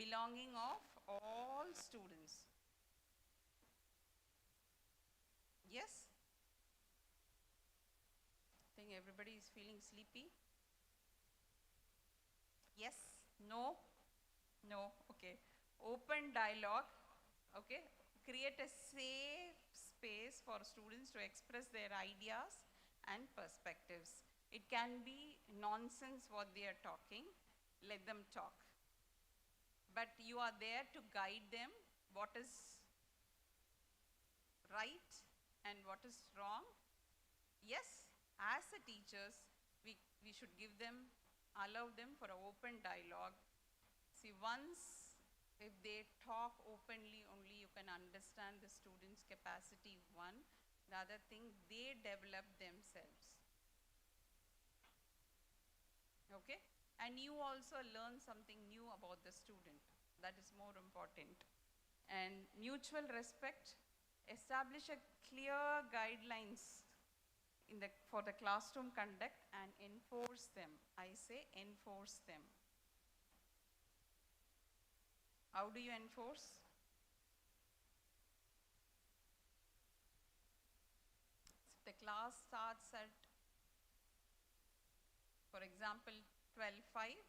belonging of all students? Yes? I think everybody is feeling sleepy. Yes? No? No? Okay. Open dialogue. Okay. Create a safe space for students to express their ideas and perspectives. It can be nonsense what they are talking. Let them talk. But you are there to guide them what is right and what is wrong. Yes, as a teachers, we should give them, allow them for an open dialogue. See, once if they talk openly, only you can understand the student's capacity, one. The other thing, they develop themselves. Okay? And you also learn something new about the student. That is more important. And mutual respect, establish a clear guidelines for the classroom conduct and enforce them. I say enforce them. How do you enforce? If the class starts at, for example, 12:05,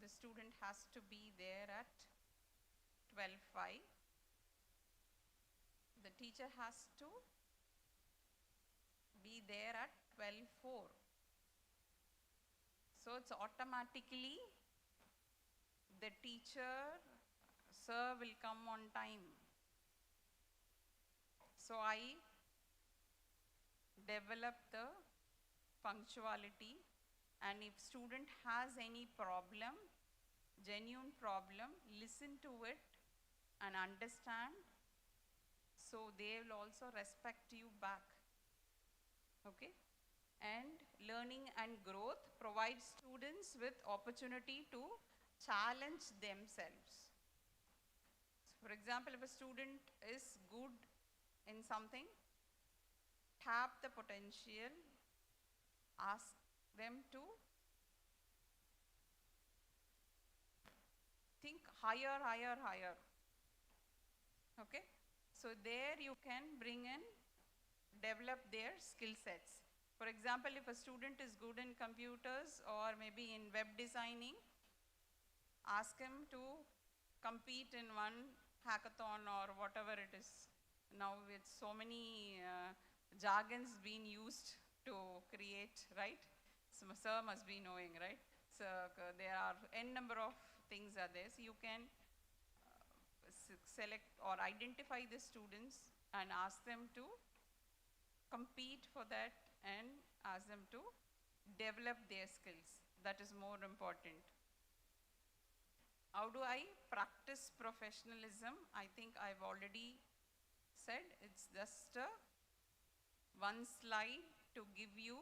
the student has to be there at 12:05. The teacher has to be there at 12:04. So it's automatically the teacher, sir, will come on time. So I develop the punctuality, and if student has any problem, genuine problem, listen to it and understand, so they will also respect you back. Okay? And learning and growth provides students with opportunity to challenge themselves. For example, if a student is good in something, tap the potential, ask them to think higher, higher, higher. Okay? So there you can bring in develop their skill sets. For example, if a student is good in computers or maybe in web designing, ask him to compete in one hackathon or whatever it is. Now with so many jargons being used to create, right? So sir must be knowing, right? So there are n number of things are there. So you can select or identify the students and ask them to compete for that and ask them to develop their skills. That is more important. How do I practice professionalism? I think I've already said it's just one slide to give you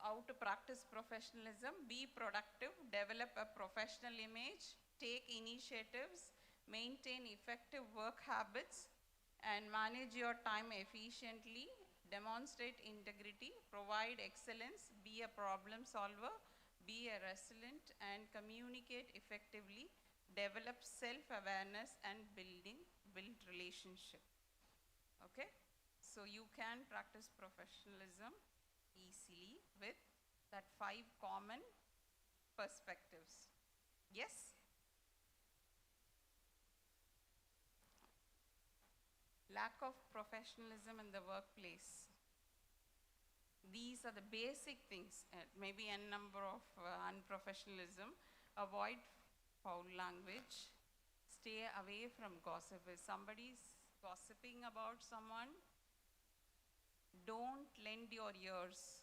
how to practice professionalism. Be productive, develop a professional image, take initiatives, maintain effective work habits, and manage your time efficiently, demonstrate integrity, provide excellence, be a problem solver, be a resilient, and communicate effectively, develop self-awareness, and build relationship. Okay? So you can practice professionalism easily with that 5 common perspectives. Yes? Lack of professionalism in the workplace. These are the basic things, maybe a number of unprofessionalism. Avoid foul language. Stay away from gossip. If somebody's gossiping about someone, don't lend your ears,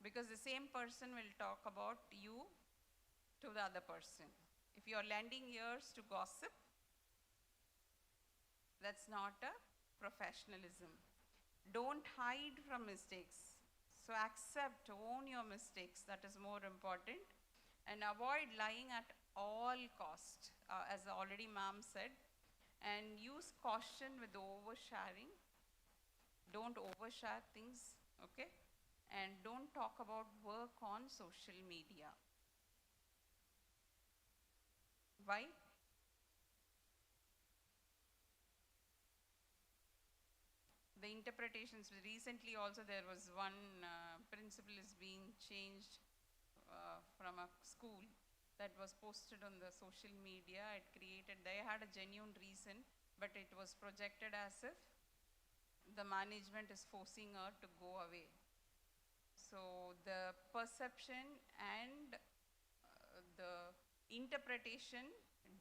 because the same person will talk about you to the other person. If you're lending ears to gossip, that's not a professionalism. Don't hide from mistakes. So accept, own your mistakes. That is more important. And avoid lying at all cost, as already ma'am said. And use caution with oversharing. Don't overshare things, okay? And don't talk about work on social media. Why? The interpretations, recently also there was one principle is being changed from a school that was posted on the social media. It created, they had a genuine reason, but it was projected as if the management is forcing her to go away. So the perception and the interpretation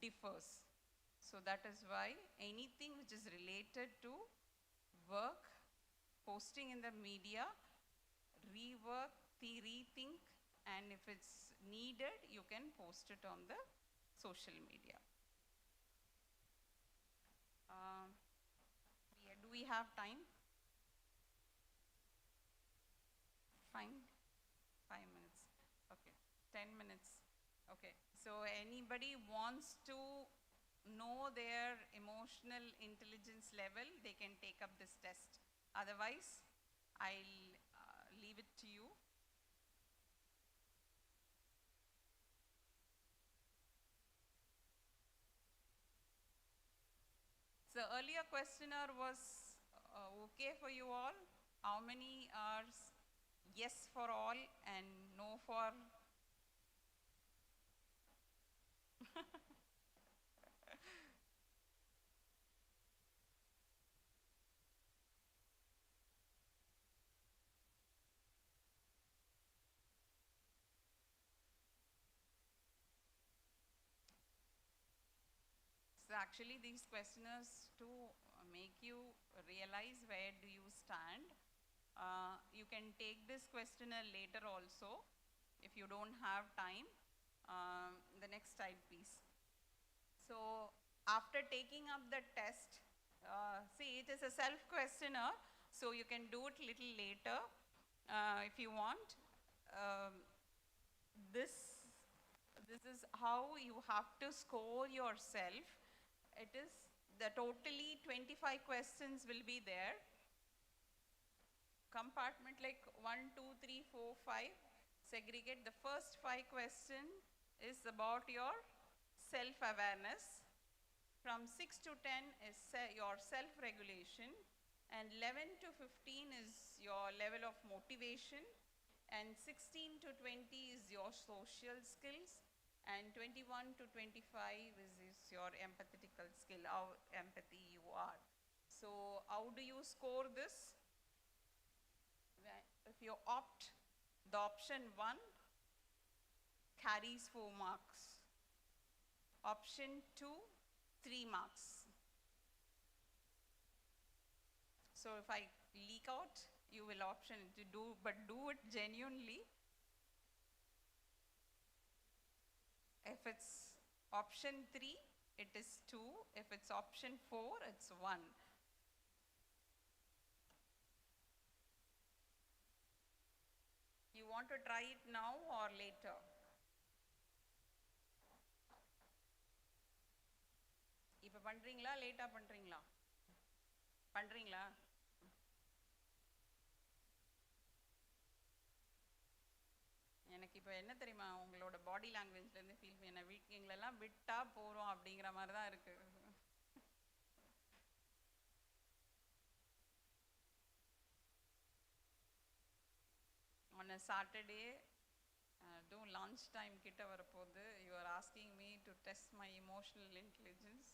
differs. So that is why anything which is related to work, posting in the media, rework, rethink, and if it's needed, you can post it on the social media. Do we have time? Fine. 5 minutes. Okay. 10 minutes. Okay. So anybody wants to know their emotional intelligence level, they can take up this test. Otherwise, I'll leave it to you. So earlier questioner was okay for you all. How many are yes for all and no for? So actually these questioners to make you realize where do you stand. You can take this questionnaire later also if you don't have time. The next slide please. So after taking up the test, see it is a self-questionnaire, so you can do it little later if you want. This is how you have to score yourself. It is the totally 25 questions will be there. Compartment like 1, 2, 3, 4, 5. Segregate. The first 5 questions is about your self-awareness. From 6 to 10 is your self-regulation. And 11 to 15 is your level of motivation. And 16 to 20 is your social skills. And 21 to 25 is your empathetical skill, how empathy you are. So how do you score this? If you opt, the option 1 carries 4 marks. Option 2, 3 marks. So if I leak out, you will option to do, but do it genuinely. If it's option 3, it is 2. If it's option 4, it's 1. You want to try it now or later? இப்ப பண்றீங்களா லேட்டா பண்றீங்களா? பண்றீங்களா? எனக்கு இப்போ என்ன தெரியுமா உங்களோட பாடி லாங்குவேஜ்ல இருந்து ஃபீல் பண்ண எங்களெல்லாம் விட்டா போறோம் அப்படிங்கிற மாதிரி தான் இருக்கு. On a Saturday, do lunch time கிட்ட வரப்போகுது. You are asking me to test my emotional intelligence.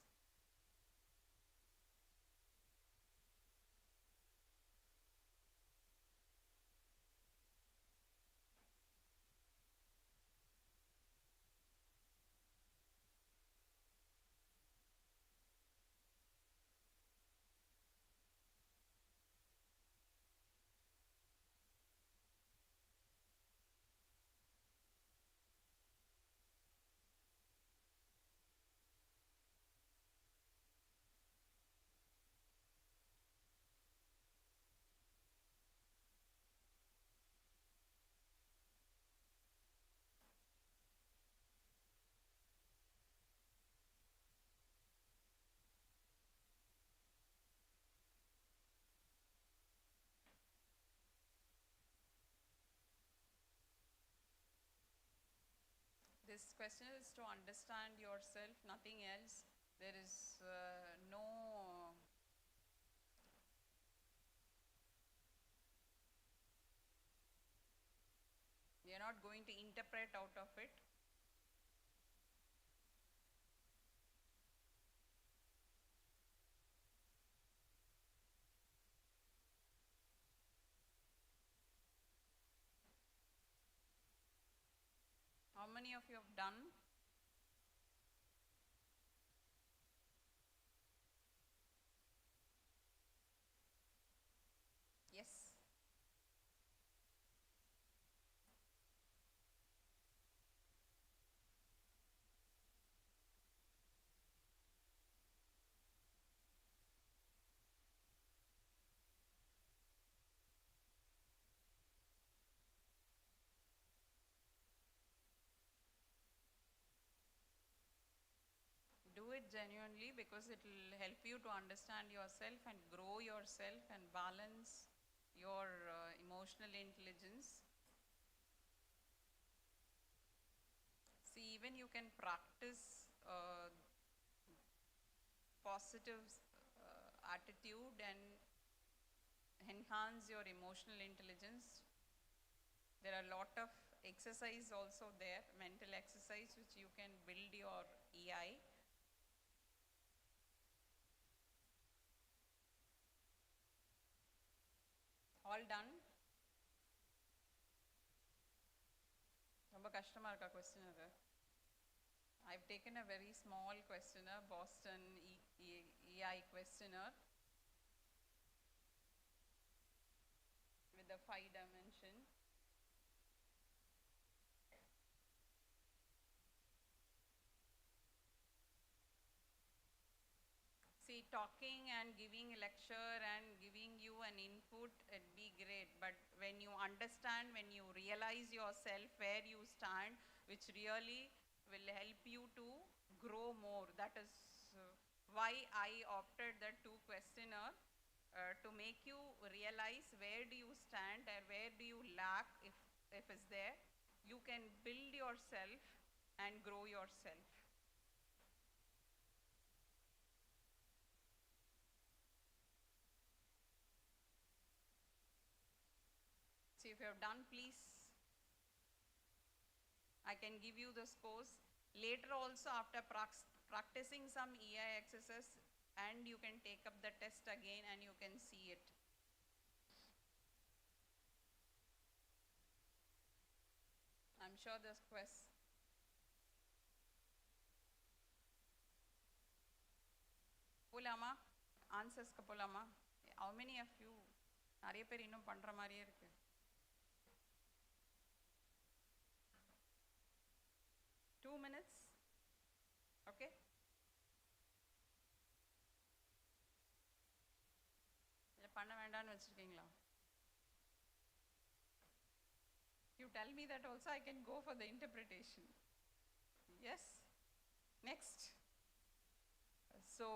This question is to understand yourself, nothing else. There is we are not going to interpret out of it. How many of you have done? Yes. Do it genuinely because it will help you to understand yourself and grow yourself and balance your emotional intelligence. See, even you can practice positive attitude and enhance your emotional intelligence. There are a lot of exercise also there, mental exercise which you can build your EI. All done? ரொம்ப கஷ்டமா இருக்கா questionnaire? I've taken a very small questionnaire, Boston EI questionnaire with the 5 dimension. See, talking and giving a lecture and giving you an input, it'd be great. But when you understand, when you realize yourself where you stand, which really will help you to grow more. That is why I opted the 2 questionnaire to make you realize where do you stand and where do you lack if it's there. You can build yourself and grow yourself. So if you have done, please, I can give you the scores. Later also, after practicing some EI exercises, and you can take up the test again and you can see it. I'm sure there's questions. போலாமா ஆன்சர்ஸ்க்கு போலாமா? How many of you நிறைய பேர் இன்னும் பண்ற மாதிரியே இருக்கு? Two minutes. Okay. இல்ல பண்ண வேண்டாம்னு வச்சிருக்கீங்களா? You tell me that also, I can go for the interpretation. Yes. Next. So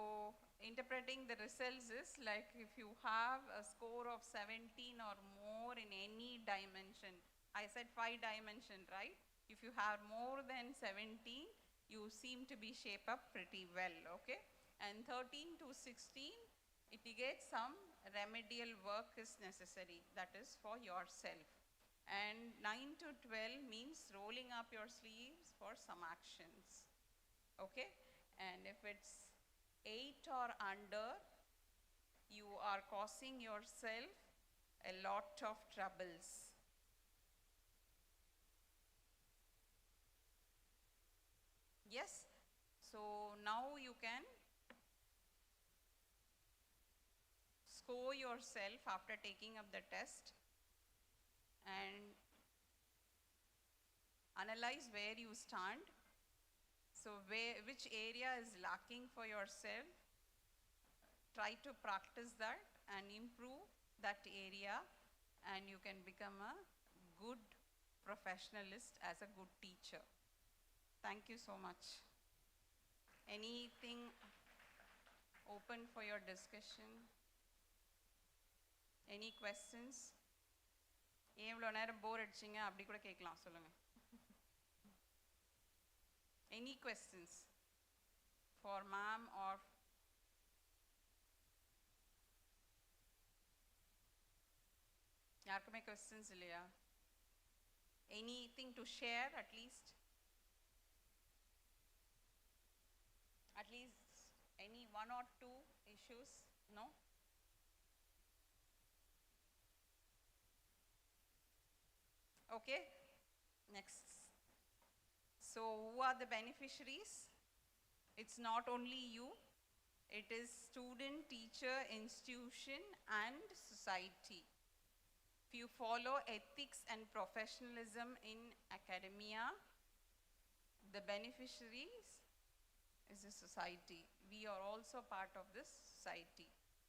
interpreting the results is like if you have a score of 17 or more in any dimension. I said 5 dimension, right? If you have more than 17, you seem to be shape up pretty well, okay? And 13 to 16, it indicates some remedial work is necessary, that is for yourself. And 9 to 12 means rolling up your sleeves for some actions, okay? And if it's 8 or under, you are causing yourself a lot of troubles. Yes, so now you can score yourself after taking up the test and analyze where you stand. So which area is lacking for yourself, try to practice that and improve that area, and you can become a good professionalist as a good teacher. Thank you so much. Anything open for your discussion? Any questions? ஏன் இவ்வளோ நேரம் போர் அடிச்சிங்க அப்படி கூட கேட்கலாம், சொல்லுங்க. Any questions for ma'am or யாருக்குமே questions இல்லையா? Anything to share at least? At least any 1 or 2 issues? No? Okay, next. So who are the beneficiaries? It's not only you, it is student, teacher, institution and society. If you follow ethics and professionalism in academia, the beneficiaries is the society. We are also part of this society.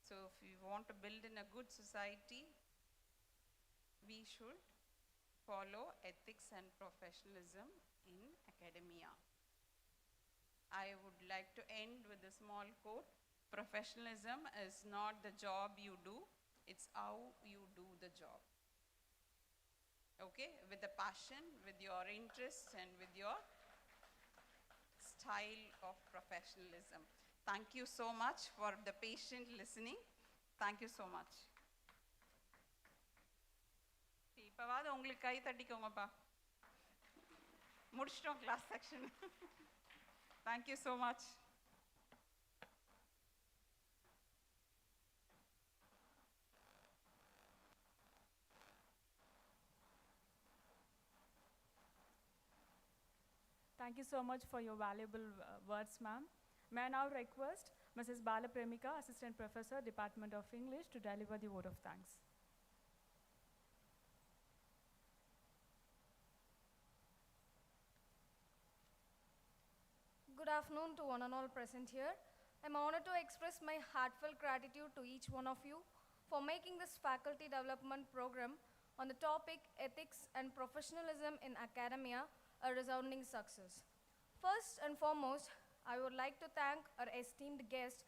So if we want to build in a good society, we should follow ethics and professionalism in academia. I would like to end with a small quote. Professionalism is not the job you do, it's how you do the job. Okay, with the passion, with your interests and with your style of professionalism. Thank you so much for the patient listening. Thank you so much. இப்போவாது உங்களுக்கு கை தட்டிக்கோங்கப்பா. முடிச்சிட்டோம் class section. Thank you so much. Thank you so much for your valuable words, ma'am. May I now request Mrs. Balapremika, Assistant Professor, Department of English, to deliver the vote of thanks. Good afternoon to one and all present here. I'm honored to express my heartfelt gratitude to each one of you for making this faculty development program on the topic Ethics and Professionalism in Academia a resounding success. First and foremost, I would like to thank our esteemed guest,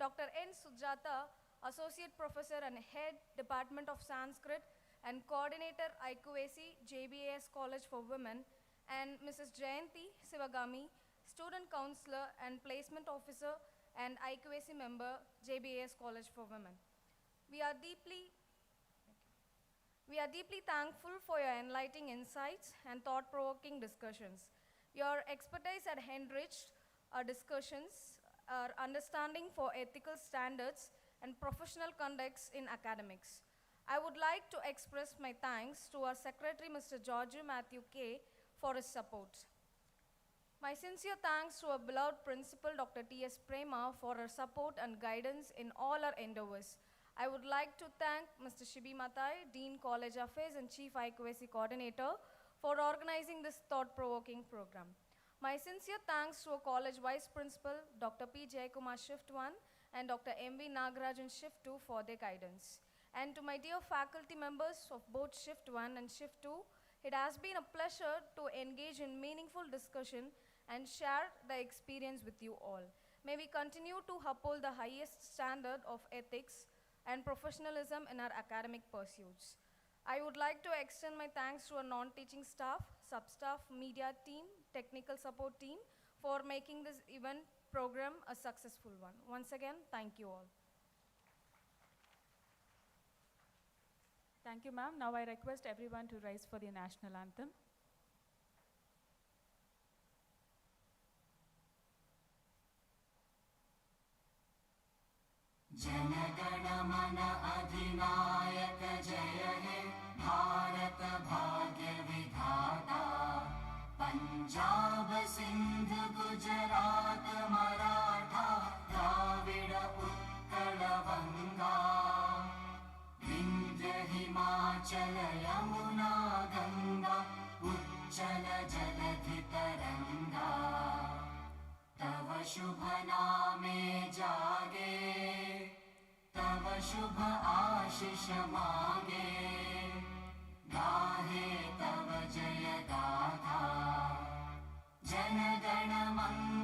Dr. N. Sujata, Associate Professor and Head, Department of Sanskrit and Coordinator IQAC JBAS College for Women, and Mrs. Jayanti Sivagami, Student Counselor and Placement Officer and IQAC member, JBAS College for Women. We are We are deeply thankful for your enlightening insights and thought-provoking discussions. Your expertise had enriched our discussions, our understanding for ethical standards and professional conducts in academics. I would like to express my thanks to our Secretary, Mr. George Matthew K., for his support. My sincere thanks to our beloved Principal, Dr. T.S. Prema, for her support and guidance in all our endeavors. I would like to thank Mr. Shibi Matai, Dean College Affairs and Chief IQAC Coordinator, for organizing this thought-provoking program. My sincere thanks to our College Vice Principal, Dr. P. Jayakumar Shift 1 and Dr. M.V. Nagarajan Shift 2 for their guidance. And to my dear faculty members of both Shift 1 and Shift 2, it has been a pleasure to engage in meaningful discussion and share the experience with you all. May we continue to uphold the highest standard of ethics and professionalism in our academic pursuits. I would like to extend my thanks to our non-teaching staff, sub-staff, media team, technical support team for making this event program a successful one. Once again, thank you all. Thank you, ma'am. Now I request everyone to rise for the national anthem. जनगण मन अधिनायक जय हे भारत भाग्य विधाता पंजाब सिंध गुजरात मराठा द्राविड़ उत्कल बंगा विंध्य हिमाचल यमुना गंगा उच्चल जलधि तरंगा तव शुभ नामे जागे तव शुभ आशीष मांगे गाहे तव जय गाथा जन गण मंगल